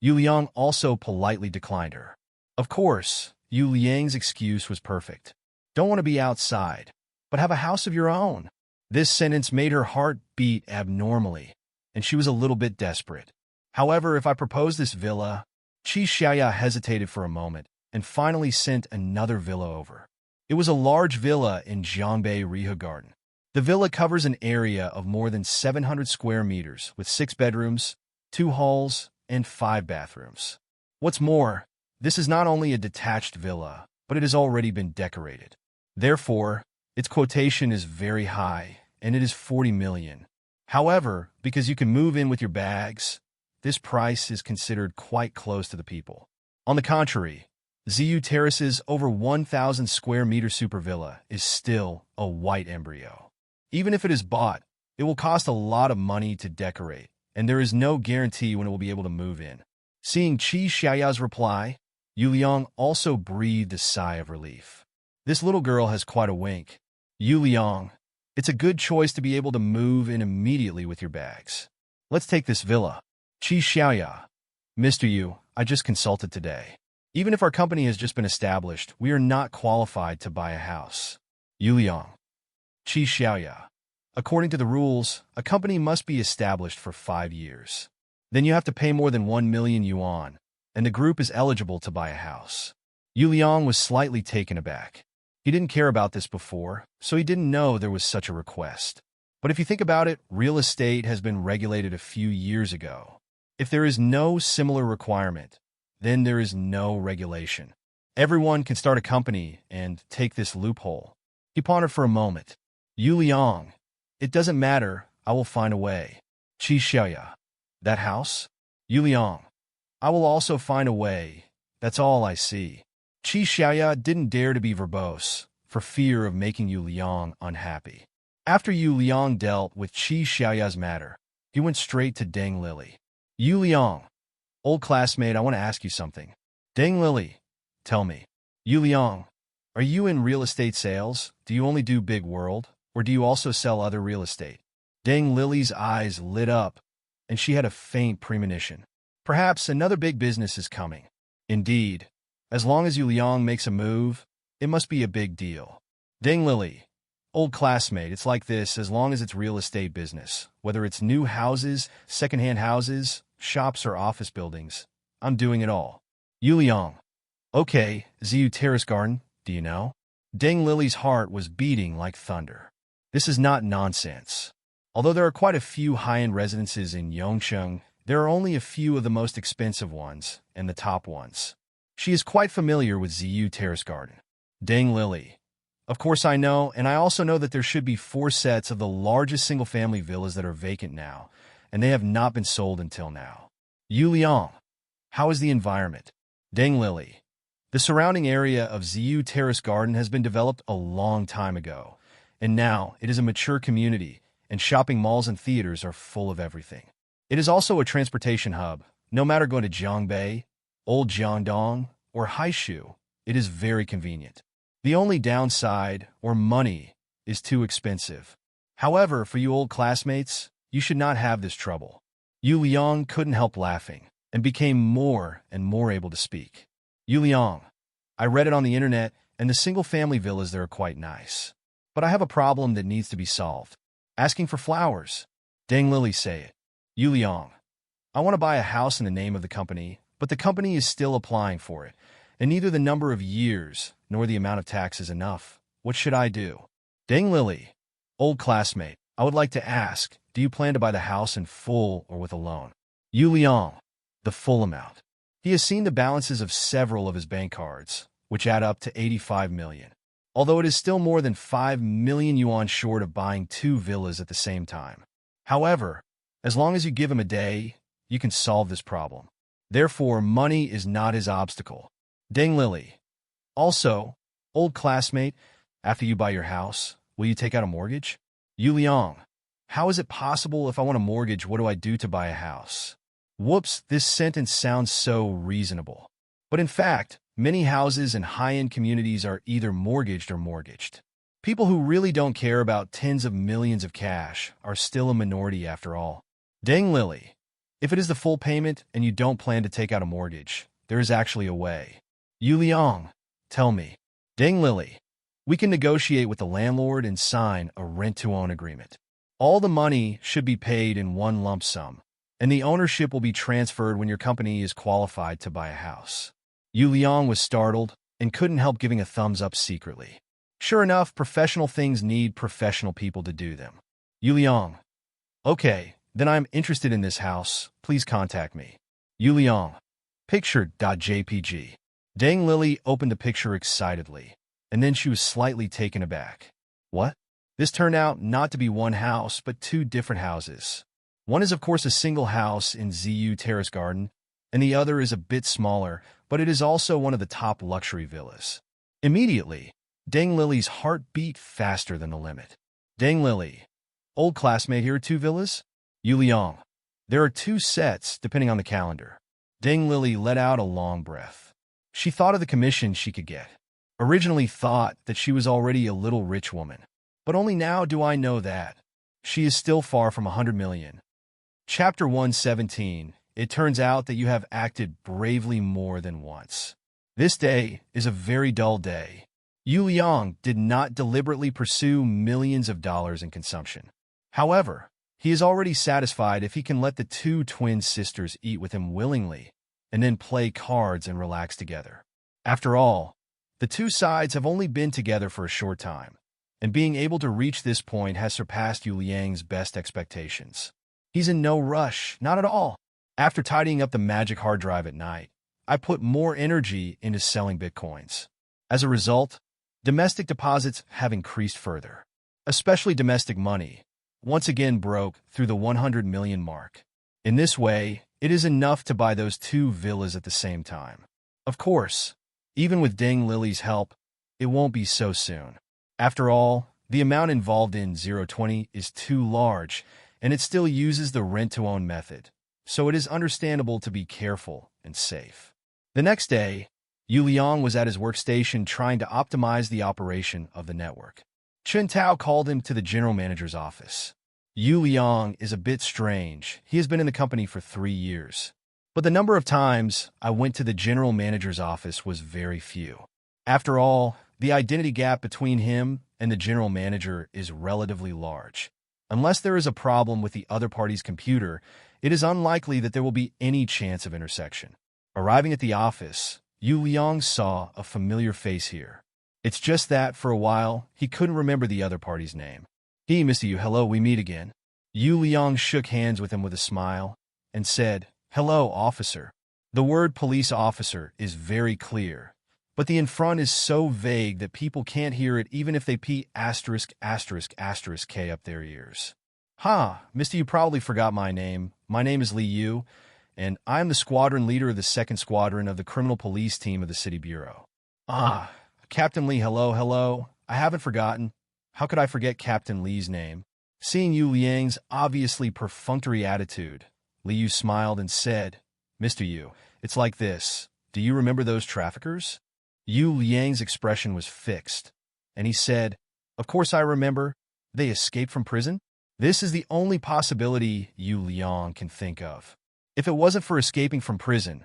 Yu Liang also politely declined her. Of course, Yu Liang's excuse was perfect. Don't want to be outside, but have a house of your own. This sentence made her heart beat abnormally, and she was a little bit desperate. However, if I proposed this villa, Qi Xiaoya hesitated for a moment and finally sent another villa over. It was a large villa in Zhongbei Riha Garden. The villa covers an area of more than 700 square meters with 6 bedrooms, 2 halls, and 5 bathrooms. What's more, This is not only a detached villa, but it has already been decorated. Therefore, its quotation is very high, and it is 40 million. However, because you can move in with your bags, this price is considered quite close to the people. On the contrary, ZU Terrace's over 1,000 square meter super villa is still a white embryo. Even if it is bought, it will cost a lot of money to decorate, and there is no guarantee when it will be able to move in. Seeing Qi Xiaoya's reply, Yu Liang also breathed a sigh of relief. This little girl has quite a wink. Yu Liang, it's a good choice to be able to move in immediately with your bags. Let's take this villa. Qi Xiaoya. Mr. Yu, I just consulted today. Even if our company has just been established, we are not qualified to buy a house. Yu Liang. Qi Xiaoya. According to the rules, a company must be established for 5 years. Then you have to pay more than 1 million yuan, and the group is eligible to buy a house. Yu Liang was slightly taken aback. He didn't care about this before, so he didn't know there was such a request. But if you think about it, real estate has been regulated a few years ago. If there is no similar requirement, then there is no regulation. Everyone can start a company and take this loophole. He pondered for a moment. Yu Liang, it doesn't matter, I will find a way. Qi Xiaoya. That house? Yu Liang. I will also find a way. That's all I see. Qi Xiaoya didn't dare to be verbose, for fear of making Yu Liang unhappy. After Yu Liang dealt with Qi Xiaoya's matter, he went straight to Deng Lily. Yu Liang. Old classmate, I want to ask you something. Deng Lily. Tell me. Yu Liang. Are you in real estate sales? Do you only do big world? Or do you also sell other real estate? Deng Lily's eyes lit up, and she had a faint premonition. Perhaps another big business is coming. Indeed, as long as Yu Liang makes a move, it must be a big deal. Deng Lily. Old classmate, it's like this as long as it's real estate business. Whether it's new houses, second-hand houses, shops, or office buildings, I'm doing it all. Yu Liang. Okay, ZU Terrace Garden, do you know? Deng Lily's heart was beating like thunder. This is not nonsense. Although there are quite a few high-end residences in Yongcheng, there are only a few of the most expensive ones and the top ones. She is quite familiar with ZU Terrace Garden. Deng Lily. Of course I know, and I also know that there should be 4 sets of the largest single-family villas that are vacant now, and they have not been sold until now. Yu Liang. How is the environment? Deng Lily. The surrounding area of ZU Terrace Garden has been developed a long time ago, and now it is a mature community, and shopping malls and theaters are full of everything. It is also a transportation hub. No matter going to Jiangbei, Old Jiangdong, or Haishu, it is very convenient. The only downside, or money, is too expensive. However, for you old classmates, you should not have this trouble. Yu Liang couldn't help laughing, and became more and more able to speak. Yu Liang. I read it on the internet, and the single-family villas there are quite nice. But I have a problem that needs to be solved. Asking for flowers. Deng Lily say it. Yu Liang. I want to buy a house in the name of the company, but the company is still applying for it, and neither the number of years nor the amount of tax is enough. What should I do? Deng Lily. Old classmate, I would like to ask, do you plan to buy the house in full or with a loan? Yu Liang. The full amount. He has seen the balances of several of his bank cards, which add up to 85 million. Although it is still more than 5 million yuan short of buying 2 villas at the same time. However, as long as you give him a day, you can solve this problem. Therefore, money is not his obstacle. Deng Lily. Also, old classmate, after you buy your house, will you take out a mortgage? Yu Liang. How is it possible if I want a mortgage, what do I do to buy a house? Whoops, this sentence sounds so reasonable. But in fact, many houses in high-end communities are either mortgaged or mortgaged. People who really don't care about tens of millions of cash are still a minority after all. Deng Lily. If it is the full payment and you don't plan to take out a mortgage, there is actually a way. Yu Liang. Tell me. Deng Lily. We can negotiate with the landlord and sign a rent-to-own agreement. All the money should be paid in one lump sum, and the ownership will be transferred when your company is qualified to buy a house. Yu Liang was startled and couldn't help giving a thumbs up secretly. Sure enough, professional things need professional people to do them. Yu Liang. Okay, then I'm interested in this house. Please contact me. Yu Liang. Picture.jpg Dang Lily opened the picture excitedly, and then she was slightly taken aback. What? This turned out not to be one house, but two different houses. One is, of course, a single house in ZU Terrace Garden, and the other is a bit smaller, but it is also one of the top luxury villas. Immediately, Dang Lily's heart beat faster than the limit. Dang Lily, old classmate, here are two villas? Yu Liang. There are two sets, depending on the calendar. Dang Lily let out a long breath. She thought of the commission she could get. Originally thought that she was already a little rich woman. But only now do I know that. She is still far from 100 million. Chapter 117. It turns out that you have acted bravely more than once. This day is a very dull day. Yu Liang did not deliberately pursue millions of dollars in consumption. However, he is already satisfied if he can let the two twin sisters eat with him willingly and then play cards and relax together. After all, the two sides have only been together for a short time, and being able to reach this point has surpassed Yu Liang's best expectations. He's in no rush, not at all. After tidying up the magic hard drive at night, I put more energy into selling bitcoins. As a result, domestic deposits have increased further. Especially domestic money, once again broke through the 100 million mark. In this way, it is enough to buy those two villas at the same time. Of course, even with Dang Lily's help, it won't be so soon. After all, the amount involved in 020 is too large, and it still uses the rent-to-own method, so it is understandable to be careful and safe. The next day, Yu Liang was at his workstation trying to optimize the operation of the network. Chen Tao called him to the general manager's office. Yu Liang is a bit strange. He has been in the company for 3 years. But the number of times I went to the general manager's office was very few. After all, the identity gap between him and the general manager is relatively large. Unless there is a problem with the other party's computer, it is unlikely that there will be any chance of intersection. Arriving at the office, Yu Liang saw a familiar face here. It's just that, for a while, he couldn't remember the other party's name. Hey, Mr. Yu, hello, we meet again. Yu Liang shook hands with him with a smile and said, Hello, officer. The word police officer is very clear, but the in front is so vague that people can't hear it even if they P*** K up their ears. Mister, you probably forgot my name. My name is Li Yu, and I'm the squadron leader of the 2nd Squadron of the Criminal Police Team of the City Bureau. Captain Li, hello. I haven't forgotten. How could I forget Captain Li's name? Seeing Yu Liang's obviously perfunctory attitude, Li Yu smiled and said, Mr. Yu, it's like this. Do you remember those traffickers? Yu Liang's expression was fixed, and he said, Of course I remember. They escaped from prison? This is the only possibility Yu Liang can think of. If it wasn't for escaping from prison,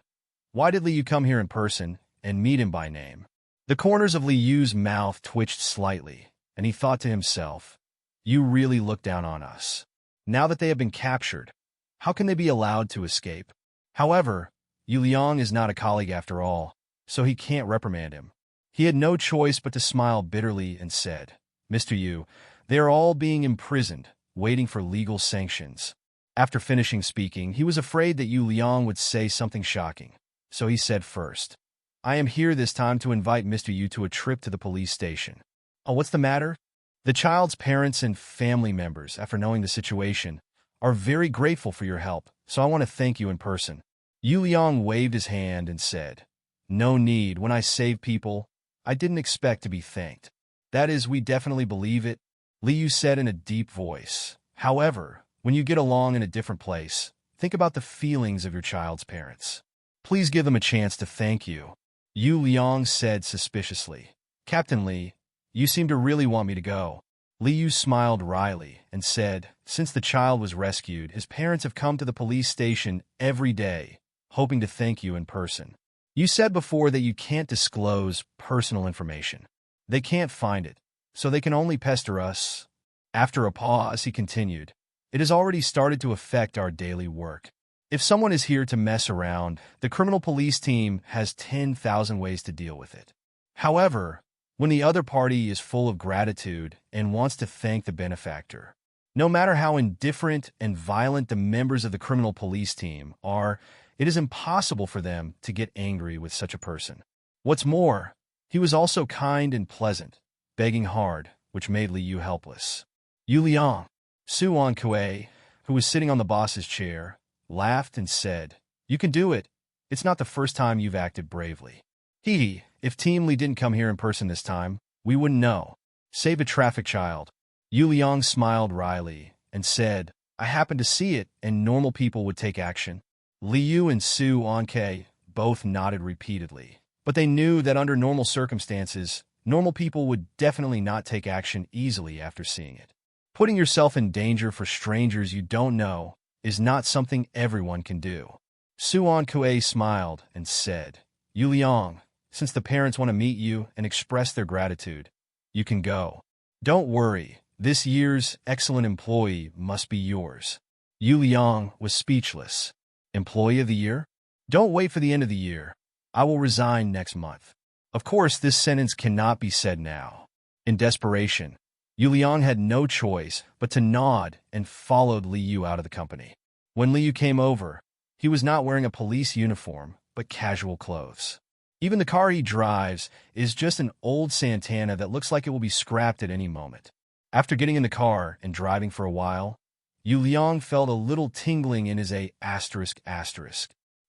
why did Li Yu come here in person and meet him by name? The corners of Li Yu's mouth twitched slightly, and he thought to himself, You really look down on us. Now that they have been captured, how can they be allowed to escape? However, Yu Liang is not a colleague after all, so he can't reprimand him. He had no choice but to smile bitterly and said, Mr. Yu, they are all being imprisoned, waiting for legal sanctions. After finishing speaking, he was afraid that Yu Liang would say something shocking, so he said first, I am here this time to invite Mr. Yu to a trip to the police station. Oh, what's the matter? The child's parents and family members, after knowing the situation, are very grateful for your help, so I want to thank you in person. Yu Liang waved his hand and said, No need. When I save people, I didn't expect to be thanked. That is, we definitely believe it, Li Yu said in a deep voice. However, when you get along in a different place, think about the feelings of your child's parents. Please give them a chance to thank you. Yu Liang said suspiciously. Captain Li, you seem to really want me to go. Li Yu smiled wryly and said, Since the child was rescued, his parents have come to the police station every day, hoping to thank you in person. You said before that you can't disclose personal information. They can't find it, so they can only pester us. After a pause, he continued, It has already started to affect our daily work. If someone is here to mess around, the criminal police team has 10,000 ways to deal with it. However, when the other party is full of gratitude and wants to thank the benefactor, no matter how indifferent and violent the members of the criminal police team are, it is impossible for them to get angry with such a person. What's more, he was also kind and pleasant, begging hard, which made Li Yu helpless. Yu Liang, Su On Kue, who was sitting on the boss's chair, laughed and said, "You can do it. It's not the first time you've acted bravely. If Team Li didn't come here in person this time, we wouldn't know. Save a traffic child." Yu Liang smiled wryly and said, "I happened to see it, and normal people would take action." Li Yu and Su Onke both nodded repeatedly, but they knew that under normal circumstances, normal people would definitely not take action easily after seeing it. Putting yourself in danger for strangers you don't know is not something everyone can do. Su Onke smiled and said, "Yu Liang, since the parents want to meet you and express their gratitude, you can go. Don't worry, this year's excellent employee must be yours." Yu Liang was speechless. Employee of the year? Don't wait for the end of the year. I will resign next month. Of course, this sentence cannot be said now. In desperation, Yu Liang had no choice but to nod and followed Li Yu out of the company. When Li Yu came over, he was not wearing a police uniform, but casual clothes. Even the car he drives is just an old Santana that looks like it will be scrapped at any moment. After getting in the car and driving for a while, Yu Liang felt a little tingling in his ***.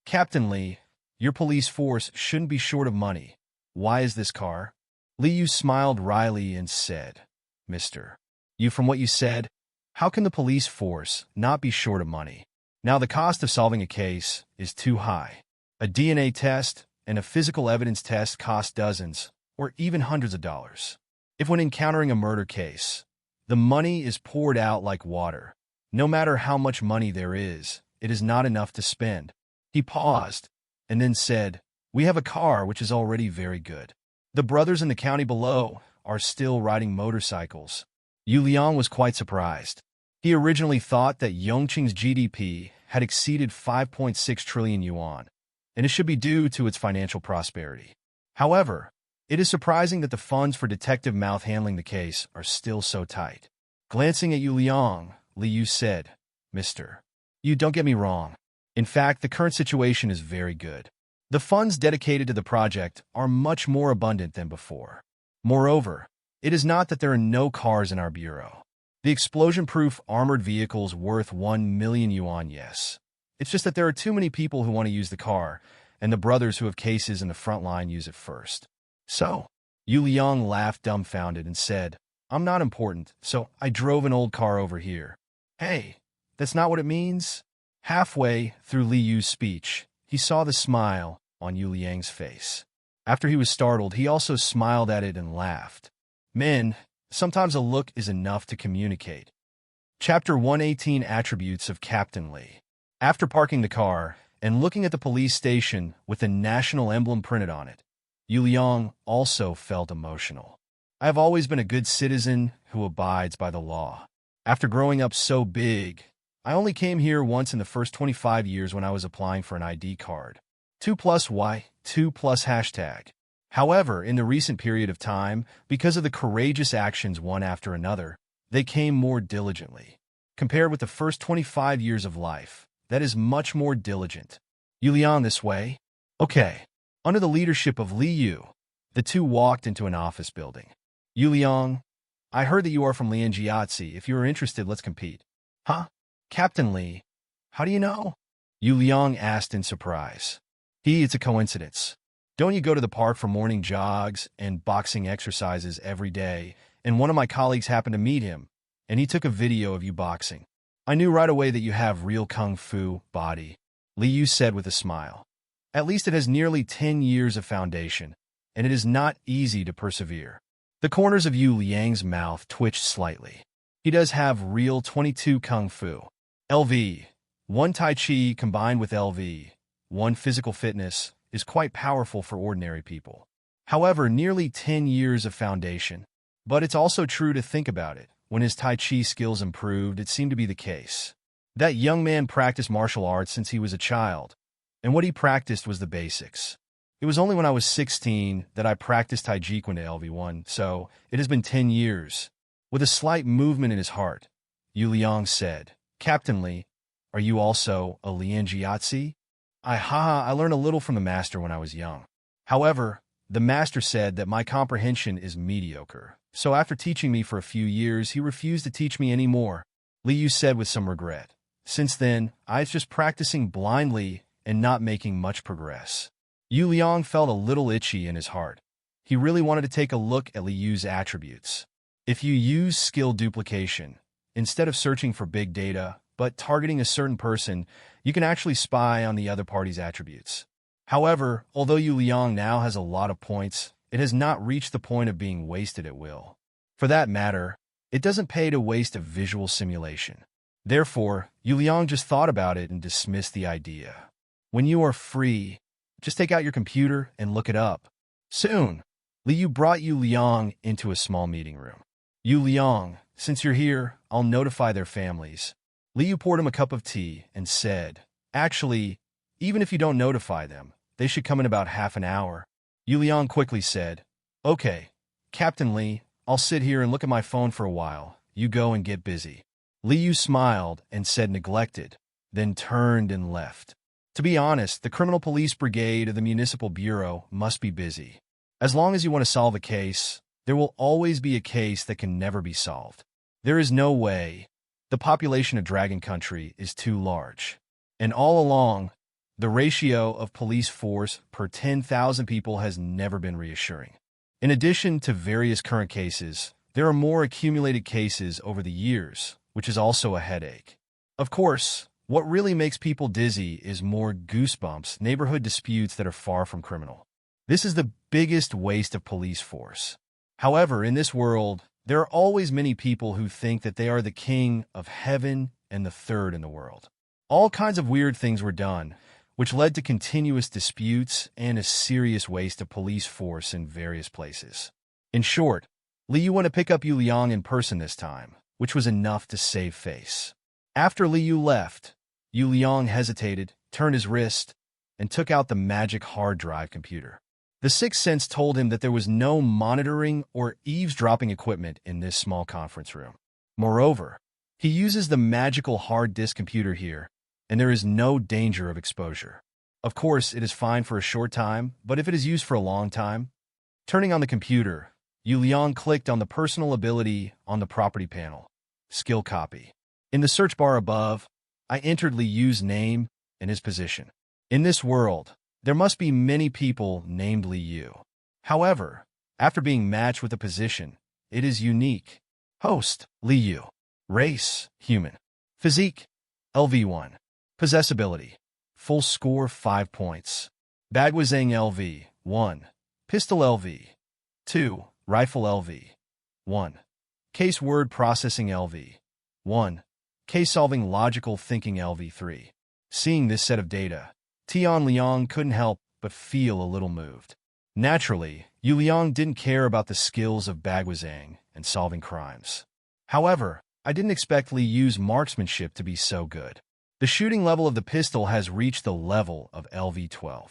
"Captain Li, your police force shouldn't be short of money. Why is this car?" Li Yu smiled wryly and said, "Mr. Yu, from what you said, how can the police force not be short of money? Now the cost of solving a case is too high. A DNA test and a physical evidence test cost dozens or even hundreds of dollars. If when encountering a murder case, the money is poured out like water, no matter how much money there is, it is not enough to spend." He paused and then said, "We have a car which is already very good. The brothers in the county below are still riding motorcycles." Yu Liang was quite surprised. He originally thought that Yongqing's GDP had exceeded 5.6 trillion yuan, and it should be due to its financial prosperity. However, it is surprising that the funds for Detective Mouth handling the case are still so tight. Glancing at Yu Liang, Li Yu said, "Mr. Yu, don't get me wrong. In fact, the current situation is very good. The funds dedicated to the project are much more abundant than before. Moreover, it is not that there are no cars in our bureau. The explosion-proof armored vehicles worth 1 million yuan, yes. It's just that there are too many people who want to use the car, and the brothers who have cases in the front line use it first." "So?" Yu Liang laughed dumbfounded and said, "I'm not important, so I drove an old car over here." "Hey, that's not what it means." Halfway through Li Yu's speech, he saw the smile on Yu Liang's face. After he was startled, he also smiled at it and laughed. Men, sometimes a look is enough to communicate. Chapter 118 Attributes of Captain Li. After parking the car and looking at the police station with the national emblem printed on it, Yu Liang also felt emotional. "I have always been a good citizen who abides by the law. After growing up so big, I only came here once in the first 25 years when I was applying for an ID card. 2+Y, 2+#. However, in the recent period of time, because of the courageous actions one after another, they came more diligently. Compared with the first 25 years of life, that is much more diligent. Yu Liang this way?" "Okay." Under the leadership of Li Yu, the two walked into an office building. "Yu Liang, I heard that you are from Lianjiatsi. If you are interested, let's compete." "Huh? Captain Li, how do you know?" Yu Liang asked in surprise. It's a coincidence. Don't you go to the park for morning jogs and boxing exercises every day?" And one of my colleagues happened to meet him, and he took a video of you boxing. "I knew right away that you have real kung fu body," Li Yu said with a smile. "At least it has nearly 10 years of foundation, and it is not easy to persevere." The corners of Yu Liang's mouth twitched slightly. He does have real 22 kung fu. LV, 1 Tai Chi combined with LV, 1 physical fitness, is quite powerful for ordinary people. However, nearly 10 years of foundation. But it's also true to think about it. When his Tai Chi skills improved, it seemed to be the case. That young man practiced martial arts since he was a child, and what he practiced was the basics. It was only when I was 16 that I practiced Taijikwan to LV1, so it has been 10 years. With a slight movement in his heart, Yu Liang said, "Captain Li, are you also a Lianjiatsi?" I learned a little from the master when I was young. However, the master said that my comprehension is mediocre, so after teaching me for a few years, he refused to teach me any more, Li Yu said with some regret. Since then, I was just practicing blindly and not making much progress. Yu Liang felt a little itchy in his heart. He really wanted to take a look at Li Yu's attributes. If you use skill duplication, instead of searching for big data, but targeting a certain person, you can actually spy on the other party's attributes. However, although Yu Liang now has a lot of points, it has not reached the point of being wasted at will. For that matter, it doesn't pay to waste a visual simulation. Therefore, Yu Liang just thought about it and dismissed the idea. When you are free, just take out your computer and look it up. Soon, Li Yu brought Yu Liang into a small meeting room. Yu Liang, since you're here, I'll notify their families. Li Yu poured him a cup of tea and said, actually, even if you don't notify them, they should come in about half an hour. Yu Liang quickly said, okay, Captain Li, I'll sit here and look at my phone for a while. You go and get busy. Li Yu smiled and said neglected, then turned and left. To be honest, the Criminal Police Brigade of the Municipal Bureau must be busy. As long as you want to solve a case, there will always be a case that can never be solved. There is no way. The population of Dragon Country is too large. And all along, the ratio of police force per 10,000 people has never been reassuring. In addition to various current cases, there are more accumulated cases over the years, which is also a headache. Of course, what really makes people dizzy is more goosebumps, neighborhood disputes that are far from criminal. This is the biggest waste of police force. However, in this world, there are always many people who think that they are the king of heaven and the third in the world. All kinds of weird things were done, which led to continuous disputes and a serious waste of police force in various places. In short, Li Yu went to pick up Yu Liang in person this time, which was enough to save face. After Li Yu left, Yu Liang hesitated, turned his wrist, and took out the magic hard drive computer. The sixth sense told him that there was no monitoring or eavesdropping equipment in this small conference room. Moreover, he uses the magical hard disk computer here, and there is no danger of exposure. Of course, it is fine for a short time, but if it is used for a long time... Turning on the computer, Yu Liang clicked on the personal ability on the property panel. Skill copy. In the search bar above, I entered Li Yu's name and his position. In this world, there must be many people named Li Yu. However, after being matched with a position, it is unique. Host, Li Yu. Race, human. Physique, LV1. Possessibility, full score 5 points. Bagwazang LV, 1. Pistol LV, 2. Rifle LV, 1. Case word processing LV, 1. Case solving logical thinking LV, 3. Seeing this set of data, Tian Liang couldn't help but feel a little moved. Naturally, Yu Liang didn't care about the skills of Bagwazang and solving crimes. However, I didn't expect Li Yu's marksmanship to be so good. The shooting level of the pistol has reached the level of LV-12.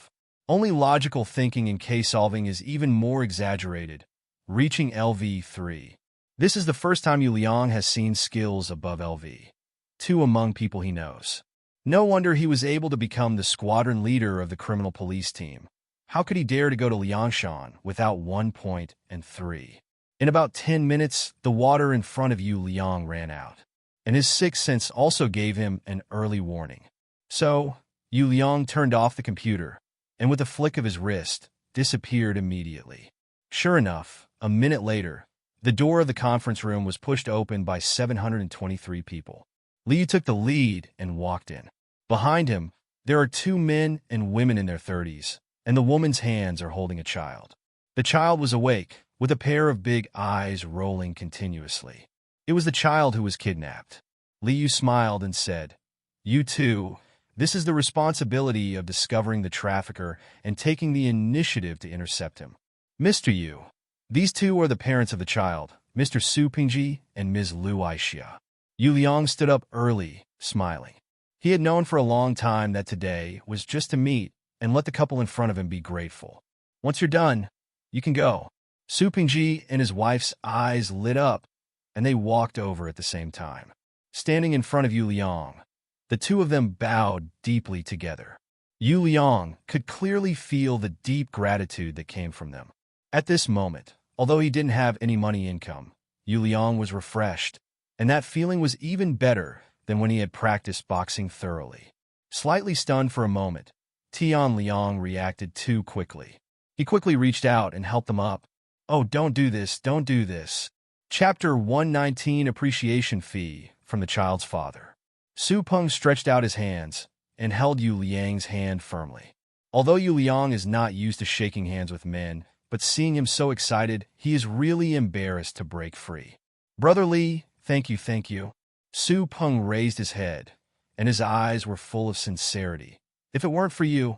Only logical thinking and case solving is even more exaggerated, reaching LV-3. This is the first time Yu Liang has seen skills above LV-2 among people he knows. No wonder he was able to become the squadron leader of the criminal police team. How could he dare to go to Liangshan without 1 point and 3? In about 10 minutes, the water in front of Yu Liang ran out, and his sixth sense also gave him an early warning. So, Yu Liang turned off the computer, and with a flick of his wrist, disappeared immediately. Sure enough, a minute later, the door of the conference room was pushed open by 723 people. Li Yu took the lead and walked in. Behind him, there are 2 men and women in their 30s, and the woman's hands are holding a child. The child was awake, with a pair of big eyes rolling continuously. It was the child who was kidnapped. Li Yu smiled and said, "You too. This is the responsibility of discovering the trafficker and taking the initiative to intercept him. Mr. Yu, these 2 are the parents of the child, Mr. Su Pingji and Ms. Lu Aixia." Yu Liang stood up early, smiling. He had known for a long time that today was just to meet and let the couple in front of him be grateful. "Once you're done, you can go." Su Pingji and his wife's eyes lit up, and they walked over at the same time. Standing in front of Yu Liang, the 2 of them bowed deeply together. Yu Liang could clearly feel the deep gratitude that came from them. At this moment, although he didn't have any money income, Yu Liang was refreshed, and that feeling was even better than when he had practiced boxing thoroughly. Slightly stunned for a moment, Tian Liang reacted too quickly. He quickly reached out and helped them up. "Oh, don't do this, don't do this." Chapter 119 Appreciation Fee from the Child's Father. Su Peng stretched out his hands and held Yu Liang's hand firmly. Although Yu Liang is not used to shaking hands with men, but seeing him so excited, he is really embarrassed to break free. "Brother Li, thank you, thank you." Su Peng raised his head, and his eyes were full of sincerity. "If it weren't for you,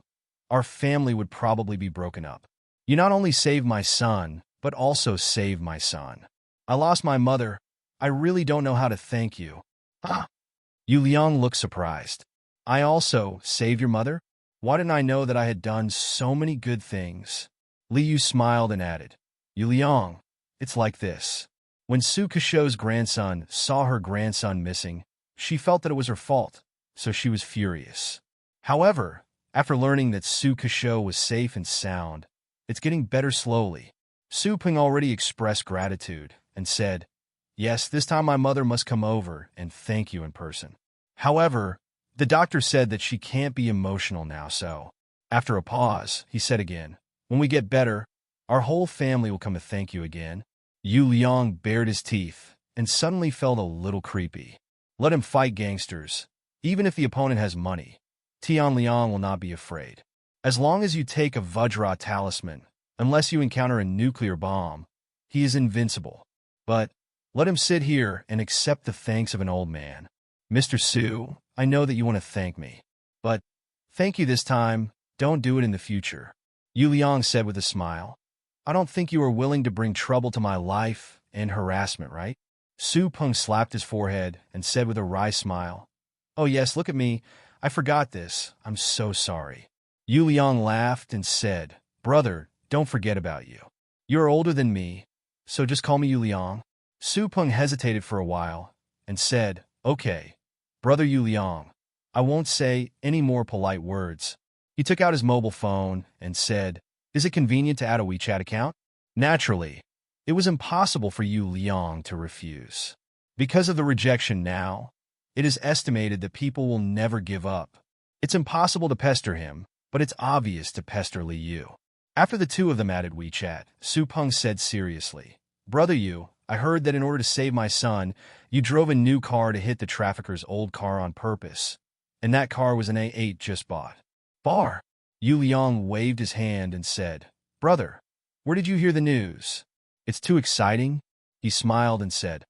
our family would probably be broken up. You not only saved my son, but also saved my son. I lost my mother. I really don't know how to thank you." "Ah!" Yu Liang looked surprised. "I also saved your mother? Why didn't I know that I had done so many good things?" Li Yu smiled and added, "Yu Liang, it's like this. When Su Kishou's grandson saw her grandson missing, she felt that it was her fault, so she was furious. However, after learning that Su Kishou was safe and sound, it's getting better slowly." Su Peng already expressed gratitude and said, "Yes, this time my mother must come over and thank you in person. However, the doctor said that she can't be emotional now, so..." After a pause, he said again, "When we get better, our whole family will come to thank you again." Yu Liang bared his teeth and suddenly felt a little creepy. Let him fight gangsters. Even if the opponent has money, Tian Liang will not be afraid. As long as you take a Vajra talisman, unless you encounter a nuclear bomb, he is invincible. But let him sit here and accept the thanks of an old man. "Mr. Su, I know that you want to thank me. But thank you this time, don't do it in the future," Yu Liang said with a smile. "I don't think you are willing to bring trouble to my life and harassment, right?" Su Peng slapped his forehead and said with a wry smile, "Oh yes, look at me. I forgot this. I'm so sorry." Yu Liang laughed and said, "Brother, don't forget about you. You're older than me, so just call me Yu Liang." Su Peng hesitated for a while and said, "Okay, Brother Yu Liang, I won't say any more polite words." He took out his mobile phone and said, "Is it convenient to add a WeChat account?" Naturally, it was impossible for Yu Liang to refuse. Because of the rejection now, it is estimated that people will never give up. It's impossible to pester him, but it's obvious to pester Li Yu. After the two of them added WeChat, Su Peng said seriously, "Brother Yu, I heard that in order to save my son, you drove a new car to hit the trafficker's old car on purpose. And that car was an A8 just bought." "Bar!" Yu Liang waved his hand and said, "Brother, where did you hear the news?" "It's too exciting." He smiled and said,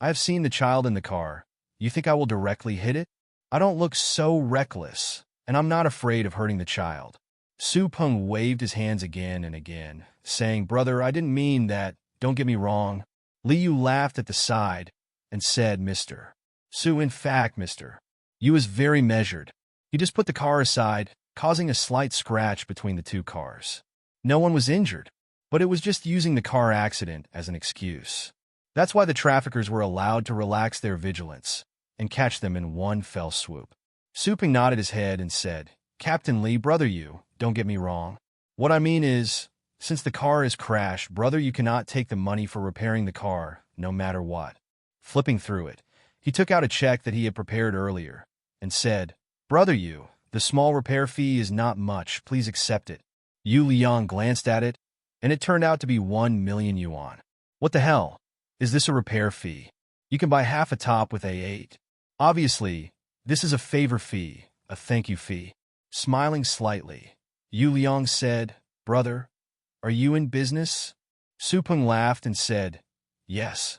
"I have seen the child in the car. You think I will directly hit it? I don't look so reckless, and I'm not afraid of hurting the child." Su Peng waved his hands again and again, saying, "Brother, I didn't mean that. Don't get me wrong." Li Yu laughed at the side and said, "Mr. Su, in fact, Mr. Yu is very measured. He just put the car aside, causing a slight scratch between the two cars. No one was injured, but it was just using the car accident as an excuse. That's why the traffickers were allowed to relax their vigilance and catch them in one fell swoop." Su Peng nodded his head and said, "Captain Li, Brother Yu, don't get me wrong. What I mean is, since the car is crashed, Brother Yu cannot take the money for repairing the car, no matter what." Flipping through it, he took out a check that he had prepared earlier and said, "Brother Yu, the small repair fee is not much, please accept it." Yu Liang glanced at it, and it turned out to be 1 million yuan. "What the hell? Is this a repair fee? You can buy half a top with A8. Obviously, this is a favor fee, a thank you fee." Smiling slightly, Yu Liang said, "Brother, are you in business?" Su Peng laughed and said, "Yes,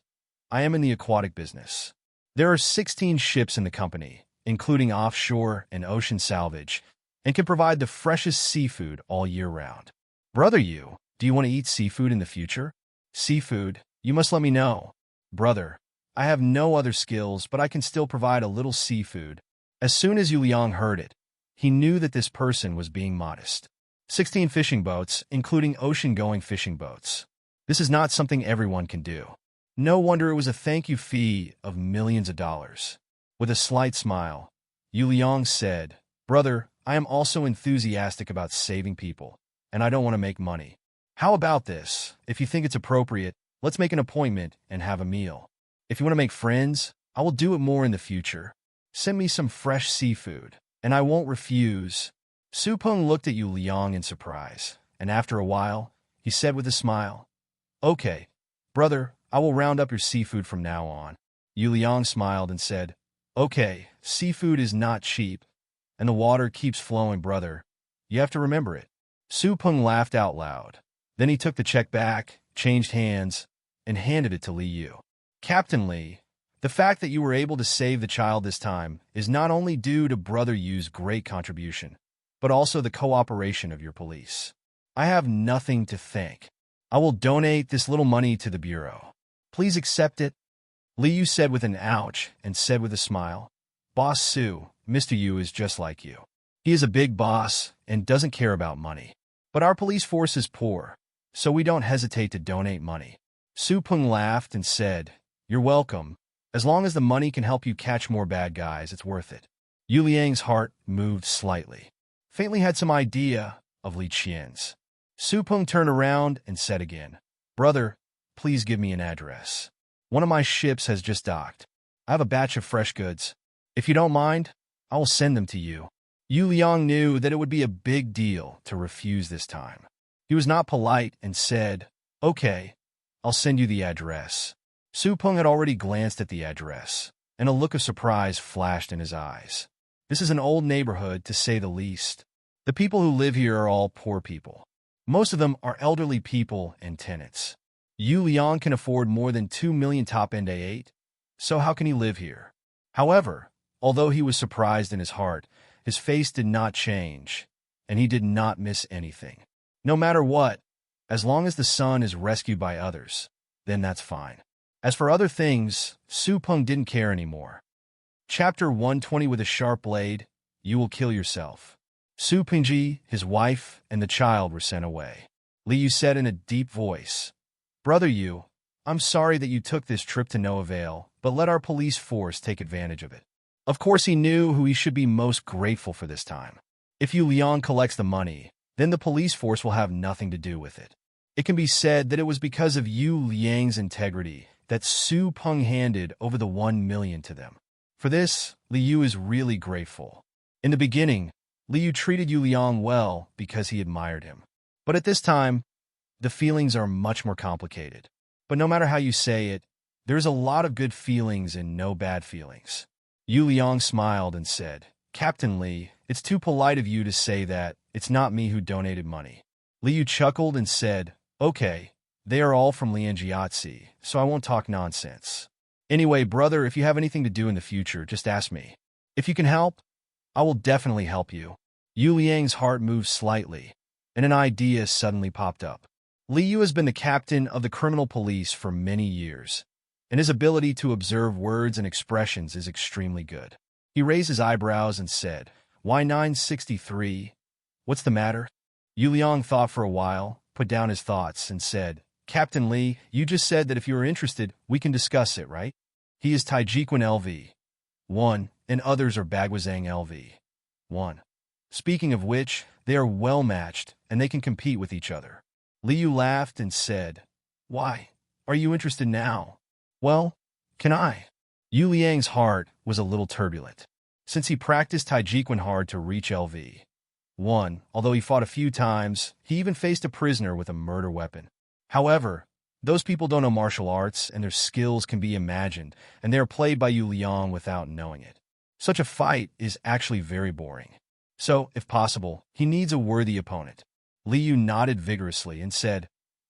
I am in the aquatic business. There are 16 ships in the company, including offshore and ocean salvage, and can provide the freshest seafood all year round. Brother Yu, do you want to eat seafood in the future? Seafood, you must let me know. Brother, I have no other skills, but I can still provide a little seafood." As soon as Yu Liang heard it, he knew that this person was being modest. 16 fishing boats, including ocean-going fishing boats. This is not something everyone can do. No wonder it was a thank you fee of millions of dollars. With a slight smile, Yu Liang said, "Brother, I am also enthusiastic about saving people, and I don't want to make money. How about this? If you think it's appropriate, let's make an appointment and have a meal. If you want to make friends, I will do it more in the future. Send me some fresh seafood, and I won't refuse. Su Peng looked at Yu Liang in surprise, and after a while, he said with a smile, "Okay, brother, I will round up your seafood from now on." Yu Liang smiled and said, "Okay, seafood is not cheap, and the water keeps flowing, brother. You have to remember it." Su Peng laughed out loud. Then he took the check back, changed hands, and handed it to Li Yu. "Captain Li, the fact that you were able to save the child this time is not only due to Brother Yu's great contribution, but also the cooperation of your police. I have nothing to thank. I will donate this little money to the Bureau. Please accept it." Li Yu said with an ouch and said with a smile, "Boss Su, Mr. Yu is just like you. He is a big boss and doesn't care about money. But our police force is poor, so we don't hesitate to donate money." Su Peng laughed and said, "You're welcome. As long as the money can help you catch more bad guys, it's worth it." Yu Liang's heart moved slightly. Faintly had some idea of Li Qian's. Su Peng turned around and said again, "Brother, please give me an address. One of my ships has just docked. I have a batch of fresh goods. If you don't mind, I will send them to you." Yu Liang knew that it would be a big deal to refuse this time. He was not polite and said, "Okay, I'll send you the address." Su Peng had already glanced at the address, and a look of surprise flashed in his eyes. This is an old neighborhood, to say the least. The people who live here are all poor people. Most of them are elderly people and tenants. Yu Liang can afford more than 2 million top-end A8, so how can he live here? However, although he was surprised in his heart, his face did not change, and he did not miss anything. No matter what, as long as the son is rescued by others, then that's fine. As for other things, Su Peng didn't care anymore. Chapter 120. With a sharp blade, you will kill yourself. Su Pengji, his wife, and the child were sent away. Li Yu said in a deep voice, "Brother Yu, I'm sorry that you took this trip to no avail, but let our police force take advantage of it." Of course he knew who he should be most grateful for this time. If Yu Liang collects the money, then the police force will have nothing to do with it. It can be said that it was because of Yu Liang's integrity that Su Peng handed over the 1 million to them. For this, Li Yu is really grateful. In the beginning, Li Yu treated Yu Liang well because he admired him. But at this time, the feelings are much more complicated. But no matter how you say it, there's a lot of good feelings and no bad feelings. Yu Liang smiled and said, "Captain Li, it's too polite of you to say that. It's not me who donated money." Li Yu chuckled and said, "Okay, they are all from Lianjiatsi, so I won't talk nonsense. Anyway, brother, if you have anything to do in the future, just ask me. If you can help, I will definitely help you." Yu Liang's heart moved slightly, and an idea suddenly popped up. Li Yu has been the captain of the criminal police for many years, and his ability to observe words and expressions is extremely good. He raised his eyebrows and said, "Why 963? What's the matter?" Yu Liang thought for a while, put down his thoughts, and said, "Captain Li, you just said that if you are interested, we can discuss it, right? He is Taijiquan LV1, and others are Baguazhang LV1. Speaking of which, they are well-matched, and they can compete with each other." Li Yu laughed and said, "Why? Are you interested now?" "Well, can I?" Yu Liang's heart was a little turbulent. Since he practiced Taijiquan hard to reach LV1, although he fought a few times, he even faced a prisoner with a murder weapon. However, those people don't know martial arts, and their skills can be imagined, and they are played by Yu Liang without knowing it. Such a fight is actually very boring. So, if possible, he needs a worthy opponent. Li Yu nodded vigorously and said,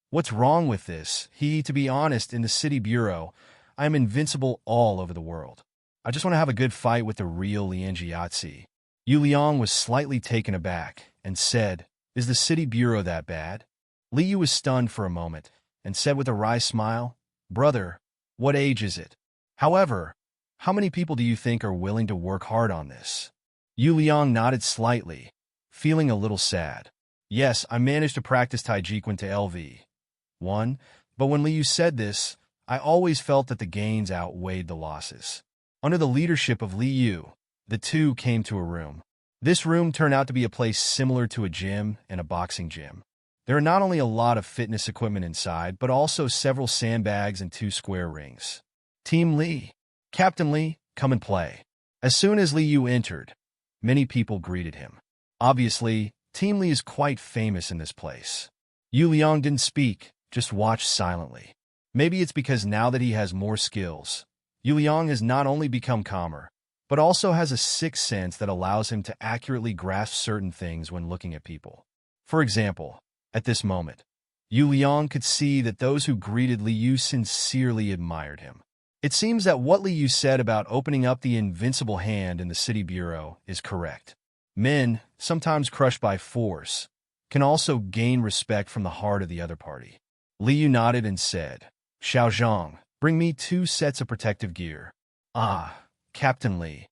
"What's wrong with this? To be honest, in the city bureau, I am invincible all over the world. I just want to have a good fight with the real Lianjiatsi." Yu Liang was slightly taken aback and said, "Is the city bureau that bad?" Li Yu was stunned for a moment and said with a wry smile, "Brother, what age is it? However, how many people do you think are willing to work hard on this?" Yu Liang nodded slightly, feeling a little sad. "Yes, I managed to practice Taijiquan to LV1, but when Li Yu said this, I always felt that the gains outweighed the losses." Under the leadership of Li Yu, the two came to a room. This room turned out to be a place similar to a gym and a boxing gym. There are not only a lot of fitness equipment inside, but also several sandbags and 2 square rings. Team Lee. Captain Lee, come and play. As soon as Li Yu entered, many people greeted him. Obviously, Team Lee is quite famous in this place. Yu Liang didn't speak, just watched silently. Maybe it's because now that he has more skills, Yu Liang has not only become calmer, but also has a sixth sense that allows him to accurately grasp certain things when looking at people. For example, at this moment, Yu Liang could see that those who greeted Li Yu sincerely admired him. It seems that what Li Yu said about opening up the invincible hand in the city bureau is correct. Men, sometimes crushed by force, can also gain respect from the heart of the other party. Li Yu nodded and said, Xiao Zhang, bring me 2 sets of protective gear. Ah, Captain Li,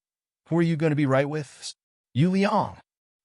who are you going to be right with? Yu Liang.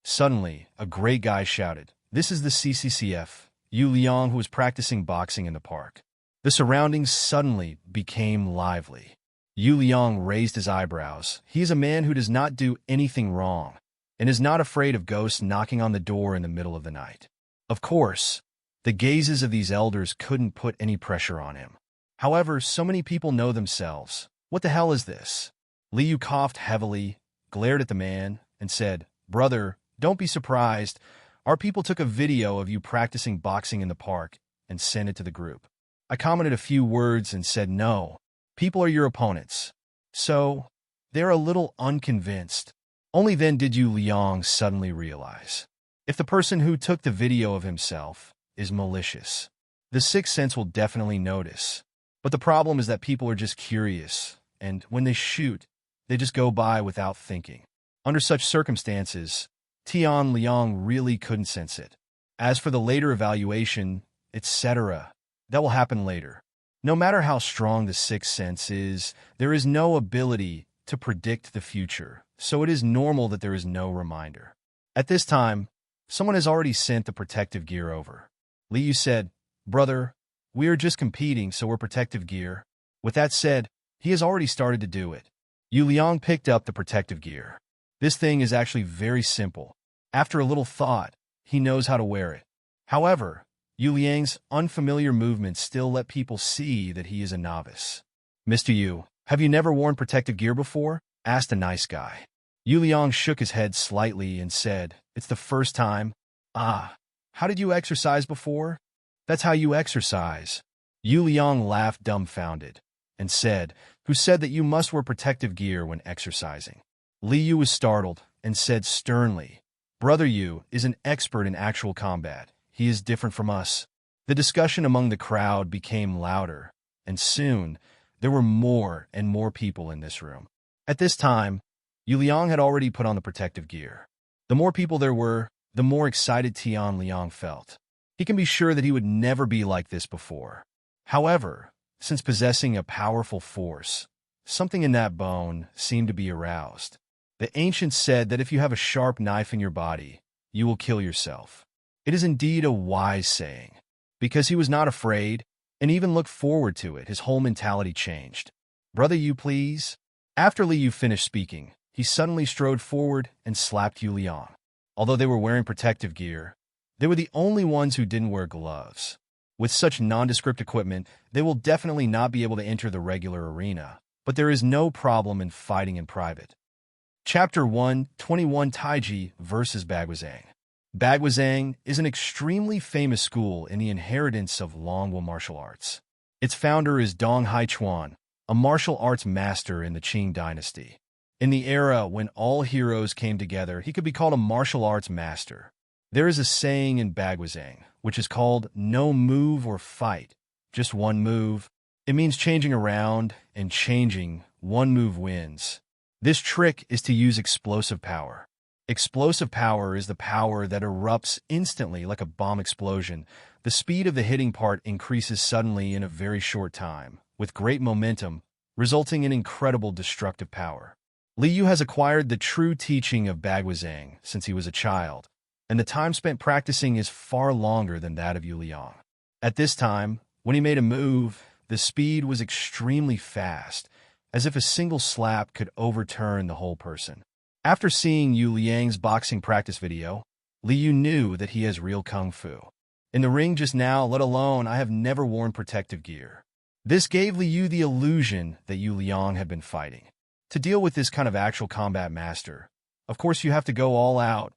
Suddenly, a gray guy shouted, This is the CCCF, Yu Liang, who was practicing boxing in the park. The surroundings suddenly became lively. Yu Liang raised his eyebrows. He is a man who does not do anything wrong, and is not afraid of ghosts knocking on the door in the middle of the night. Of course, the gazes of these elders couldn't put any pressure on him. However, so many people know themselves. What the hell is this? Li Yu coughed heavily, glared at the man, and said, Brother, don't be surprised. Our people took a video of you practicing boxing in the park and sent it to the group. I commented a few words and said, No, people are your opponents. So, they're a little unconvinced. Only then did Yu Liang suddenly realize. If the person who took the video of himself is malicious, the sixth sense will definitely notice. But the problem is that people are just curious, and when they shoot, they just go by without thinking. Under such circumstances, Tian Liang really couldn't sense it. As for the later evaluation, etc., that will happen later. No matter how strong the sixth sense is, there is no ability to predict the future, so it is normal that there is no reminder. At this time, someone has already sent the protective gear over. Li Yu said, Brother, we are just competing, so we're protective gear. With that said, he has already started to do it. Yu Liang picked up the protective gear. This thing is actually very simple. After a little thought, he knows how to wear it. However, Yu Liang's unfamiliar movements still let people see that he is a novice. Mr. Yu, have you never worn protective gear before? Asked a nice guy. Yu Liang shook his head slightly and said, It's the first time. Ah, how did you exercise before? That's how you exercise. Yu Liang laughed dumbfounded and said, Who said that you must wear protective gear when exercising? Li Yu was startled and said sternly, Brother Yu is an expert in actual combat. He is different from us. The discussion among the crowd became louder, and soon there were more and more people in this room. At this time, Yu Liang had already put on the protective gear. The more people there were, the more excited Tian Liang felt. He can be sure that he would never be like this before. However, since possessing a powerful force, something in that bone seemed to be aroused. The ancients said that if you have a sharp knife in your body, you will kill yourself. It is indeed a wise saying. Because he was not afraid, and even looked forward to it, his whole mentality changed. Brother Yu, please? After Li Yu finished speaking, he suddenly strode forward and slapped Yu Liang. Although they were wearing protective gear, they were the only ones who didn't wear gloves. With such nondescript equipment, they will definitely not be able to enter the regular arena, but there is no problem in fighting in private. Chapter 1, 21 Taiji vs. Bagwazang. Bagwazang is an extremely famous school in the inheritance of Longwu martial arts. Its founder is Dong Haichuan, a martial arts master in the Qing dynasty. In the era when all heroes came together, he could be called a martial arts master. There is a saying in Bagwazang, which is called no move or fight, just one move. It means changing around, and changing, one move wins. This trick is to use explosive power. Explosive power is the power that erupts instantly like a bomb explosion. The speed of the hitting part increases suddenly in a very short time, with great momentum, resulting in incredible destructive power. Li Yu has acquired the true teaching of Bagwazang since he was a child, and the time spent practicing is far longer than that of Yu Liang. At this time, when he made a move, the speed was extremely fast, as if a single slap could overturn the whole person. After seeing Yu Liang's boxing practice video, Liu knew that he has real kung fu. In the ring just now, let alone I have never worn protective gear. This gave Liu the illusion that Yu Liang had been fighting. To deal with this kind of actual combat master, of course you have to go all out,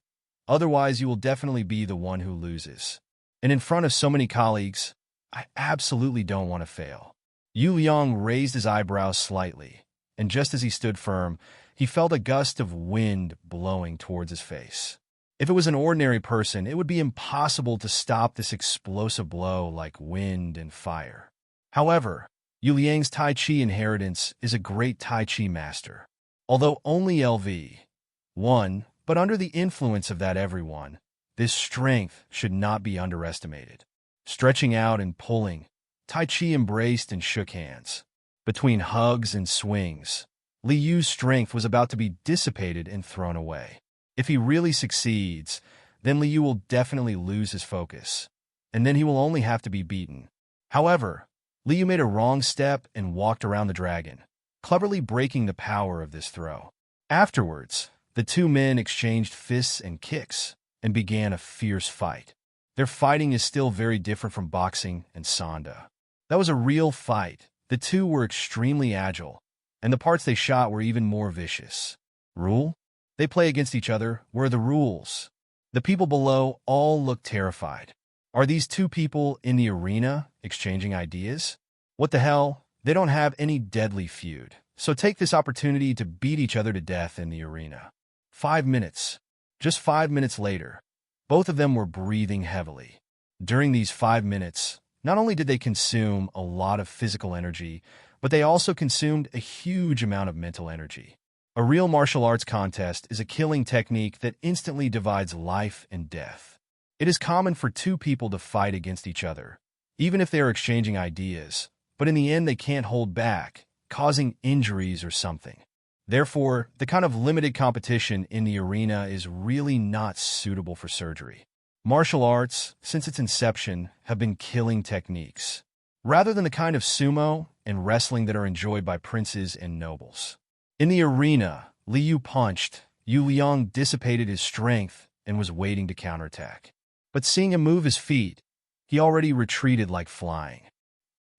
otherwise you will definitely be the one who loses. And in front of so many colleagues, I absolutely don't want to fail. Yu Liang raised his eyebrows slightly, and just as he stood firm, he felt a gust of wind blowing towards his face. If it was an ordinary person, it would be impossible to stop this explosive blow like wind and fire. However, Yu Liang's Tai Chi inheritance is a great Tai Chi master. Although only LV1, but under the influence of that everyone, this strength should not be underestimated. Stretching out and pulling, Tai Chi embraced and shook hands. Between hugs and swings, Liu's strength was about to be dissipated and thrown away. If he really succeeds, then Liu will definitely lose his focus, and then he will only have to be beaten. However, Liu made a wrong step and walked around the dragon, cleverly breaking the power of this throw. Afterwards, the two men exchanged fists and kicks and began a fierce fight. Their fighting is still very different from boxing and sanda. That was a real fight. The two were extremely agile, and the parts they shot were even more vicious. Rule? They play against each other. Where are the rules? The people below all look terrified. Are these two people in the arena exchanging ideas? What the hell? They don't have any deadly feud, so take this opportunity to beat each other to death in the arena. 5 minutes. Just 5 minutes later, both of them were breathing heavily. During these 5 minutes, not only did they consume a lot of physical energy, but they also consumed a huge amount of mental energy. A real martial arts contest is a killing technique that instantly divides life and death. It is common for two people to fight against each other, even if they are exchanging ideas, but in the end they can't hold back, causing injuries or something. Therefore, the kind of limited competition in the arena is really not suitable for surgery. Martial arts, since its inception, have been killing techniques, rather than the kind of sumo and wrestling that are enjoyed by princes and nobles. In the arena, Liu punched. Yu Liang dissipated his strength and was waiting to counterattack. But seeing him move his feet, he already retreated like flying.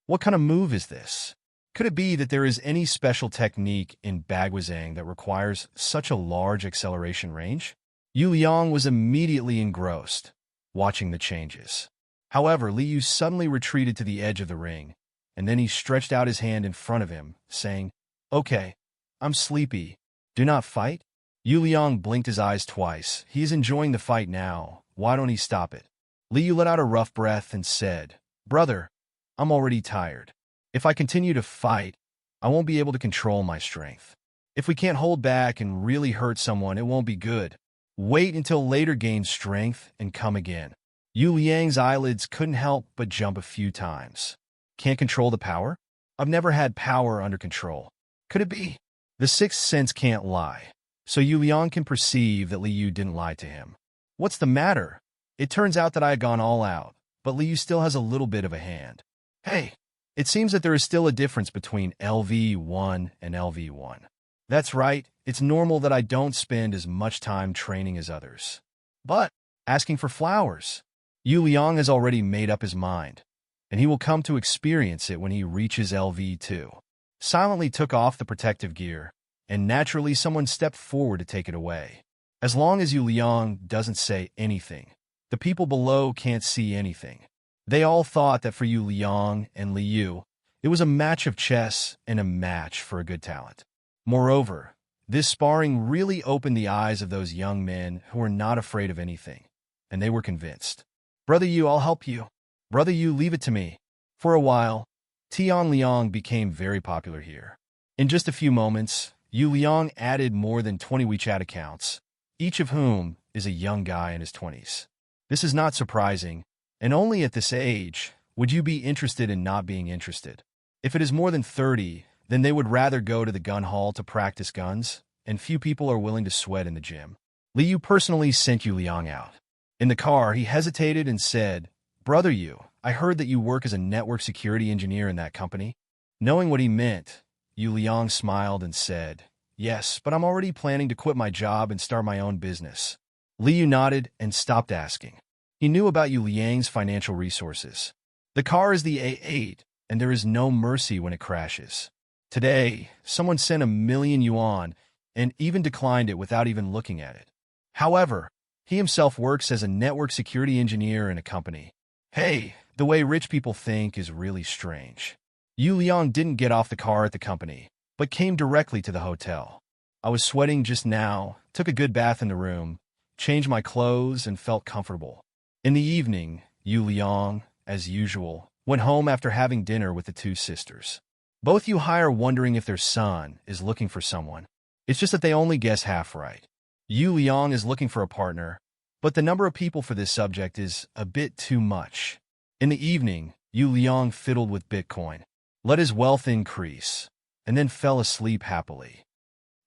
What kind of move is this? Could it be that there is any special technique in Bagwazang that requires such a large acceleration range? Yu Liang was immediately engrossed, watching the changes. However, Liu suddenly retreated to the edge of the ring, and then he stretched out his hand in front of him, saying, "Okay, I'm sleepy. Do not fight?" Yu Liang blinked his eyes twice. He is enjoying the fight now. Why don't he stop it? Liu let out a rough breath and said, "Brother, I'm already tired. If I continue to fight, I won't be able to control my strength. If we can't hold back and really hurt someone, it won't be good. Wait until later gain strength and come again." Yu Liang's eyelids couldn't help but jump a few times. Can't control the power? I've never had power under control. Could it be? The sixth sense can't lie, so Yu Liang can perceive that Liu didn't lie to him. What's the matter? It turns out that I had gone all out, but Liu still has a little bit of a hand. Hey, it seems that there is still a difference between LV1 and LV1. That's right, it's normal that I don't spend as much time training as others. But, asking for flowers. Yu Liang has already made up his mind, and he will come to experience it when he reaches LV2. Silently took off the protective gear, and naturally someone stepped forward to take it away. As long as Yu Liang doesn't say anything, the people below can't see anything. They all thought that for Yu Liang and Liu, it was a match of chess and a match for a good talent. Moreover, this sparring really opened the eyes of those young men who were not afraid of anything, and they were convinced. "Brother Yu, I'll help you. Brother Yu, leave it to me." For a while, Tian Liang became very popular here. In just a few moments, Yu Liang added more than 20 WeChat accounts, each of whom is a young guy in his 20s. This is not surprising, and only at this age would you be interested in not being interested. If it is more than 30, then they would rather go to the gun hall to practice guns, and few people are willing to sweat in the gym. Liu personally sent Yu Liang out. In the car, he hesitated and said, "Brother Yu, I heard that you work as a network security engineer in that company." Knowing what he meant, Yu Liang smiled and said, Yes, but I'm already planning to quit my job and start my own business. Liu nodded and stopped asking. He knew about Yu Liang's financial resources. The car is the A8, and there is no mercy when it crashes. Today, someone sent 1 million yuan and even declined it without even looking at it. However, he himself works as a network security engineer in a company. Hey, the way rich people think is really strange. Yu Liang didn't get off the car at the company, but came directly to the hotel. I was sweating just now, took a good bath in the room, changed my clothes, and felt comfortable. In the evening, Yu Liang, as usual, went home after having dinner with the two sisters. Both Yu Hai are wondering if their son is looking for someone. It's just that they only guess half right. Yu Liang is looking for a partner, but the number of people for this subject is a bit too much. In the evening, Yu Liang fiddled with Bitcoin, let his wealth increase, and then fell asleep happily.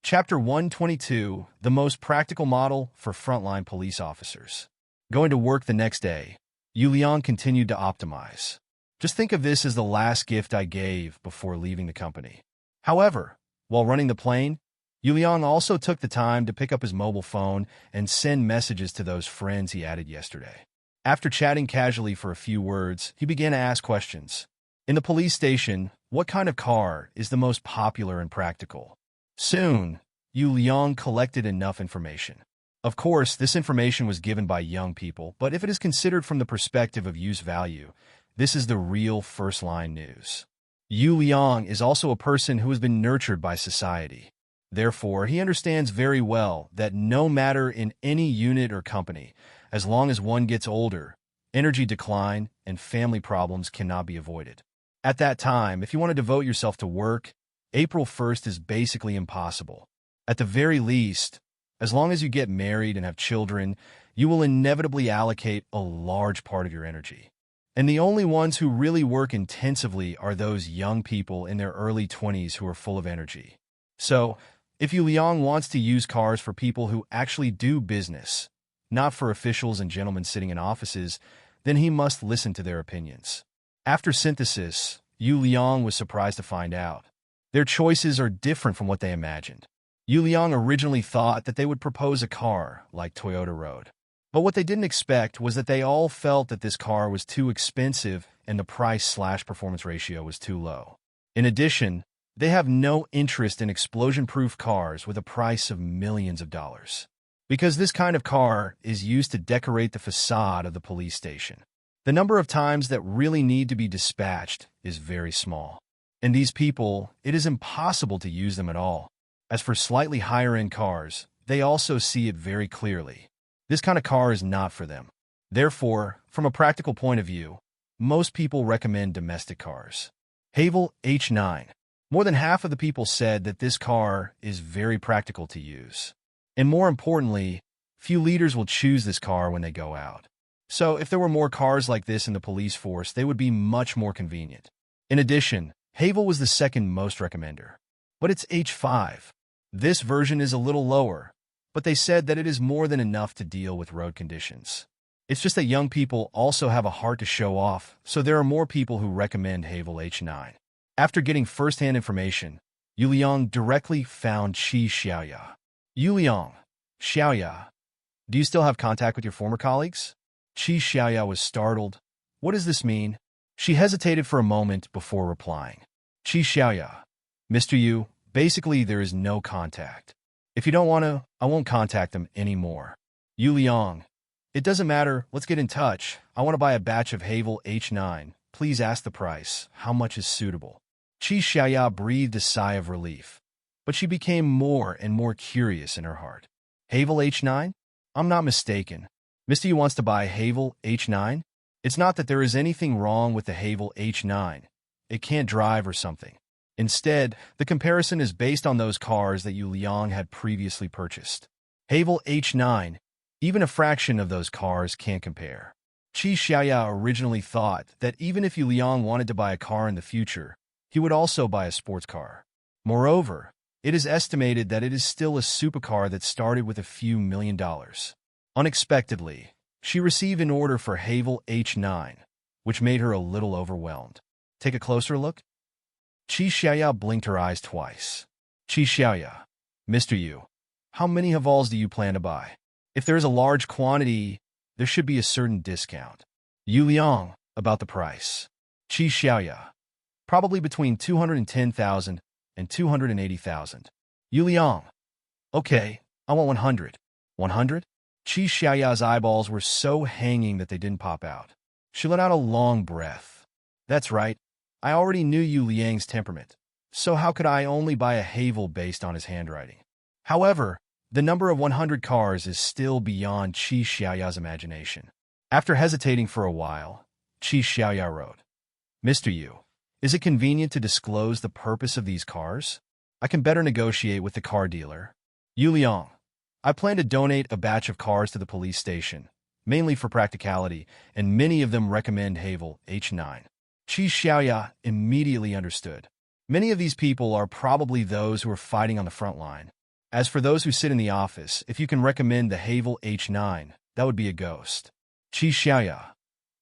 Chapter 122, The Most Practical Model for Frontline Police Officers. Going to work the next day, Yu Liang continued to optimize. Just think of this as the last gift I gave before leaving the company. However, while running the plane, Yu Liang also took the time to pick up his mobile phone and send messages to those friends he added yesterday. After chatting casually for a few words, he began to ask questions. In the police station, what kind of car is the most popular and practical? Soon, Yu Liang collected enough information. Of course, this information was given by young people, but if it is considered from the perspective of use value, this is the real first-line news. Yu Liang is also a person who has been nurtured by society. Therefore, he understands very well that no matter in any unit or company, as long as one gets older, energy decline and family problems cannot be avoided. At that time, if you want to devote yourself to work, April 1st is basically impossible. At the very least, as long as you get married and have children, you will inevitably allocate a large part of your energy. And the only ones who really work intensively are those young people in their early 20s who are full of energy. So, if Yu Liang wants to use cars for people who actually do business, not for officials and gentlemen sitting in offices, then he must listen to their opinions. After synthesis, Yu Liang was surprised to find out. Their choices are different from what they imagined. Yu Liang originally thought that they would propose a car like Toyota Road. But what they didn't expect was that they all felt that this car was too expensive and the price/performance ratio was too low. In addition, they have no interest in explosion-proof cars with a price of millions of dollars. Because this kind of car is used to decorate the facade of the police station. The number of times that really need to be dispatched is very small. And these people, it is impossible to use them at all. As for slightly higher-end cars, they also see it very clearly. This kind of car is not for them. Therefore, from a practical point of view, most people recommend domestic cars. Haval H9. More than half of the people said that this car is very practical to use. And more importantly, few leaders will choose this car when they go out. So if there were more cars like this in the police force, they would be much more convenient. In addition, Haval was the second most recommender. But it's H5. This version is a little lower, but they said that it is more than enough to deal with road conditions. It's just that young people also have a heart to show off, so there are more people who recommend Haval H9. After getting first-hand information, Yu Liang directly found Qi Xiaoya. Yu Liang, Xiaoya, do you still have contact with your former colleagues? Qi Xiaoya was startled. What does this mean? She hesitated for a moment before replying. Qi Xiaoya, Mr. Yu, basically there is no contact. If you don't want to, I won't contact them anymore. Yu Liang, it doesn't matter, let's get in touch. I want to buy a batch of Haval H9. Please ask the price. How much is suitable? Qi Xiaoya breathed a sigh of relief, but she became more and more curious in her heart. Haval H9? I'm not mistaken. Mr. Yu wants to buy Haval H9? It's not that there is anything wrong with the Haval H9. It can't drive or something. Instead, the comparison is based on those cars that Yu Liang had previously purchased. Haval H9, even a fraction of those cars can't compare. Qi Xiaoya originally thought that even if Yu Liang wanted to buy a car in the future, he would also buy a sports car. Moreover, it is estimated that it is still a supercar that started with a few $1 million. Unexpectedly, she received an order for Haval H9, which made her a little overwhelmed. Take a closer look. Qi Xiaoya blinked her eyes twice. Qi Xiaoya, Mr. Yu, how many Havals do you plan to buy? If there is a large quantity, there should be a certain discount. Yu Liang, about the price. Qi Xiaoya, probably between 210,000 and 280,000. Yu Liang, okay, I want 100. 100? Qi Xiaoya's eyeballs were so hanging that they didn't pop out. She let out a long breath. That's right. I already knew Yu Liang's temperament, so how could I only buy a Havel based on his handwriting? However, the number of 100 cars is still beyond Qi Xiaoya's imagination. After hesitating for a while, Qi Xiaoya wrote, Mr. Yu, is it convenient to disclose the purpose of these cars? I can better negotiate with the car dealer. Yu Liang, I plan to donate a batch of cars to the police station, mainly for practicality, and many of them recommend Havel H9. Qi Xiaoya immediately understood. Many of these people are probably those who are fighting on the front line. As for those who sit in the office, if you can recommend the Havel H9, that would be a ghost. Qi Xiaoya.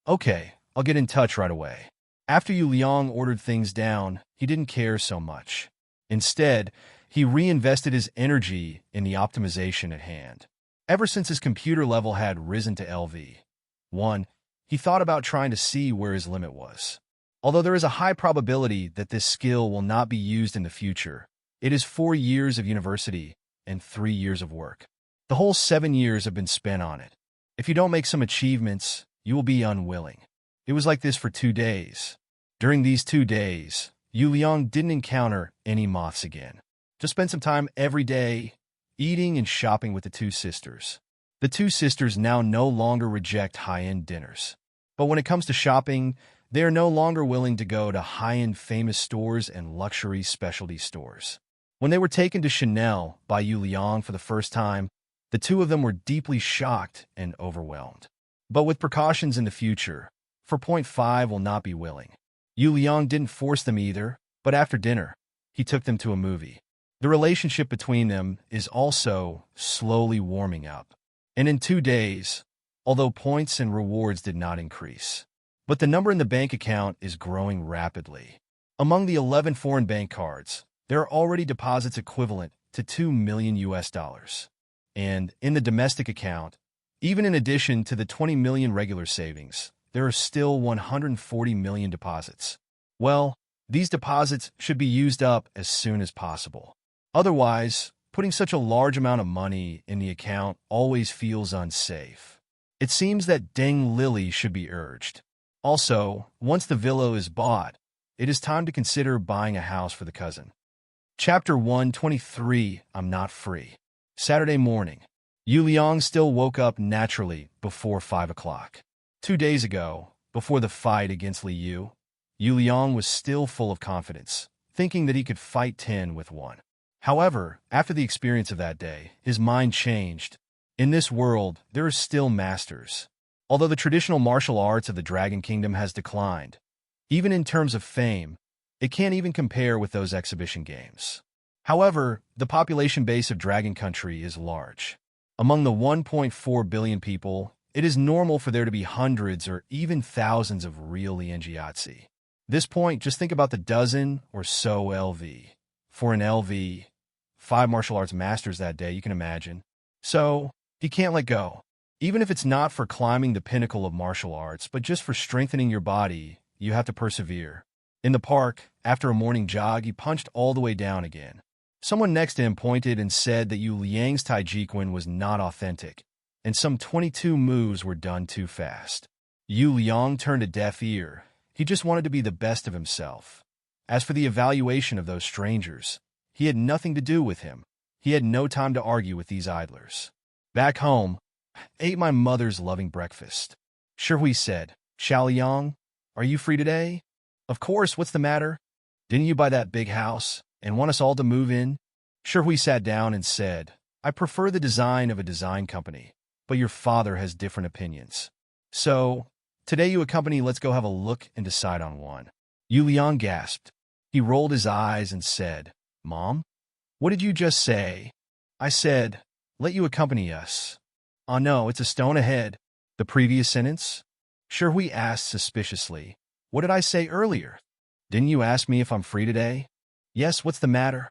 Okay, I'll get in touch right away. After Yu Liang ordered things down, he didn't care so much. Instead, he reinvested his energy in the optimization at hand. Ever since his computer level had risen to LV1, he thought about trying to see where his limit was. Although there is a high probability that this skill will not be used in the future, it is 4 years of university and 3 years of work. The whole 7 years have been spent on it. If you don't make some achievements, you will be unwilling. It was like this for 2 days. During these 2 days, Yu Liang didn't encounter any moths again. Just spend some time every day eating and shopping with the two sisters. The two sisters now no longer reject high-end dinners. But when it comes to shopping, they are no longer willing to go to high-end famous stores and luxury specialty stores. When they were taken to Chanel by Yu Liang for the first time, the two of them were deeply shocked and overwhelmed. But with precautions in the future, 4.5 will not be willing. Yu Liang didn't force them either, but after dinner, he took them to a movie. The relationship between them is also slowly warming up. And in 2 days, although points and rewards did not increase, but the number in the bank account is growing rapidly. Among the 11 foreign bank cards, there are already deposits equivalent to $2 million. And in the domestic account, even in addition to the 20 million regular savings, there are still 140 million deposits. Well, these deposits should be used up as soon as possible. Otherwise, putting such a large amount of money in the account always feels unsafe. It seems that Deng Lily should be urged. Also, once the villa is bought, it is time to consider buying a house for the cousin. Chapter 123, I'm Not Free. Saturday morning. Yu Liang still woke up naturally before 5 o'clock. 2 days ago, before the fight against Li Yu, Yu Liang was still full of confidence, thinking that he could fight 10 with 1. However, after the experience of that day, his mind changed. In this world, there are still masters. Although the traditional martial arts of the Dragon Kingdom has declined, even in terms of fame, it can't even compare with those exhibition games. However, the population base of Dragon Country is large. Among the 1.4 billion people, it is normal for there to be hundreds or even thousands of real Lianjiatsi. This point, just think about the dozen or so LV. For an LV, 5 martial arts masters that day, you can imagine. So, you can't let go. Even if it's not for climbing the pinnacle of martial arts, but just for strengthening your body, you have to persevere. In the park, after a morning jog, he punched all the way down again. Someone next to him pointed and said that Yu Liang's Taijiquan was not authentic, and some 22 moves were done too fast. Yu Liang turned a deaf ear. He just wanted to be the best of himself. As for the evaluation of those strangers, he had nothing to do with him. He had no time to argue with these idlers. Back home, ate my mother's loving breakfast. Shui said, Xiao Liang, are you free today? Of course, what's the matter? Didn't you buy that big house and want us all to move in? Shui sat down and said, I prefer the design of a design company, but your father has different opinions. So, today you accompany, let's go have a look and decide on one. Yu Liang gasped. He rolled his eyes and said, Mom? What did you just say? I said, let you accompany us. Oh no, it's a stone ahead. The previous sentence? Shui asked suspiciously. What did I say earlier? Didn't you ask me if I'm free today? Yes, what's the matter?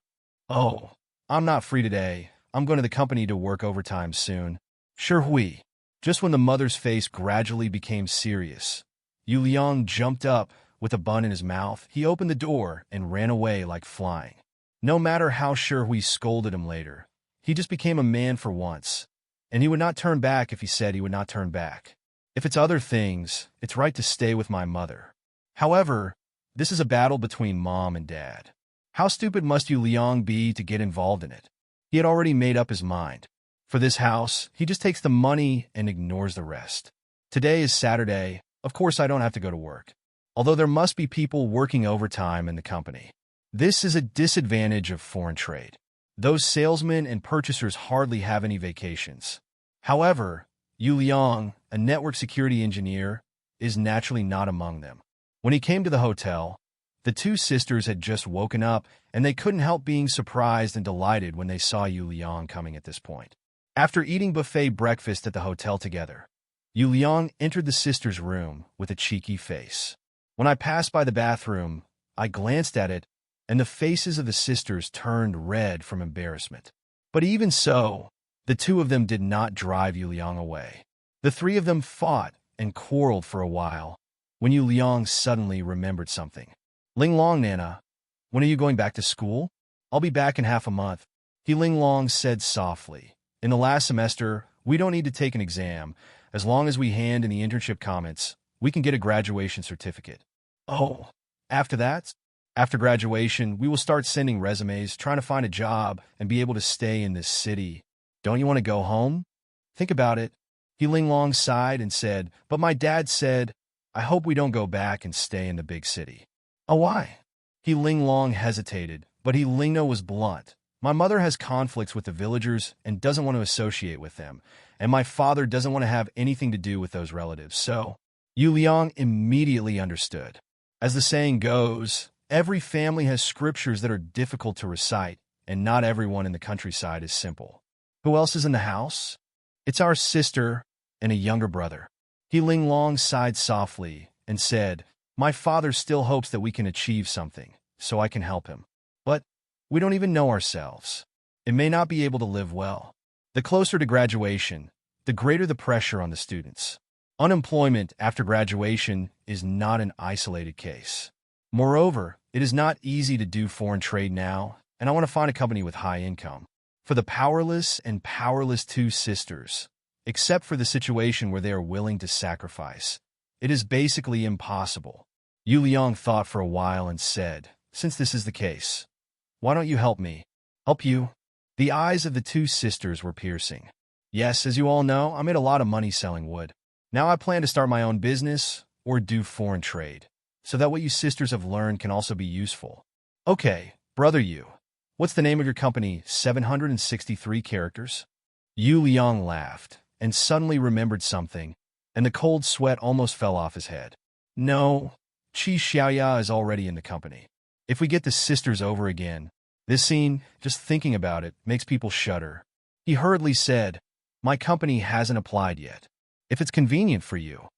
Oh, I'm not free today. I'm going to the company to work overtime soon. Sure hui. Just when the mother's face gradually became serious, Yu Liang jumped up with a bun in his mouth. He opened the door and ran away like flying. No matter how sure Hui scolded him later, he just became a man for once, and he would not turn back if he said he would not turn back. If it's other things, it's right to stay with my mother. However, this is a battle between mom and dad. How stupid must Yu Liang be to get involved in it? He had already made up his mind. For this house, he just takes the money and ignores the rest. Today is Saturday. Of course, I don't have to go to work. Although there must be people working overtime in the company. This is a disadvantage of foreign trade. Those salesmen and purchasers hardly have any vacations. However, Yu Liang, a network security engineer, is naturally not among them. When he came to the hotel, the two sisters had just woken up, and they couldn't help being surprised and delighted when they saw Yu Liang coming at this point. After eating buffet breakfast at the hotel together, Yu Liang entered the sisters' room with a cheeky face. When I passed by the bathroom, I glanced at it, and the faces of the sisters turned red from embarrassment. But even so, the two of them did not drive Yu Liang away. The three of them fought and quarreled for a while, when Yu Liang suddenly remembered something. Ling Long, Nana, when are you going back to school? I'll be back in half a month, He Ling Long said softly. In the last semester, we don't need to take an exam. As long as we hand in the internship comments, we can get a graduation certificate. Oh, after that? After graduation, we will start sending resumes, trying to find a job, and be able to stay in this city. Don't you want to go home? Think about it. He Ling Long sighed and said, but my dad said, I hope we don't go back and stay in the big city. Oh, why? He Ling Long hesitated, but He Lingno was blunt. My mother has conflicts with the villagers and doesn't want to associate with them, and my father doesn't want to have anything to do with those relatives, so Yu Liang immediately understood. As the saying goes, every family has scriptures that are difficult to recite, and not everyone in the countryside is simple. Who else is in the house? It's our sister and a younger brother. He Ling Long sighed softly and said, my father still hopes that we can achieve something, so I can help him. But we don't even know ourselves. It may not be able to live well. The closer to graduation, the greater the pressure on the students. Unemployment after graduation is not an isolated case. Moreover, it is not easy to do foreign trade now, and I want to find a company with high income. For the powerless and powerless two sisters, except for the situation where they are willing to sacrifice, it is basically impossible. Yu Liang thought for a while and said, since this is the case, why don't you help me? Help you? The eyes of the two sisters were piercing. Yes, as you all know, I made a lot of money selling wood. Now I plan to start my own business or do foreign trade, so that what you sisters have learned can also be useful. Okay, brother Yu, what's the name of your company? 763 characters? Yu Liang laughed and suddenly remembered something, and the cold sweat almost fell off his head. No, Qi Xiaoya is already in the company. If we get the sisters over again, this scene, just thinking about it, makes people shudder. He hurriedly said, my company hasn't applied yet. If it's convenient for you,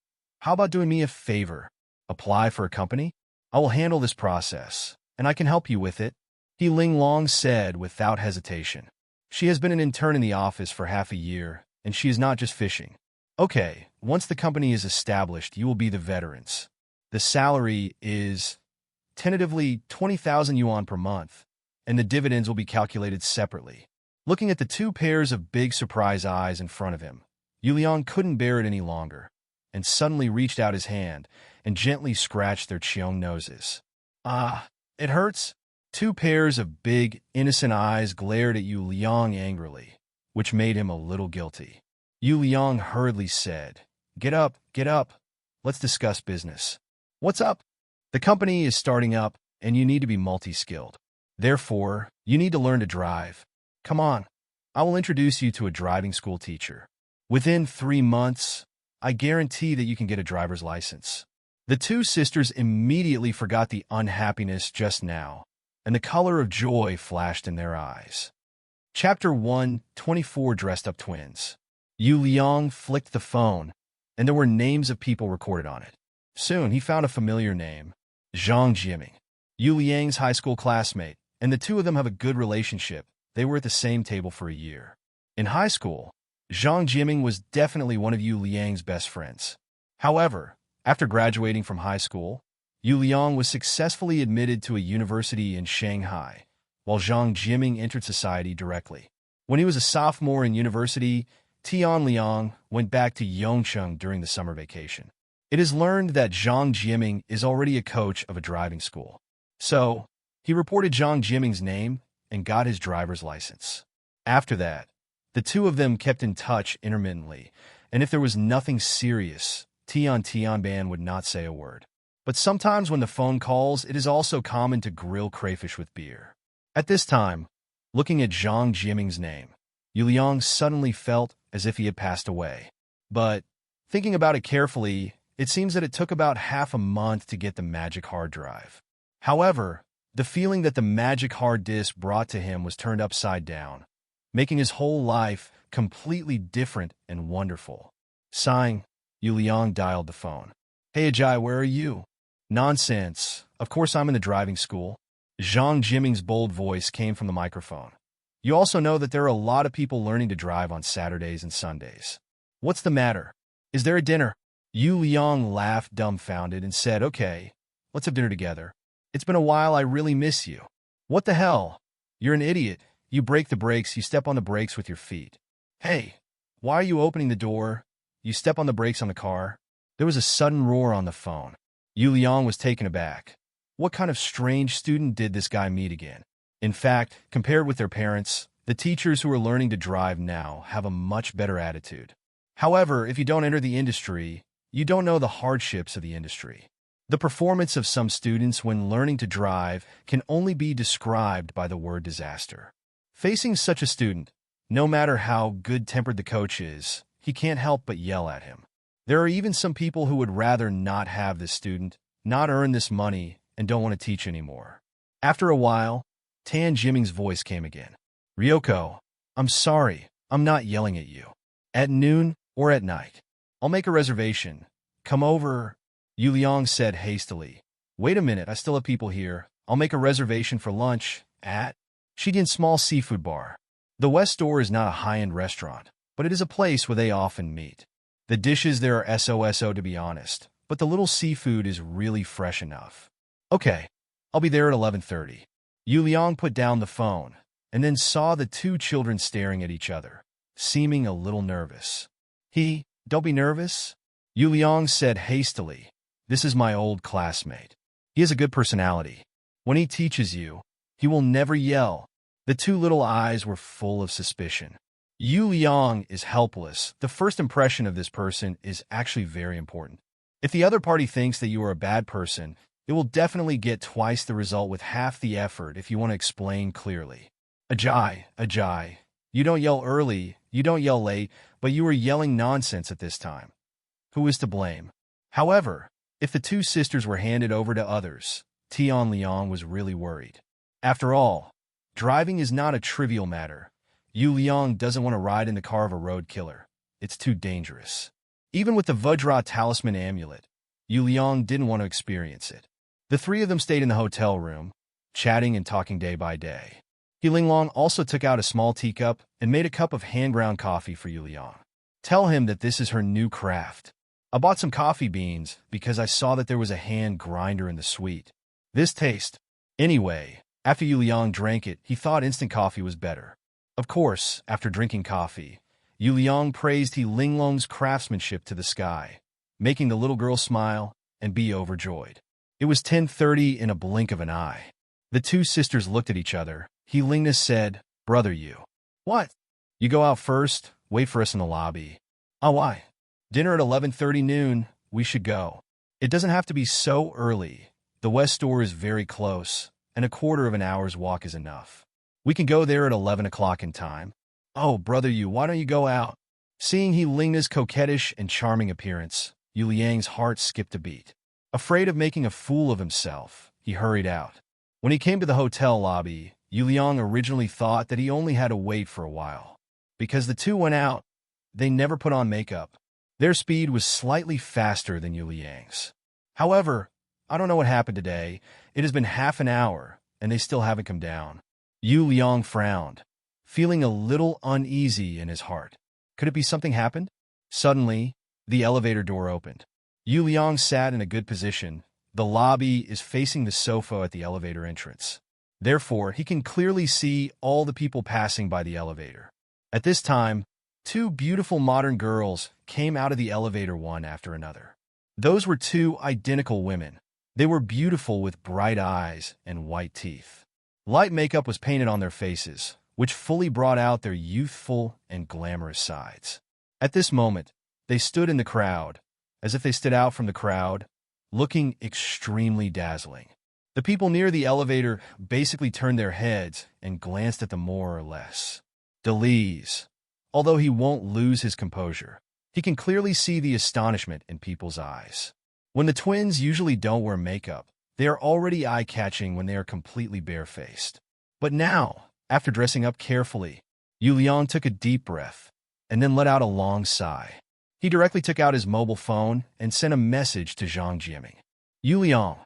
how about doing me a favor? Apply for a company? I will handle this process, and I can help you with it, He Ling Long said without hesitation. She has been an intern in the office for half a year, and she is not just fishing. Okay, once the company is established, you will be the veterans. The salary is tentatively 20,000 yuan per month, and the dividends will be calculated separately. Looking at the two pairs of big surprise eyes in front of him, Yu Liang couldn't bear it any longer, and suddenly reached out his hand and gently scratched their Cheong noses. Ah, it hurts? Two pairs of big, innocent eyes glared at Yu Liang angrily, which made him a little guilty. Yu Liang hurriedly said, get up, let's discuss business. What's up? The company is starting up, and you need to be multi-skilled. Therefore, you need to learn to drive. Come on, I will introduce you to a driving school teacher. Within 3 months, I guarantee that you can get a driver's license. The two sisters immediately forgot the unhappiness just now, and the color of joy flashed in their eyes. Chapter 1, 24 Dressed Up Twins. Yu Liang flicked the phone, and there were names of people recorded on it. Soon, he found a familiar name, Zhang Jiming, Yu Liang's high school classmate, and the two of them have a good relationship they were at the same table for a year. In high school, Zhang Jiming was definitely one of Yu Liang's best friends. However, after graduating from high school, Yu Liang was successfully admitted to a university in Shanghai, while Zhang Jiming entered society directly. When he was a sophomore in university, Tian Liang went back to Yongcheng during the summer vacation. It is learned that Zhang Jiming is already a coach of a driving school. So, he reported Zhang Jiming's name and got his driver's license. After that, the two of them kept in touch intermittently, and if there was nothing serious, Tian would not say a word. But sometimes when the phone calls, it is also common to grill crayfish with beer. At this time, looking at Zhang Jiming's name, Yu Liang suddenly felt as if he had passed away. But, thinking about it carefully, it seems that it took about half a month to get the magic hard drive. However, the feeling that the magic hard disk brought to him was turned upside down, making his whole life completely different and wonderful. Sighing, Yu Liang dialed the phone. "Hey Ajay, where are you?" "Nonsense. Of course I'm in the driving school." Zhang Jiming's bold voice came from the microphone. "You also know that there are a lot of people learning to drive on Saturdays and Sundays. What's the matter? Is there a dinner?" Yu Liang laughed dumbfounded and said, "Okay, let's have dinner together. It's been a while, I really miss you." "What the hell? You're an idiot. You break the brakes, you step on the brakes with your feet." "Hey, why are you opening the door? You step on the brakes on the car." There was a sudden roar on the phone. Yu Liang was taken aback. What kind of strange student did this guy meet again? In fact, compared with their parents, the teachers who are learning to drive now have a much better attitude. However, if you don't enter the industry, you don't know the hardships of the industry. The performance of some students when learning to drive can only be described by the word disaster. Facing such a student, no matter how good-tempered the coach is, he can't help but yell at him. There are even some people who would rather not have this student, not earn this money, and don't want to teach anymore. After a while, Tan Jiming's voice came again. "Ryoko, I'm sorry, I'm not yelling at you. At noon or at night. I'll make a reservation. Come over," Yu Liang said hastily. "Wait a minute, I still have people here. I'll make a reservation for lunch at Shidian Small Seafood Bar. The West Door is not a high-end restaurant, but it is a place where they often meet. The dishes there are so to be honest, but the little seafood is really fresh enough." "Okay, I'll be there at 11:30. Yu Liang put down the phone, and then saw the two children staring at each other, seeming a little nervous. "Don't be nervous," Yu Liang said hastily. "This is my old classmate. He has a good personality. When he teaches you, he will never yell." The two little eyes were full of suspicion. Yu Liang is helpless. The first impression of this person is actually very important. If the other party thinks that you are a bad person, it will definitely get twice the result with half the effort if you want to explain clearly. Ajay, you don't yell early, you don't yell late, but you were yelling nonsense at this time. Who is to blame?" However, if the two sisters were handed over to others, Tian Liang was really worried. After all, driving is not a trivial matter. Yu Liang doesn't want to ride in the car of a road killer. It's too dangerous. Even with the Vajra talisman amulet, Yu Liang didn't want to experience it. The three of them stayed in the hotel room, chatting and talking day by day. Yu Linglong also took out a small teacup and made a cup of hand-ground coffee for Yu Liang. "Tell him that this is her new craft. I bought some coffee beans because I saw that there was a hand grinder in the suite. This taste." Anyway, after Yu Liang drank it, he thought instant coffee was better. Of course, after drinking coffee, Yu Liang praised He Linglong's craftsmanship to the sky, making the little girl smile and be overjoyed. It was 10:30 in a blink of an eye. The two sisters looked at each other. He Lingna said, "Brother, you." "What?" "You go out first, wait for us in the lobby." "Oh, why?" "Dinner at 11:30 noon, we should go." "It doesn't have to be so early. The West Door is very close, and a quarter of an hour's walk is enough. We can go there at 11 o'clock in time." "Oh, brother, you, why don't you go out?" Seeing He Lingna's coquettish and charming appearance, Yu Liang's heart skipped a beat. Afraid of making a fool of himself, he hurried out. When he came to the hotel lobby, Yu Liang originally thought that he only had to wait for a while. Because the two went out, they never put on makeup. Their speed was slightly faster than Yu Liang's. However, I don't know what happened today. It has been half an hour, and they still haven't come down. Yu Liang frowned. feeling a little uneasy in his heart. Could it be something happened? Suddenly, the elevator door opened. Yu Liang sat in a good position. The lobby is facing the sofa at the elevator entrance. Therefore, he can clearly see all the people passing by the elevator. At this time, two beautiful modern girls came out of the elevator one after another. Those were two identical women. They were beautiful with bright eyes and white teeth. Light makeup was painted on their faces, which fully brought out their youthful and glamorous sides. At this moment, they stood in the crowd, as if they stood out from the crowd, looking extremely dazzling. The people near the elevator basically turned their heads and glanced at them more or less. Deleuze, although he won't lose his composure, he can clearly see the astonishment in people's eyes. When the twins usually don't wear makeup, they are already eye-catching when they are completely barefaced. But now, after dressing up carefully, Yu Liang took a deep breath and then let out a long sigh. He directly took out his mobile phone and sent a message to Zhang Jiaming. Yu Liang,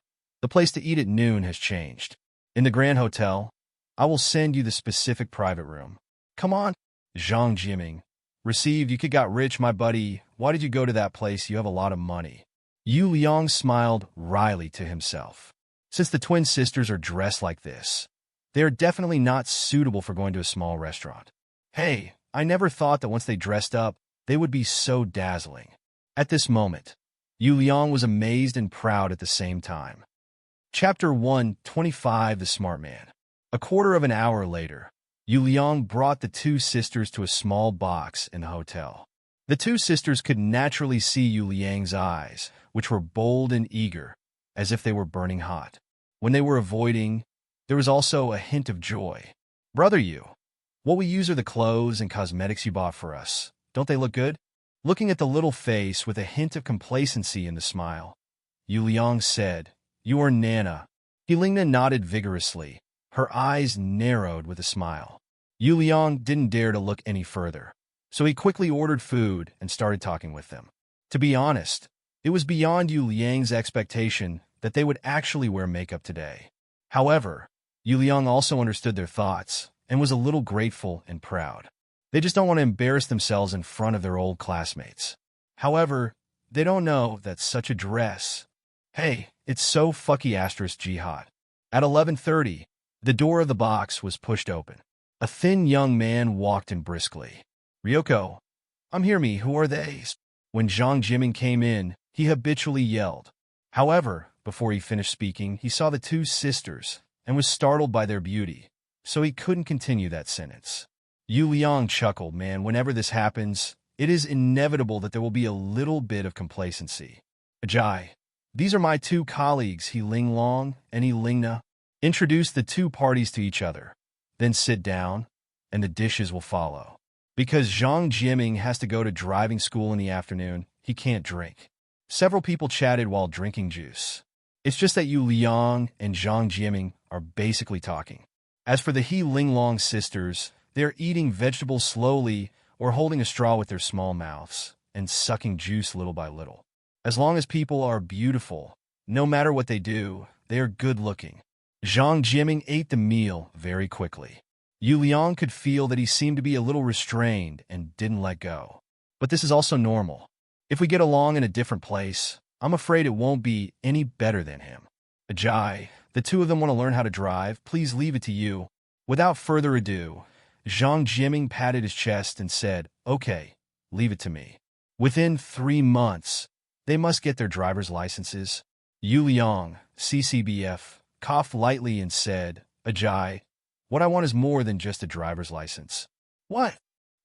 the place to eat at noon has changed. In the Grand Hotel, I will send you the specific private room. Come on. Zhang Jiaming. Received, you got rich, my buddy. Why did you go to that place? You have a lot of money. Yu Liang smiled wryly to himself. Since the twin sisters are dressed like this, they are definitely not suitable for going to a small restaurant. Hey, I never thought that once they dressed up, they would be so dazzling. At this moment, Yu Liang was amazed and proud at the same time. Chapter 125, The Smart Man. A quarter of an hour later, Yu Liang brought the two sisters to a small box in the hotel. The two sisters could naturally see Yu Liang's eyes, which were bold and eager, as if they were burning hot. When they were avoiding, there was also a hint of joy. Brother Yu, what we use are the clothes and cosmetics you bought for us. Don't they look good? Looking at the little face with a hint of complacency in the smile, Yu Liang said, You are Nana. Helena nodded vigorously. Her eyes narrowed with a smile. Yu Liang didn't dare to look any further, so he quickly ordered food and started talking with them. To be honest, it was beyond Yu Liang's expectation that they would actually wear makeup today. However, Yu Liang also understood their thoughts and was a little grateful and proud. They just don't want to embarrass themselves in front of their old classmates. However, they don't know that such a dress. Hey, it's so fucky asterisk jihad. At 11:30, the door of the box was pushed open. A thin young man walked in briskly. Ryoko, I'm here, who are they? When Zhang Jiaming came in, he habitually yelled. However, before he finished speaking, he saw the two sisters and was startled by their beauty, so he couldn't continue that sentence. Yu Liang chuckled, whenever this happens, it is inevitable that there will be a little bit of complacency. Ajay, these are my two colleagues, He Ling Long and He Ling Na. Introduce the two parties to each other, then sit down, and the dishes will follow. Because Zhang Jiaming has to go to driving school in the afternoon, he can't drink. Several people chatted while drinking juice. It's just that Yu Liang and Zhang Jiaming are basically talking. As for the He Ling Long sisters, they're eating vegetables slowly or holding a straw with their small mouths and sucking juice little by little. As long as people are beautiful, no matter what they do, they are good-looking. Zhang Jiaming ate the meal very quickly. Yu Liang could feel that he seemed to be a little restrained and didn't let go. But this is also normal. If we get along in a different place, I'm afraid it won't be any better than him. Ajay, the two of them want to learn how to drive. Please leave it to you. Without further ado, Zhang Jiaming patted his chest and said, Okay, leave it to me. Within 3 months, they must get their driver's licenses. Yu Liang, CCBF, coughed lightly and said, Ajay, what I want is more than just a driver's license. What?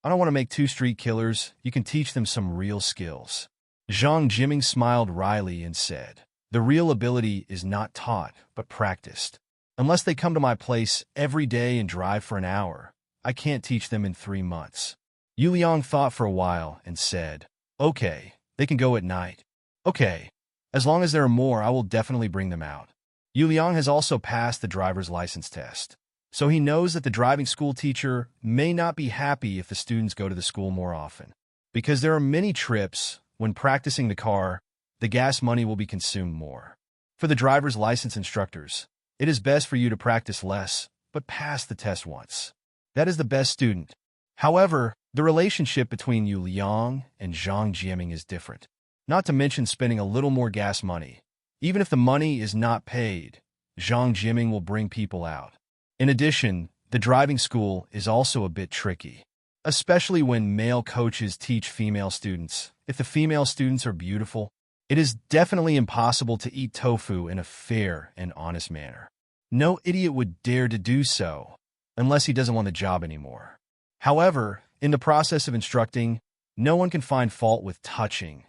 I don't want to make 2 street killers. You can teach them some real skills. Zhang Jiaming smiled wryly and said, The real ability is not taught, but practiced. Unless they come to my place every day and drive for an hour, I can't teach them in 3 months. Yu Liang thought for a while and said, Okay, they can go at night. Okay, as long as there are more, I will definitely bring them out. Yu Liang has also passed the driver's license test, so he knows that the driving school teacher may not be happy if the students go to the school more often. Because there are many trips, when practicing the car, the gas money will be consumed more. For the driver's license instructors, it is best for you to practice less, but pass the test once. That is the best student. However, the relationship between Yu Liang and Zhang Jiaming is different. Not to mention spending a little more gas money. Even if the money is not paid, Zhang Jiaming will bring people out. In addition, the driving school is also a bit tricky, especially when male coaches teach female students. If the female students are beautiful, it is definitely impossible to eat tofu in a fair and honest manner. No idiot would dare to do so, unless he doesn't want the job anymore. However, in the process of instructing, no one can find fault with touching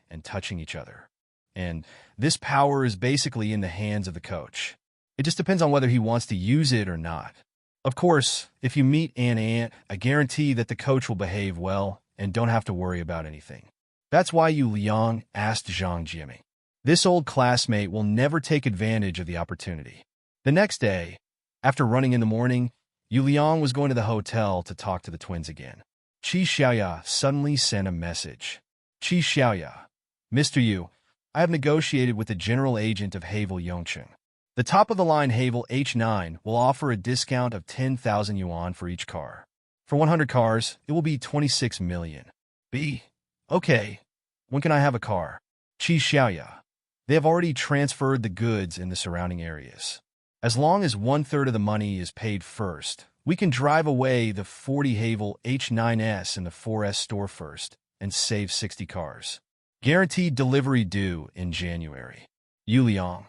each other. And this power is basically in the hands of the coach. It just depends on whether he wants to use it or not. Of course, if you meet an ant, I guarantee that the coach will behave well and don't have to worry about anything. That's why Yu Liang asked Zhang Jiaming. This old classmate will never take advantage of the opportunity. The next day, after running in the morning, Yu Liang was going to the hotel to talk to the twins again. Qi Xiaoya suddenly sent a message. Qi Xiaoya, Mr. Yu, I have negotiated with the general agent of Havel Yongcheng. The top-of-the-line Havel H9 will offer a discount of 10,000 yuan for each car. For 100 cars, it will be 26 million. B. Okay. When can I have a car? Qi Xiaoya. They have already transferred the goods in the surrounding areas. As long as 1/3 of the money is paid first, we can drive away the 40 Havel H9s in the 4S store first and save 60 cars. Guaranteed delivery due in January. Yu Liang.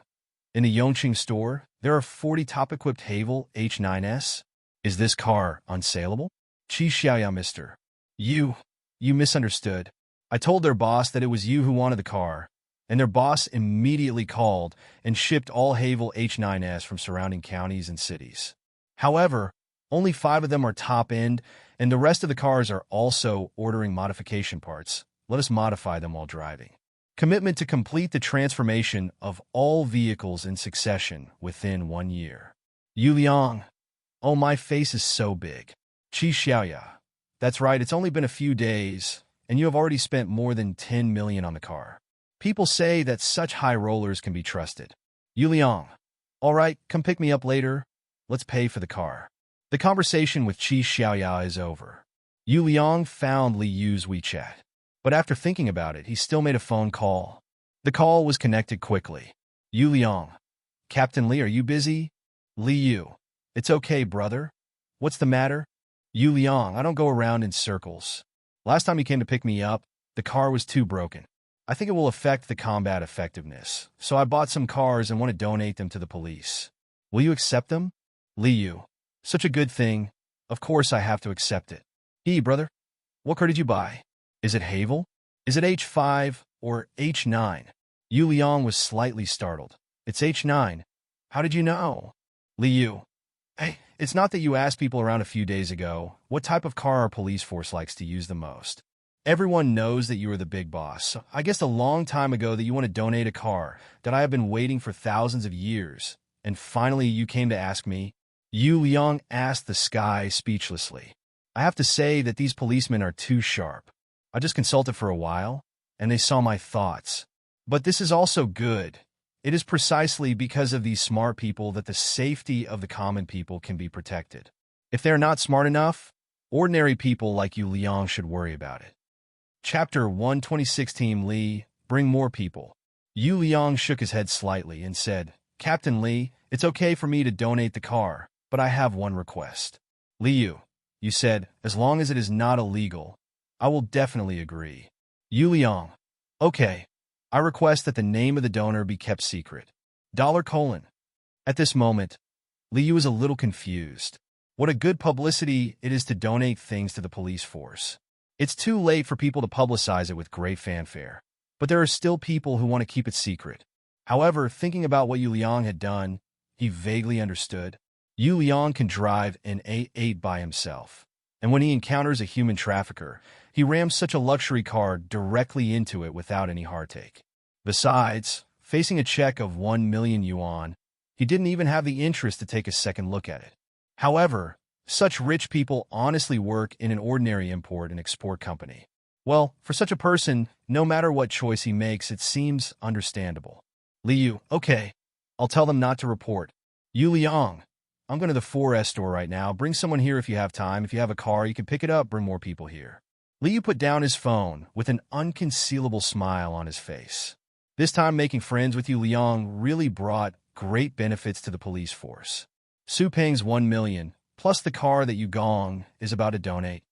In the Yongqing store, there are 40 top-equipped Havel H9s. Is this car unsaleable? Qi Xiaoya, Mr. You misunderstood. I told their boss that it was you who wanted the car, and their boss immediately called and shipped all Havel H9s from surrounding counties and cities. However, only 5 of them are top-end, and the rest of the cars are also ordering modification parts. Let us modify them while driving. Commitment to complete the transformation of all vehicles in succession within 1 year. Yu Liang. Oh, my face is so big. Qi Xiaoya. That's right, it's only been a few days, and you have already spent more than 10 million on the car. People say that such high rollers can be trusted. Yu Liang. All right, come pick me up later. Let's pay for the car. The conversation with Qi Xiaoya is over. Yu Liang found Li Yu's WeChat. But after thinking about it, he still made a phone call. The call was connected quickly. Yu Liang. Captain Li, are you busy? Li Yu. It's okay, brother. What's the matter? Yu Liang, I don't go around in circles. Last time you came to pick me up, the car was too broken. I think it will affect the combat effectiveness, so I bought some cars and want to donate them to the police. Will you accept them? Li Yu. Such a good thing. Of course I have to accept it. Hey, brother. What car did you buy? Is it Havel? Is it H5 or H9? Yu Liang was slightly startled. It's H9. How did you know? Li Yu. Hey, it's not that you asked people around a few days ago what type of car our police force likes to use the most. Everyone knows that you are the big boss. So I guessed a long time ago that you want to donate a car that I have been waiting for thousands of years. And finally you came to ask me. Yu Liang asked the sky speechlessly. I have to say that these policemen are too sharp. I just consulted for a while, and they saw my thoughts. But this is also good. It is precisely because of these smart people that the safety of the common people can be protected. If they are not smart enough, ordinary people like Yu Liang should worry about it. Chapter 126 Team Li, bring more people. Yu Liang shook his head slightly and said, Captain Li, it's okay for me to donate the car, but I have one request. Li Yu, you said, as long as it is not illegal, I will definitely agree. Yu Liang. Okay. I request that the name of the donor be kept secret. $. At this moment, Li Yu is a little confused. What a good publicity it is to donate things to the police force. It's too late for people to publicize it with great fanfare. But there are still people who want to keep it secret. However, thinking about what Yu Liang had done, he vaguely understood. Yu Liang can drive an A8 by himself. And when he encounters a human trafficker, he rams such a luxury car directly into it without any heartache. Besides, facing a check of 1 million yuan, he didn't even have the interest to take a second look at it. However, such rich people honestly work in an ordinary import and export company. Well, for such a person, no matter what choice he makes, it seems understandable. Li Yu, okay. I'll tell them not to report. Yu Liang, I'm going to the 4S store right now. Bring someone here if you have time. If you have a car, you can pick it up. Bring more people here. Liu put down his phone with an unconcealable smile on his face. This time, making friends with Yu Liang really brought great benefits to the police force. Su Peng's 1 million, plus the car that Yu Gong is about to donate.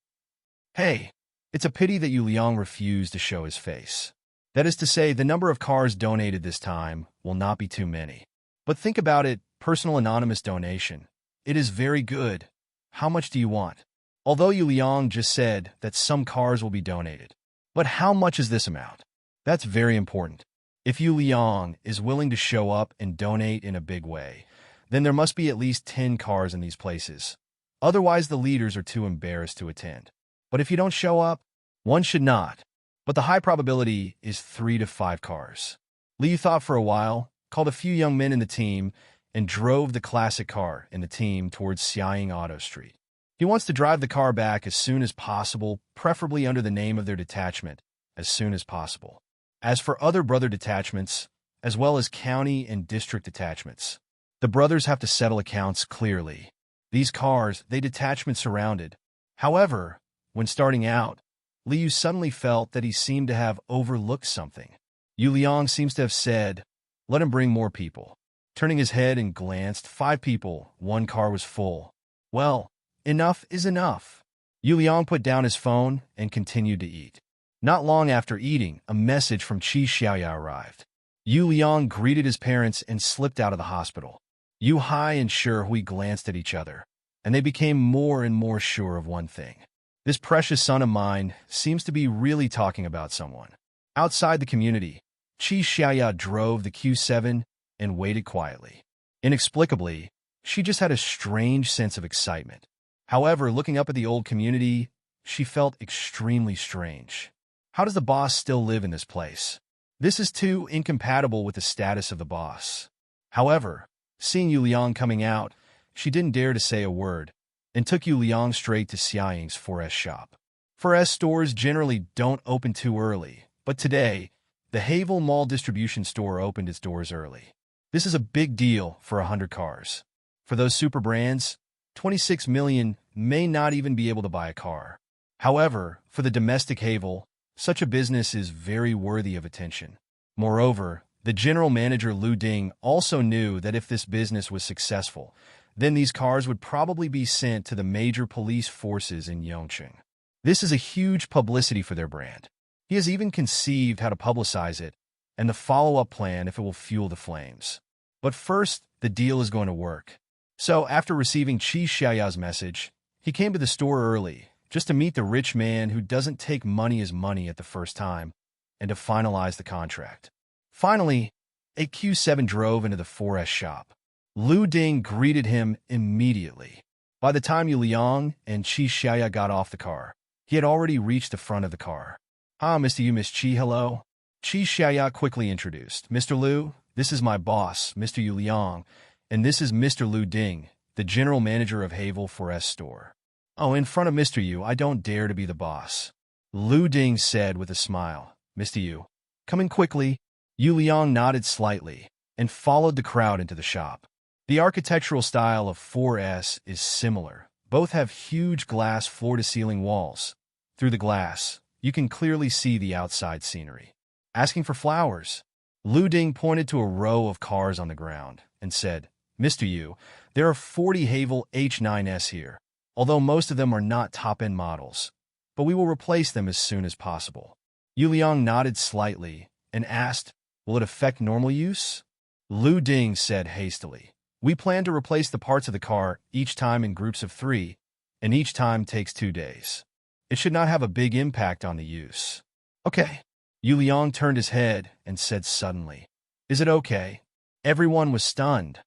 Hey, it's a pity that Yu Liang refused to show his face. That is to say, the number of cars donated this time will not be too many. But think about it, personal anonymous donation. It is very good. How much do you want? Although Yu Liang just said that some cars will be donated. But how much is this amount? That's very important. If Yu Liang is willing to show up and donate in a big way, then there must be at least 10 cars in these places. Otherwise, the leaders are too embarrassed to attend. But if you don't show up, one should not. But the high probability is 3 to 5 cars. Liu thought for a while, called a few young men in the team, and drove the classic car in the team towards Xiaoying Auto Street. He wants to drive the car back as soon as possible, preferably under the name of their detachment, as soon as possible. As for other brother detachments, as well as county and district detachments, the brothers have to settle accounts clearly. These cars, they detachment surrounded. However, when starting out, Liu suddenly felt that he seemed to have overlooked something. Yu Liang seems to have said, "Let him bring more people." Turning his head and glanced, 5 people, 1 car was full. Well, enough is enough. Yu Liang put down his phone and continued to eat. Not long after eating, a message from Qi Xiaoya arrived. Yu Liang greeted his parents and slipped out of the hospital. Yu Hai and Shi Hui glanced at each other, and they became more and more sure of one thing. This precious son of mine seems to be really talking about someone. Outside the community, Qi Xiaoya drove the Q7 and waited quietly. Inexplicably, she just had a strange sense of excitement. However, looking up at the old community, she felt extremely strange. How does the boss still live in this place? This is too incompatible with the status of the boss. However, seeing Yu Liang coming out, she didn't dare to say a word, and took Yu Liang straight to Xiaoying's 4S shop. 4S stores generally don't open too early, but today, the Havel Mall distribution store opened its doors early. This is a big deal for 100 cars. For those super brands, 26 million may not even be able to buy a car. However, for the domestic Havel, such a business is very worthy of attention. Moreover, the general manager Lu Ding also knew that if this business was successful, then these cars would probably be sent to the major police forces in Yongqing. This is a huge publicity for their brand. He has even conceived how to publicize it and the follow-up plan if it will fuel the flames. But first, the deal is going to work. So, after receiving Qi Xiaoya's message, he came to the store early, just to meet the rich man who doesn't take money as money at the first time, and to finalize the contract. Finally, a Q7 drove into the 4S shop. Lu Ding greeted him immediately. By the time Yu Liang and Qi Xiaoya got off the car, he had already reached the front of the car. "Ah, Mr. Yu, Miss Qi, hello." Qi Xiaoya quickly introduced. "Mr. Lu, this is my boss, Mr. Yu Liang, and this is Mr. Lu Ding, the general manager of Havel 4S store." "Oh, in front of Mr. Yu, I don't dare to be the boss," Lu Ding said with a smile. "Mr. Yu, come in quickly." Yu Liang nodded slightly and followed the crowd into the shop. The architectural style of 4S is similar. Both have huge glass floor-to-ceiling walls. Through the glass, you can clearly see the outside scenery. Asking for flowers, Lu Ding pointed to a row of cars on the ground and said, "Mr. Yu, there are 40 Havel H9s here, although most of them are not top-end models, but we will replace them as soon as possible." Yu Liang nodded slightly and asked, "Will it affect normal use?" Lu Ding said hastily, "We plan to replace the parts of the car each time in groups of 3, and each time takes 2 days. It should not have a big impact on the use." "Okay." Yu Liang turned his head and said suddenly, "Is it okay?" Everyone was stunned.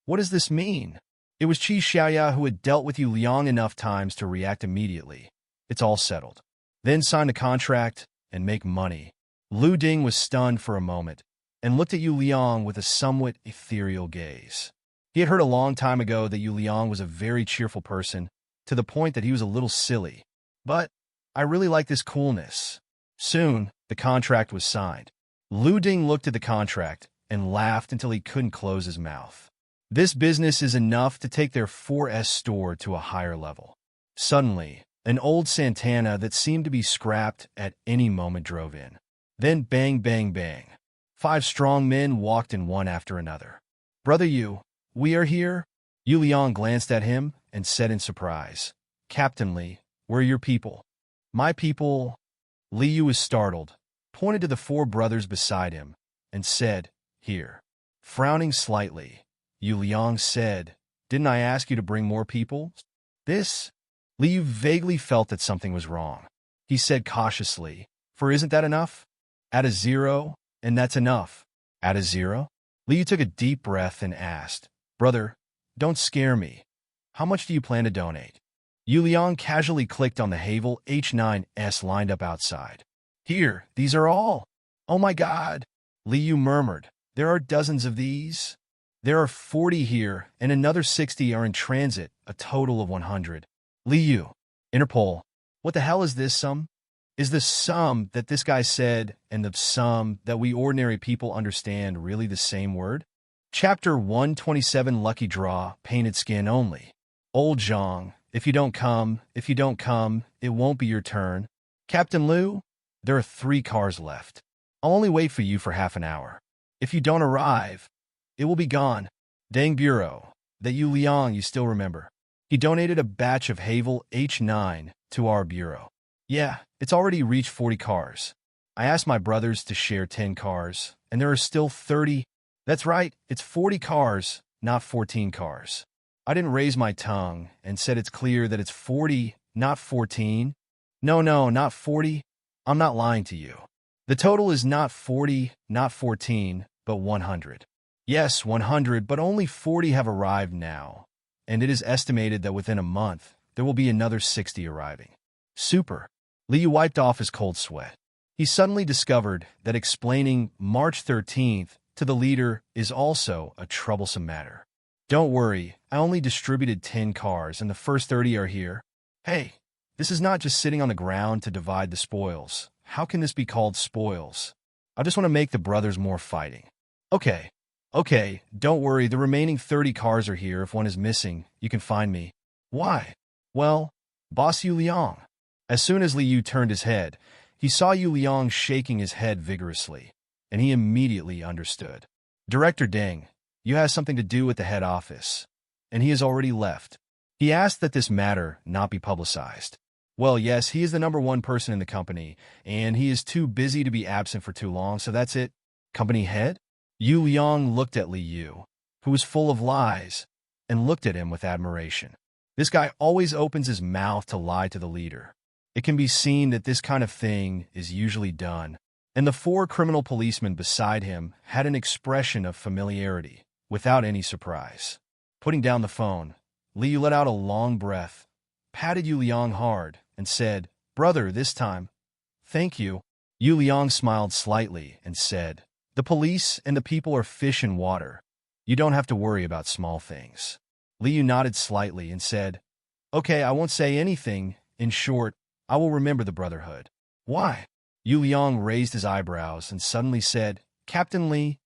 What does this mean? It was Qi Xiaoya who had dealt with Yu Liang enough times to react immediately. "It's all settled. Then sign the contract and make money." Lu Ding was stunned for a moment and looked at Yu Liang with a somewhat ethereal gaze. He had heard a long time ago that Yu Liang was a very cheerful person, to the point that he was a little silly. But I really like this coolness. Soon, the contract was signed. Lu Ding looked at the contract and laughed until he couldn't close his mouth. This business is enough to take their 4S store to a higher level. Suddenly, an old Santana that seemed to be scrapped at any moment drove in. Then bang, bang, bang. 5 strong men walked in one after another. "Brother Yu, we are here?" Yu Liang glanced at him and said in surprise, "Captain Li, where are your people?" "My people." Li Yu was startled, pointed to the 4 brothers beside him, and said, "Here." Frowning slightly, Yu Liang said, "Didn't I ask you to bring more people?" "This?" Li Yu vaguely felt that something was wrong. He said cautiously, "For isn't that enough?" "Add a 0, and that's enough." "Add a 0? Li Yu took a deep breath and asked, "Brother, don't scare me. How much do you plan to donate?" Yu Liang casually clicked on the Havel H9s lined up outside. "Here, these are all." "Oh my God," Li Yu murmured. "There are dozens of these." "There are 40 here, and another 60 are in transit, a total of 100. Li Yu, Interpol, what the hell is this sum? Is the sum that this guy said and the sum that we ordinary people understand really the same word? Chapter 127 Lucky Draw, Painted Skin Only. Old Zhang, if you don't come, it won't be your turn. Captain Liu, there are 3 cars left. I'll only wait for you for half an hour. If you don't arrive, it will be gone. Dang Bureau, that Yu Liang you still remember. He donated a batch of Havel H9 to our bureau. Yeah, it's already reached 40 cars. I asked my brothers to share 10 cars, and there are still 30. That's right, it's 40 cars, not 14 cars. I didn't raise my tongue and said it's clear that it's 40, not 14. No, not 40. I'm not lying to you. The total is not 40, not 14, but 100. Yes, 100, but only 40 have arrived now, and it is estimated that within a month, there will be another 60 arriving. Super. Li Yu wiped off his cold sweat. He suddenly discovered that explaining March 13th to the leader is also a troublesome matter. Don't worry, I only distributed 10 cars and the first 30 are here. Hey, this is not just sitting on the ground to divide the spoils. How can this be called spoils? I just want to make the brothers more fighting. Okay, don't worry, the remaining 30 cars are here. If one is missing, you can find me. Why? Well, Boss Yu Liang. As soon as Li Yu turned his head, he saw Yu Liang shaking his head vigorously, and he immediately understood. Director Deng, you have something to do with the head office, and he has already left. He asked that this matter not be publicized. Well, yes, he is the #1 person in the company, and he is too busy to be absent for too long, so that's it. Company head? Yu Liang looked at Li Yu, who was full of lies, and looked at him with admiration. This guy always opens his mouth to lie to the leader. It can be seen that this kind of thing is usually done, and the 4 criminal policemen beside him had an expression of familiarity, without any surprise. Putting down the phone, Li Yu let out a long breath, patted Yu Liang hard, and said, "Brother, this time." "Thank you." Yu Liang smiled slightly and said, "The police and the people are fish in water. You don't have to worry about small things." Li Yu nodded slightly and said, "Okay, I won't say anything. In short, I will remember the Brotherhood." "Why?" Yu Liang raised his eyebrows and suddenly said, "Captain Li,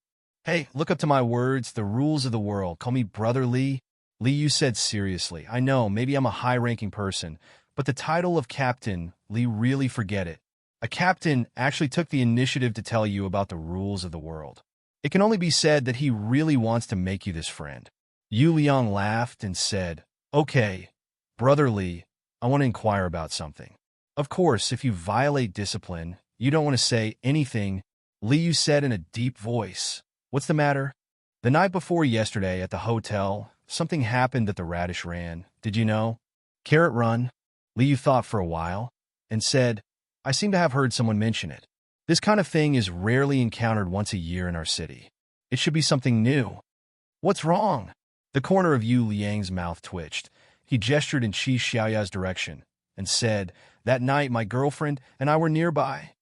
hey, look up to my words, the rules of the world. Call me Brother Li." Li Yu said seriously, "I know, maybe I'm a high-ranking person, but the title of Captain Li, really forget it. A captain actually took the initiative to tell you about the rules of the world. It can only be said that he really wants to make you this friend." Yu Liang laughed and said, "Okay, Brother Li, I want to inquire about something. Of course, if you violate discipline, you don't want to say anything," Li Yu said in a deep voice. "What's the matter?" "The night before yesterday at the hotel, something happened that the radish ran. Did you know?" "Carrot run?" Li Yu thought for a while and said, "I seem to have heard someone mention it. This kind of thing is rarely encountered once a year in our city. It should be something new." "What's wrong?" The corner of Yu Liang's mouth twitched. He gestured in Qi Xiaoya's direction and said, "That night my girlfriend and I were nearby.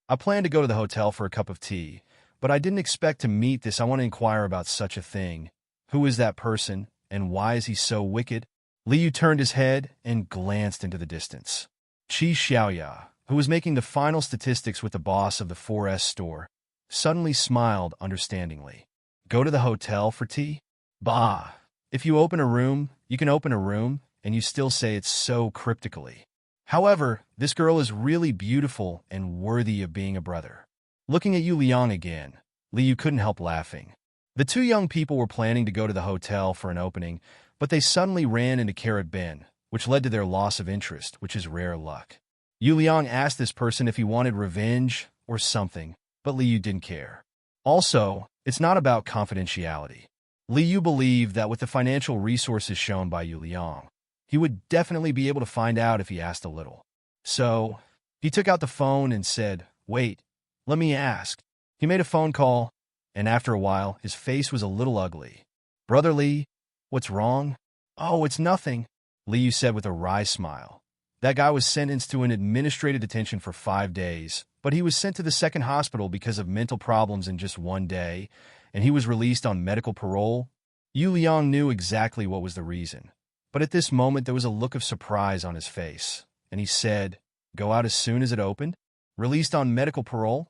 I planned to go to the hotel for a cup of tea, but I didn't expect to meet this. I want to inquire about such a thing. Who is that person, and why is he so wicked?" Li Yu turned his head and glanced into the distance. Qi Xiaoya, who was making the final statistics with the boss of the 4S store, suddenly smiled understandingly. "Go to the hotel for tea? Bah, If you open a room, you can open a room, and you still say it so cryptically. However, this girl is really beautiful and worthy of being a brother. Looking at Yu Liang again, Liu couldn't help laughing. The two young people were planning to go to the hotel for an opening, but they suddenly ran into Carrot Ben, which led to their loss of interest, which is rare luck. Yu Liang asked this person if he wanted revenge or something, but Liu didn't care. Also, it's not about confidentiality. Liu believed that with the financial resources shown by Yu Liang, he would definitely be able to find out if he asked a little. So, he took out the phone and said, "Wait, let me ask." He made a phone call, and after a while, his face was a little ugly. "Brother Li, what's wrong?" "Oh, it's nothing," Liu said with a wry smile. That guy was sentenced to an administrative detention for 5 days, but he was sent to the second hospital because of mental problems in just 1 day, and he was released on medical parole. Yu Liang knew exactly what was the reason, but at this moment there was a look of surprise on his face, and he said, "Go out as soon as it opened? Released on medical parole?"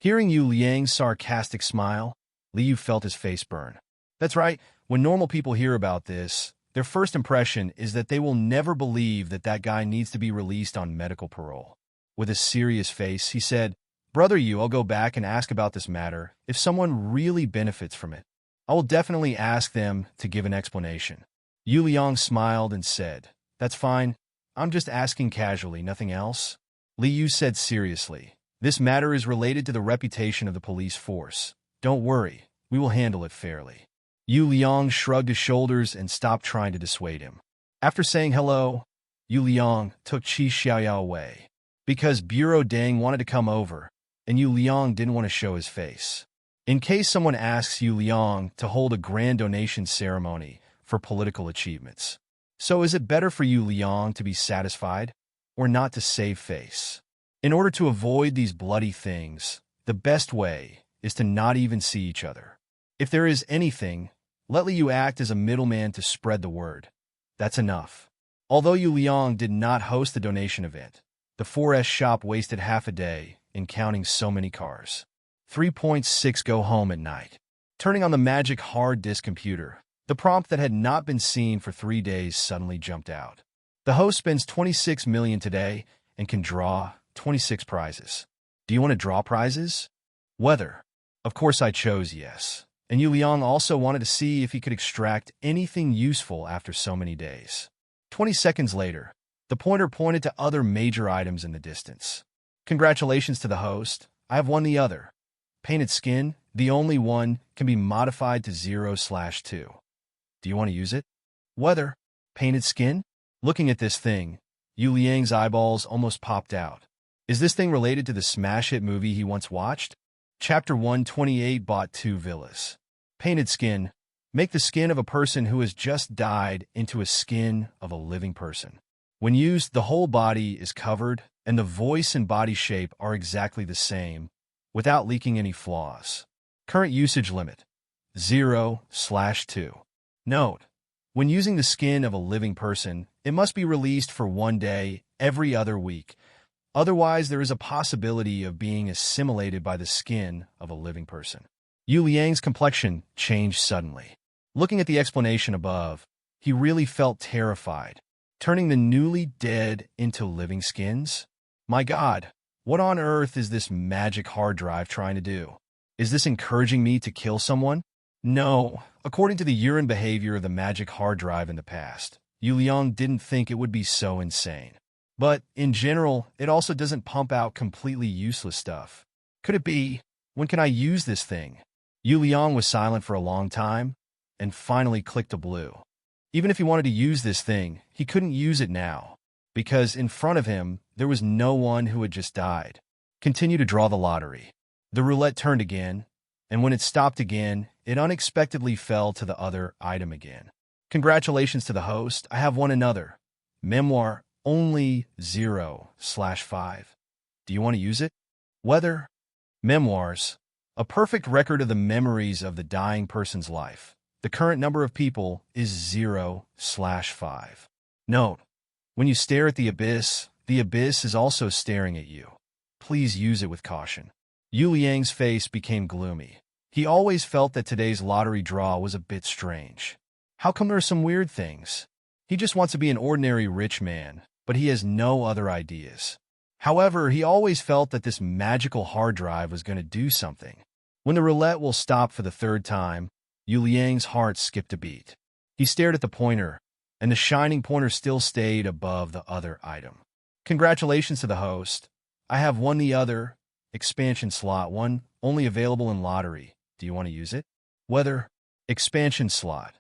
Hearing Yu Liang's sarcastic smile, Liu felt his face burn. That's right, when normal people hear about this, their first impression is that they will never believe that that guy needs to be released on medical parole. With a serious face, he said, "Brother Yu, I'll go back and ask about this matter. If someone really benefits from it, I will definitely ask them to give an explanation." Yu Liang smiled and said, "That's fine. I'm just asking casually, nothing else." Liu said seriously, "This matter is related to the reputation of the police force. Don't worry, we will handle it fairly." Yu Liang shrugged his shoulders and stopped trying to dissuade him. After saying hello, Yu Liang took Qi Xiaoyao away, because Bureau Deng wanted to come over, and Yu Liang didn't want to show his face. In case someone asks Yu Liang to hold a grand donation ceremony for political achievements. So is it better for Yu Liang to be satisfied, or not to save face? In order to avoid these bloody things, the best way is to not even see each other. If there is anything, let Liu act as a middleman to spread the word. That's enough. Although Yu Liang did not host the donation event, the 4S shop wasted half a day in counting so many cars. 3.6 Go home at night. Turning on the magic hard disk computer, the prompt that had not been seen for 3 days suddenly jumped out. The host spends 26 million today and can draw 26 prizes. Do you want to draw prizes? Weather. Of course I chose yes. And Yu Liang also wanted to see if he could extract anything useful after so many days. 20 seconds later, the pointer pointed to other major items in the distance. Congratulations to the host. I have won the other. Painted skin, the only one, can be modified to 0/2. Do you want to use it? Weather. Painted skin? Looking at this thing, Yu Liang's eyeballs almost popped out. Is this thing related to the smash hit movie he once watched? Chapter 128 bought 2 villas. Painted skin. Make the skin of a person who has just died into a skin of a living person. When used, the whole body is covered, and the voice and body shape are exactly the same, without leaking any flaws. Current usage limit, 0/2. Note: when using the skin of a living person, it must be released for 1 day every other week. Otherwise, there is a possibility of being assimilated by the skin of a living person. Yu Liang's complexion changed suddenly. Looking at the explanation above, he really felt terrified. Turning the newly dead into living skins? My God, what on earth is this magic hard drive trying to do? Is this encouraging me to kill someone? No, according to the urine behavior of the magic hard drive in the past, Yu Liang didn't think it would be so insane. But, in general, it also doesn't pump out completely useless stuff. Could it be? When can I use this thing? Yu Liang was silent for a long time, and finally clicked a blue. Even if he wanted to use this thing, he couldn't use it now, because in front of him, there was no one who had just died. Continue to draw the lottery. The roulette turned again, and when it stopped again, it unexpectedly fell to the other item again. Congratulations to the host, I have won another. Memoir, only 0/5. Do you want to use it? Weather. Memoirs. A perfect record of the memories of the dying person's life. The current number of people is 0/5. Note: when you stare at the abyss is also staring at you. Please use it with caution. Yu Liang's face became gloomy. He always felt that today's lottery draw was a bit strange. How come there are some weird things? He just wants to be an ordinary rich man, but he has no other ideas. However, he always felt that this magical hard drive was going to do something. When the roulette will stop for the third time, Yu Liang's heart skipped a beat. He stared at the pointer, and the shining pointer still stayed above the other item. Congratulations to the host. I have won the other expansion slot, one only available in lottery. Do you want to use it? Whether expansion slot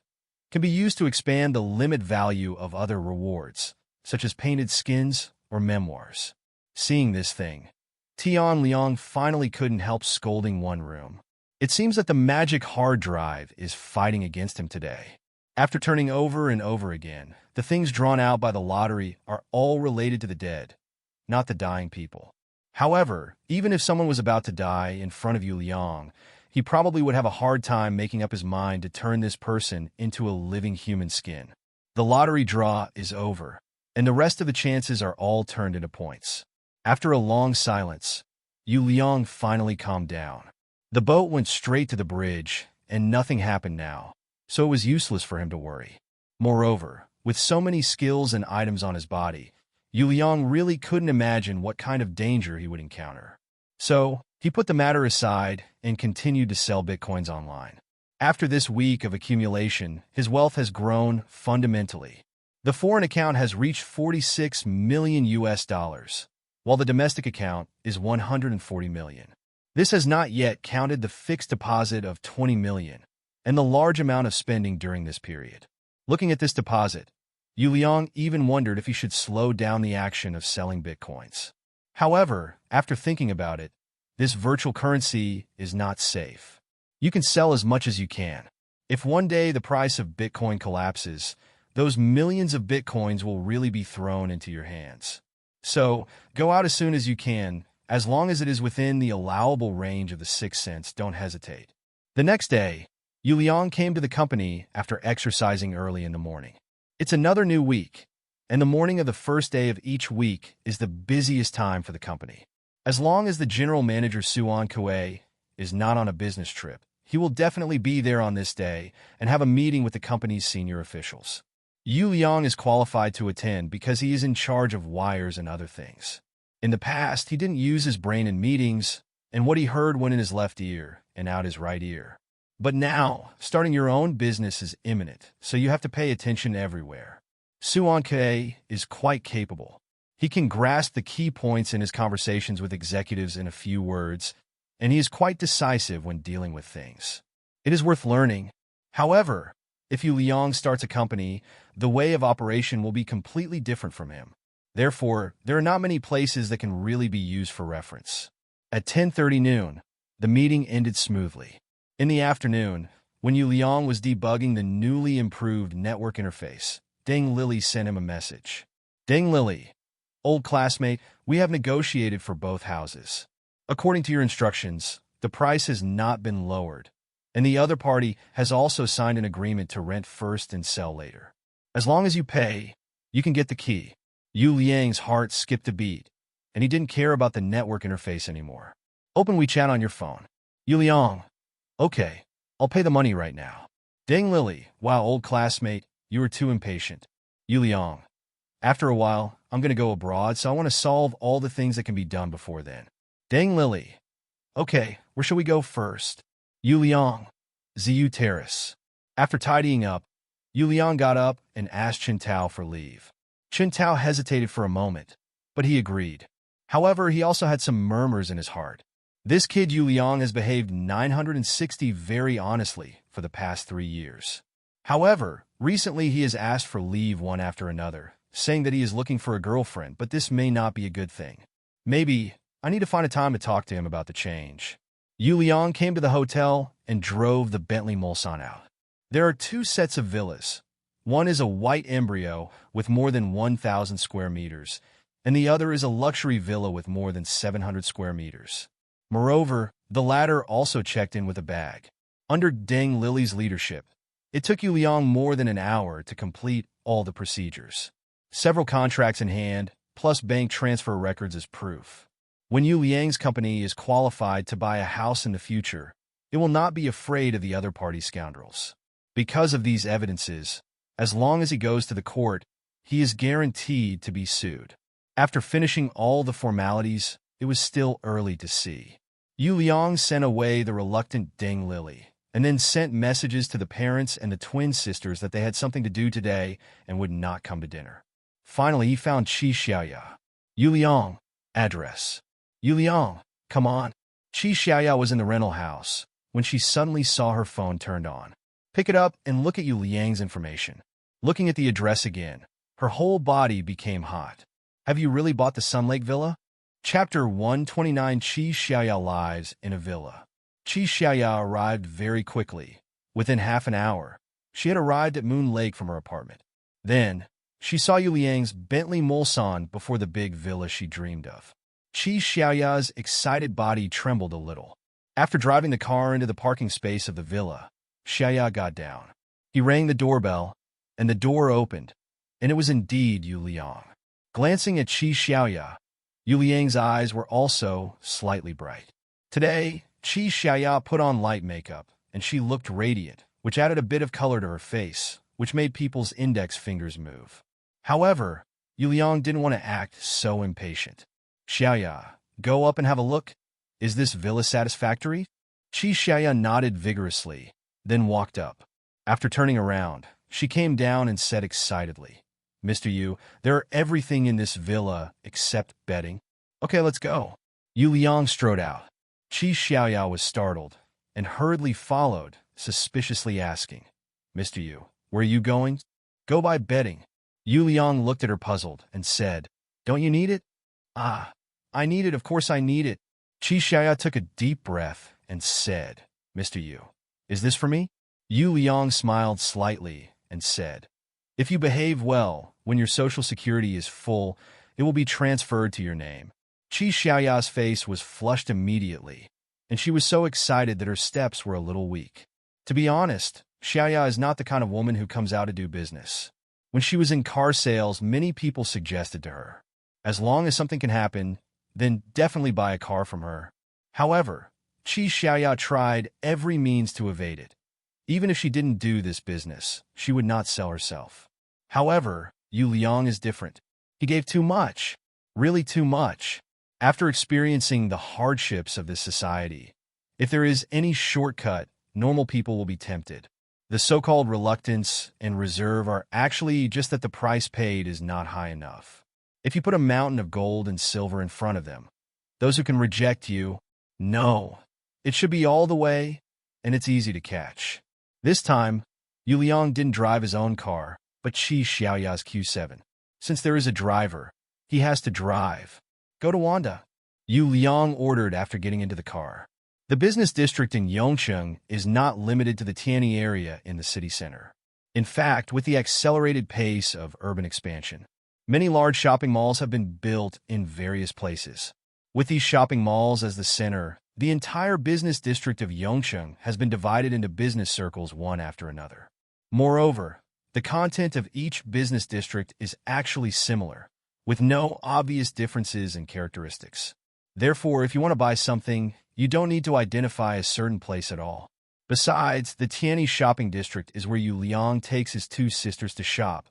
can be used to expand the limit value of other rewards, such as painted skins or memoirs. Seeing this thing, Tian Liang finally couldn't help scolding one room. It seems that the magic hard drive is fighting against him today. After turning over and over again, the things drawn out by the lottery are all related to the dead, not the dying people. However, even if someone was about to die in front of Yu Liang, he probably would have a hard time making up his mind to turn this person into a living human skin. The lottery draw is over, and the rest of the chances are all turned into points. After a long silence, Yu Liang finally calmed down. The boat went straight to the bridge, and nothing happened now, so it was useless for him to worry. Moreover, with so many skills and items on his body, Yu Liang really couldn't imagine what kind of danger he would encounter. So, he put the matter aside and continued to sell bitcoins online. After this week of accumulation, his wealth has grown fundamentally. The foreign account has reached 46 million US dollars, while the domestic account is 140 million. This has not yet counted the fixed deposit of 20 million and the large amount of spending during this period. Looking at this deposit, Yu Liang even wondered if he should slow down the action of selling bitcoins. However, after thinking about it, this virtual currency is not safe. You can sell as much as you can. If one day the price of Bitcoin collapses, those millions of Bitcoins will really be thrown into your hands. So, go out as soon as you can. As long as it is within the allowable range of the 6 cents, don't hesitate. The next day, Yu Liang came to the company after exercising early in the morning. It's another new week, and the morning of the first day of each week is the busiest time for the company. As long as the general manager Suan Kue is not on a business trip, he will definitely be there on this day and have a meeting with the company's senior officials. Yu Liang is qualified to attend because he is in charge of wires and other things. In the past, he didn't use his brain in meetings, and what he heard went in his left ear and out his right ear. But now, starting your own business is imminent, so you have to pay attention everywhere. Suan Kei is quite capable. He can grasp the key points in his conversations with executives in a few words, and he is quite decisive when dealing with things. It is worth learning. However, if Yu Liang starts a company, the way of operation will be completely different from him. Therefore, there are not many places that can really be used for reference. At 10:30 noon, the meeting ended smoothly. In the afternoon, when Yu Liang was debugging the newly improved network interface, Deng Lily sent him a message. Deng Lily, old classmate, we have negotiated for both houses. According to your instructions, the price has not been lowered, and the other party has also signed an agreement to rent first and sell later. As long as you pay, you can get the key. Yu Liang's heart skipped a beat, and he didn't care about the network interface anymore. Open WeChat on your phone. Yu Liang. Okay, I'll pay the money right now. Deng Lily, wow, old classmate, you are too impatient. Yu Liang. After a while, I'm going to go abroad, so I want to solve all the things that can be done before then. Deng Lily. Okay, where shall we go first? Yu Liang. Ziyu Terrace. After tidying up, Yu Liang got up and asked Chen Tao for leave. Chen Tao hesitated for a moment, but he agreed. However, he also had some murmurs in his heart. This kid Yu Liang has behaved 960 very honestly for the past 3 years. However, recently he has asked for leave one after another, saying that he is looking for a girlfriend, but this may not be a good thing. Maybe I need to find a time to talk to him about the change. Yu Liang came to the hotel and drove the Bentley Mulsanne out. There are 2 sets of villas. One is a white embryo with more than 1,000 square meters, and the other is a luxury villa with more than 700 square meters. Moreover, the latter also checked in with a bag. Under Deng Lily's leadership, it took Yu Liang more than an hour to complete all the procedures. Several contracts in hand, plus bank transfer records as proof. When Yu Liang's company is qualified to buy a house in the future, it will not be afraid of the other party's scoundrels. Because of these evidences, as long as he goes to the court, he is guaranteed to be sued. After finishing all the formalities, it was still early to see. Yu Liang sent away the reluctant Deng Lily, and then sent messages to the parents and the twin sisters that they had something to do today and would not come to dinner. Finally, he found Qi Xiaoya. Yu Liang, address. Yu Liang, come on. Qi Xiaoya was in the rental house when she suddenly saw her phone turned on. Pick it up and look at Yu Liang's information. Looking at the address again, her whole body became hot. Have you really bought the Sun Lake Villa? Chapter 129. Qi Xiaoya lives in a villa. Qi Xiaoya arrived very quickly. Within half an hour, she had arrived at Moon Lake from her apartment. Then, she saw Yu Liang's Bentley Mulsanne before the big villa she dreamed of. Qi Xiaoya's excited body trembled a little. After driving the car into the parking space of the villa, Xiaoya got down. He rang the doorbell, and the door opened, and it was indeed Yu Liang. Glancing at Qi Xiaoya, Yu Liang's eyes were also slightly bright. Today, Qi Xiaoya put on light makeup, and she looked radiant, which added a bit of color to her face, which made people's index fingers move. However, Yu Liang didn't want to act so impatient. Xiaoya, go up and have a look. Is this villa satisfactory? Qi Xiaoya nodded vigorously, then walked up. After turning around, she came down and said excitedly, Mr. Yu, there are everything in this villa except bedding. Okay, let's go. Yu Liang strode out. Qi Xiaoya was startled and hurriedly followed, suspiciously asking, Mr. Yu, where are you going? Go buy bedding. Yu Liang looked at her puzzled and said, Don't you need it? Ah, I need it, of course I need it. Qi Xiaoya took a deep breath and said, Mr. Yu, is this for me? Yu Liang smiled slightly and said, If you behave well, when your social security is full, it will be transferred to your name. Qi Xiaoya's face was flushed immediately, and she was so excited that her steps were a little weak. To be honest, Xiaoya is not the kind of woman who comes out to do business. When she was in car sales, many people suggested to her, as long as something can happen, then definitely buy a car from her. However, Qi Xiaoya tried every means to evade it. Even if she didn't do this business, she would not sell herself. However, Yu Liang is different. He gave too much, really too much. After experiencing the hardships of this society, if there is any shortcut, normal people will be tempted. The so-called reluctance and reserve are actually just that the price paid is not high enough. If you put a mountain of gold and silver in front of them, those who can reject you, no, it should be all the way, and it's easy to catch. This time, Yu Liang didn't drive his own car, but Qi Xiaoya's Q7. Since there is a driver, he has to drive. Go to Wanda, Yu Liang ordered after getting into the car. The business district in Yongcheng is not limited to the Tianyi area in the city center. In fact, with the accelerated pace of urban expansion, many large shopping malls have been built in various places. With these shopping malls as the center, the entire business district of Yongcheng has been divided into business circles one after another. Moreover, the content of each business district is actually similar, with no obvious differences in characteristics. Therefore, if you want to buy something, you don't need to identify a certain place at all. Besides, the Tianyi shopping district is where Yu Liang takes his two sisters to shop,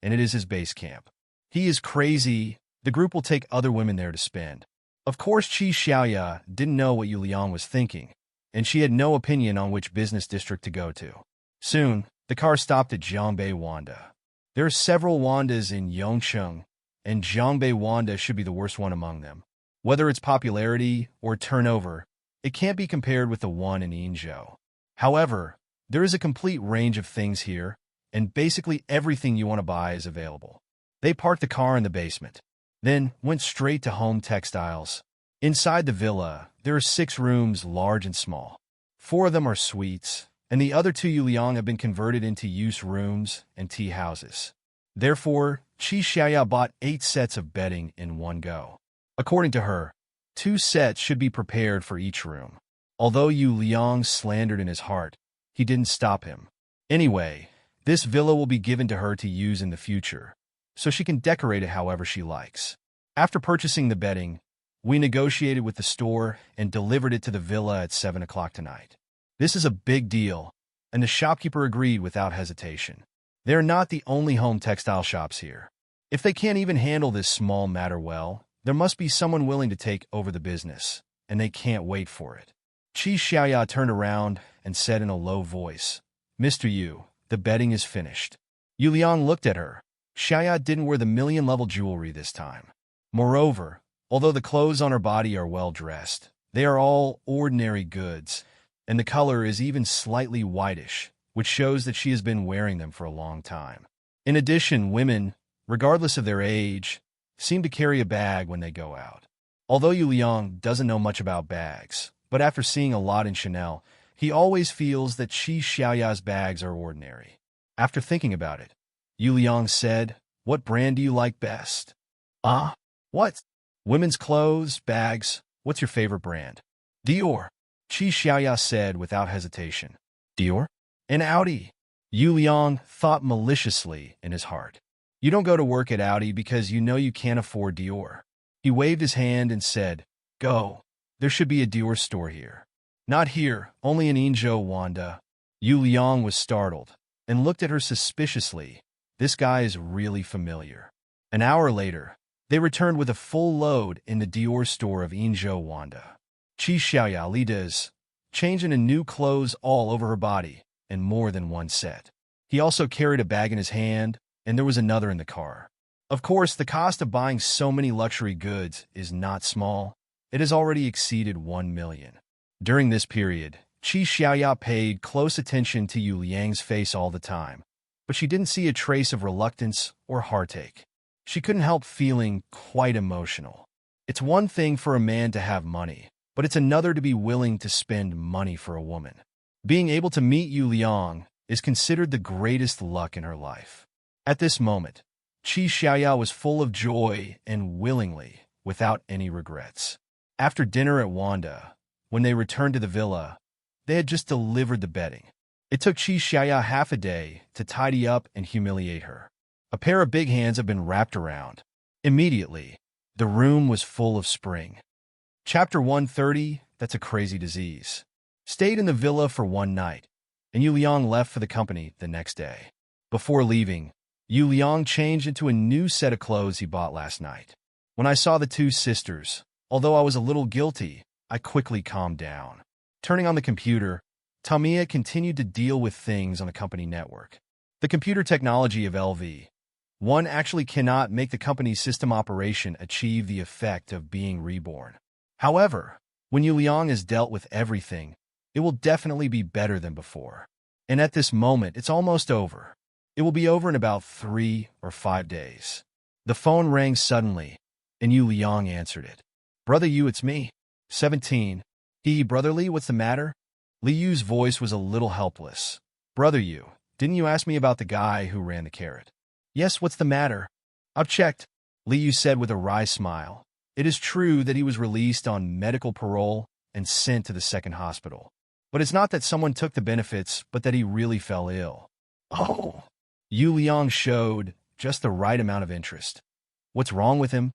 and it is his base camp. He is crazy. The group will take other women there to spend. Of course, Qi Xiaoya didn't know what Yu Liang was thinking, and she had no opinion on which business district to go to. Soon, the car stopped at Jiangbei Wanda. There are several Wandas in Yongcheng, and Jiangbei Wanda should be the worst one among them. Whether it's popularity or turnover, it can't be compared with the one in Yinzhou. However, there is a complete range of things here, and basically everything you want to buy is available. They parked the car in the basement, then went straight to home textiles. Inside the villa, there are 6 rooms, large and small. 4 of them are suites, and the other 2 Yu Liang have been converted into use rooms and tea houses. Therefore, Qi Xiaoya bought 8 sets of bedding in one go. According to her, 2 sets should be prepared for each room. Although Yu Liang slandered in his heart, he didn't stop him. Anyway, this villa will be given to her to use in the future, so she can decorate it however she likes. After purchasing the bedding, we negotiated with the store and delivered it to the villa at 7 o'clock tonight. This is a big deal, and the shopkeeper agreed without hesitation. They're not the only home textile shops here. If they can't even handle this small matter well, there must be someone willing to take over the business, and they can't wait for it. Qi Xiaoya turned around and said in a low voice, "Mr. Yu, the betting is finished." Yu Liang looked at her. Xiaoya didn't wear the million-level jewelry this time. Moreover, although the clothes on her body are well-dressed, they are all ordinary goods, and the color is even slightly whitish, which shows that she has been wearing them for a long time. In addition, women, regardless of their age, seem to carry a bag when they go out. Although Yu Liang doesn't know much about bags, but after seeing a lot in Chanel, he always feels that Qi Xiaoya's bags are ordinary. After thinking about it, Yu Liang said, "What brand do you like best?" What? Women's clothes, bags, what's your favorite brand? Dior. Qi Xiaoya said without hesitation. Dior? An Audi. Yu Liang thought maliciously in his heart. You don't go to work at Audi because you know you can't afford Dior. He waved his hand and said, "Go. There should be a Dior store here." "Not here, only in Yingzhou, Wanda." Yu Liang was startled and looked at her suspiciously. This guy is really familiar. An hour later, they returned with a full load in the Dior store of Yingzhou, Wanda. Qi Xiaoya Li does, changing in new clothes all over her body, and more than one set. He also carried a bag in his hand, and there was another in the car. Of course, the cost of buying so many luxury goods is not small. It has already exceeded 1 million. During this period, Qi Xiaoya paid close attention to Yu Liang's face all the time, but she didn't see a trace of reluctance or heartache. She couldn't help feeling quite emotional. It's one thing for a man to have money, but it's another to be willing to spend money for a woman. Being able to meet Yu Liang is considered the greatest luck in her life. At this moment, Qi Xiaoya was full of joy and willingly, without any regrets. After dinner at Wanda, when they returned to the villa, they had just delivered the bedding. It took Qi Xiaoya half a day to tidy up and humiliate her. A pair of big hands had been wrapped around. Immediately, the room was full of spring. Chapter 130, That's a Crazy Disease. Stayed in the villa for one night, and Yu Liang left for the company the next day. Before leaving, Yu Liang changed into a new set of clothes he bought last night. When I saw the two sisters, although I was a little guilty, I quickly calmed down. Turning on the computer, Tamiya continued to deal with things on the company network. The computer technology of LV1 actually cannot make the company's system operation achieve the effect of being reborn. However, when Yu Liang has dealt with everything, it will definitely be better than before. And at this moment, it's almost over. It will be over in about 3 or 5 days. The phone rang suddenly, and Yu Liang answered it. "Brother Yu, it's me. 17. Brotherly, what's the matter?" Li Yu's voice was a little helpless. "Brother Yu, didn't you ask me about the guy who ran the carrot?" "Yes, what's the matter?" "I've checked," Li Yu said with a wry smile. "It is true that he was released on medical parole and sent to the second hospital. But it's not that someone took the benefits, but that he really fell ill." "Oh." Yu Liang showed just the right amount of interest. "What's wrong with him?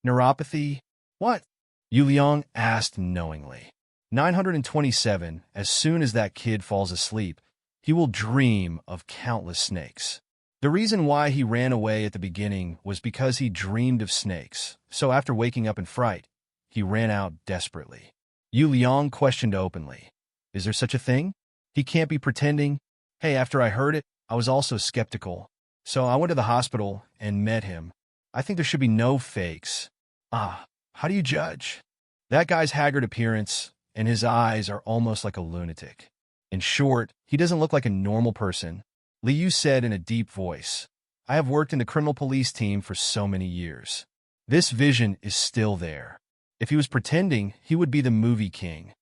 Neuropathy?" "What?" Yu Liang asked knowingly. 927, as soon as that kid falls asleep, he will dream of countless snakes. The reason why he ran away at the beginning was because he dreamed of snakes, so after waking up in fright, he ran out desperately. Yu Liang questioned openly, "Is there such a thing? He can't be pretending." "Hey, after I heard it, I was also skeptical. So I went to the hospital and met him. I think there should be no fakes." "Ah, how do you judge?" "That guy's haggard appearance, and his eyes are almost like a lunatic. In short, he doesn't look like a normal person," Li Yu said in a deep voice. "I have worked in the criminal police team for so many years. This vision is still there. If he was pretending, he would be the movie king."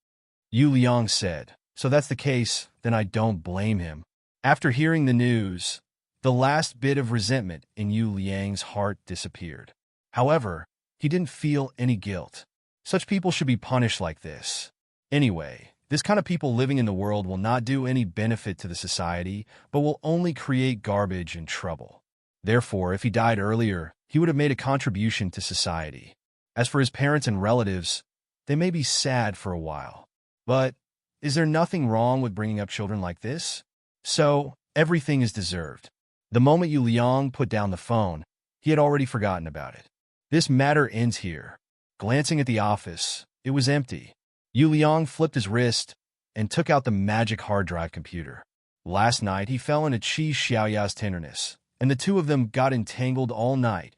Yu Liang said, "So that's the case, then I don't blame him." After hearing the news, the last bit of resentment in Yu Liang's heart disappeared. However, he didn't feel any guilt. Such people should be punished like this. Anyway, this kind of people living in the world will not do any benefit to the society, but will only create garbage and trouble. Therefore, if he died earlier, he would have made a contribution to society. As for his parents and relatives, they may be sad for a while. But is there nothing wrong with bringing up children like this? So, everything is deserved. The moment Yu Liang put down the phone, he had already forgotten about it. This matter ends here. Glancing at the office, it was empty. Yu Liang flipped his wrist and took out the magic hard drive computer. Last night, he fell into Qi Xiaoya's tenderness, and the two of them got entangled all night,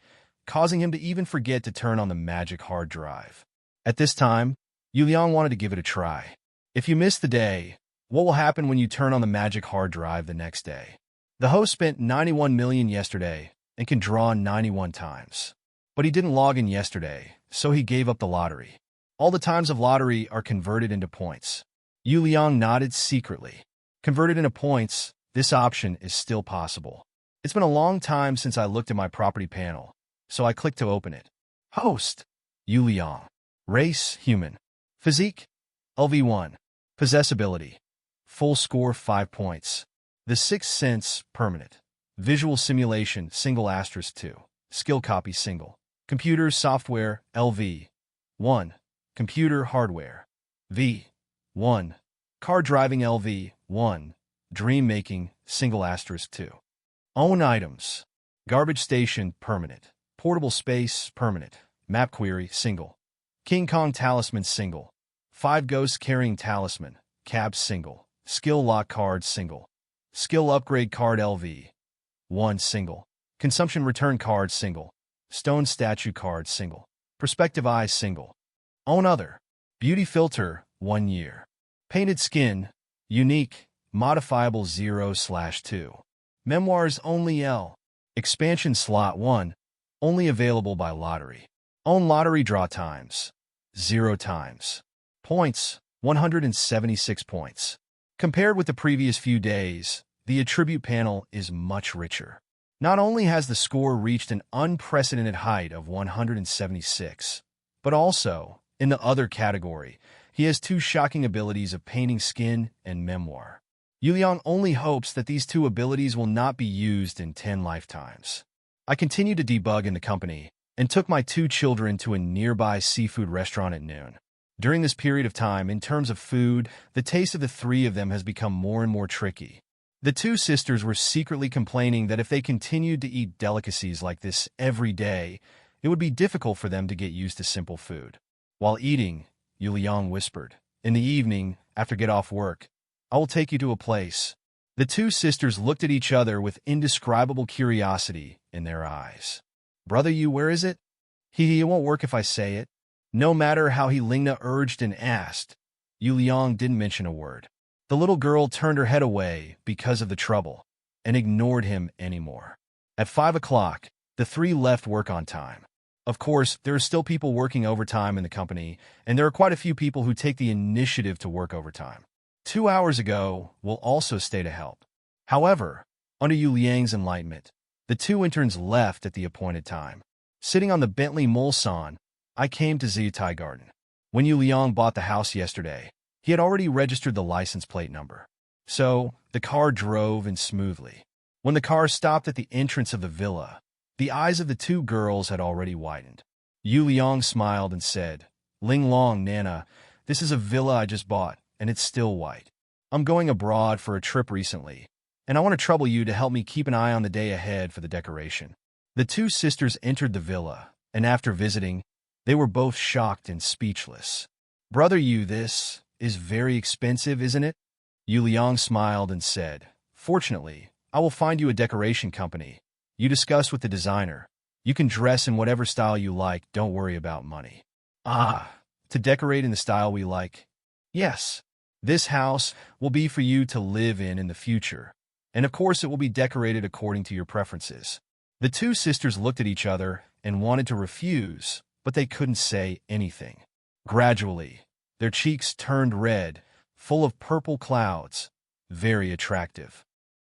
causing him to even forget to turn on the magic hard drive. At this time, Yu Liang wanted to give it a try. If you miss the day, what will happen when you turn on the magic hard drive the next day? The host spent 91 million yesterday and can draw 91 times. But he didn't log in yesterday, so he gave up the lottery. All the times of lottery are converted into points. Yu Liang nodded secretly. Converted into points, this option is still possible. It's been a long time since I looked at my property panel, so I clicked to open it. Host, Yu Liang. Race, human. Physique, LV1. Possessibility, full score 5 points. The Sixth Sense, permanent. Visual simulation, single asterisk 2. Skill copy, single. Computer software, LV. 1. Computer hardware. V. 1. Car driving, LV. 1. Dream making, single asterisk 2. Own items. Garbage station, permanent. Portable space, permanent. Map query, single. King Kong talisman, single. 5 ghosts carrying talisman, cab, single. Skill lock card, single. Skill upgrade card, LV. 1, single. Consumption return card, single. Stone statue card, single. Perspective eye, single. Own other. Beauty filter, 1 year. Painted skin, unique, modifiable 0/2. Memoirs only L. Expansion slot 1, only available by lottery. Own lottery draw times, 0 times. Points, 176 points. Compared with the previous few days, the attribute panel is much richer. Not only has the score reached an unprecedented height of 176, but also, in the other category, he has 2 shocking abilities of painting skin and memoir. Yu Liang only hopes that these 2 abilities will not be used in 10 lifetimes. I continued to debug in the company and took my 2 children to a nearby seafood restaurant at noon. During this period of time, in terms of food, the taste of the 3 of them has become more and more tricky. The 2 sisters were secretly complaining that if they continued to eat delicacies like this every day, it would be difficult for them to get used to simple food. While eating, Yu Liang whispered, "In the evening, after get off work, I will take you to a place." The 2 sisters looked at each other with indescribable curiosity in their eyes. "Brother Yu, where is it?" It won't work if I say it." No matter how he Lingna urged and asked, Yu Liang didn't mention a word. The little girl turned her head away because of the trouble and ignored him anymore. At 5 o'clock, the 3 left work on time. Of course, there are still people working overtime in the company, and there are quite a few people who take the initiative to work overtime. 2 hours ago will also stay to help. However, under Yu Liang's enlightenment, the 2 interns left at the appointed time. Sitting on the Bentley Mulsanne, I came to Ziyutai Garden. When Yu Liang bought the house yesterday, he had already registered the license plate number. So, the car drove in smoothly. When the car stopped at the entrance of the villa, the eyes of the 2 girls had already widened. Yu Liang smiled and said, "Ling Long, Nana, this is a villa I just bought, and it's still white. I'm going abroad for a trip recently, and I want to trouble you to help me keep an eye on the day ahead for the decoration." The 2 sisters entered the villa, and after visiting, they were both shocked and speechless. "Brother Yu, this is very expensive, isn't it?" Yu Liang smiled and said, "Fortunately, I will find you a decoration company. You discuss with the designer. You can dress in whatever style you like, don't worry about money." "Ah, to decorate in the style we like." "Yes, this house will be for you to live in the future, and of course it will be decorated according to your preferences." The 2 sisters looked at each other and wanted to refuse, but they couldn't say anything. Gradually, their cheeks turned red, full of purple clouds, very attractive.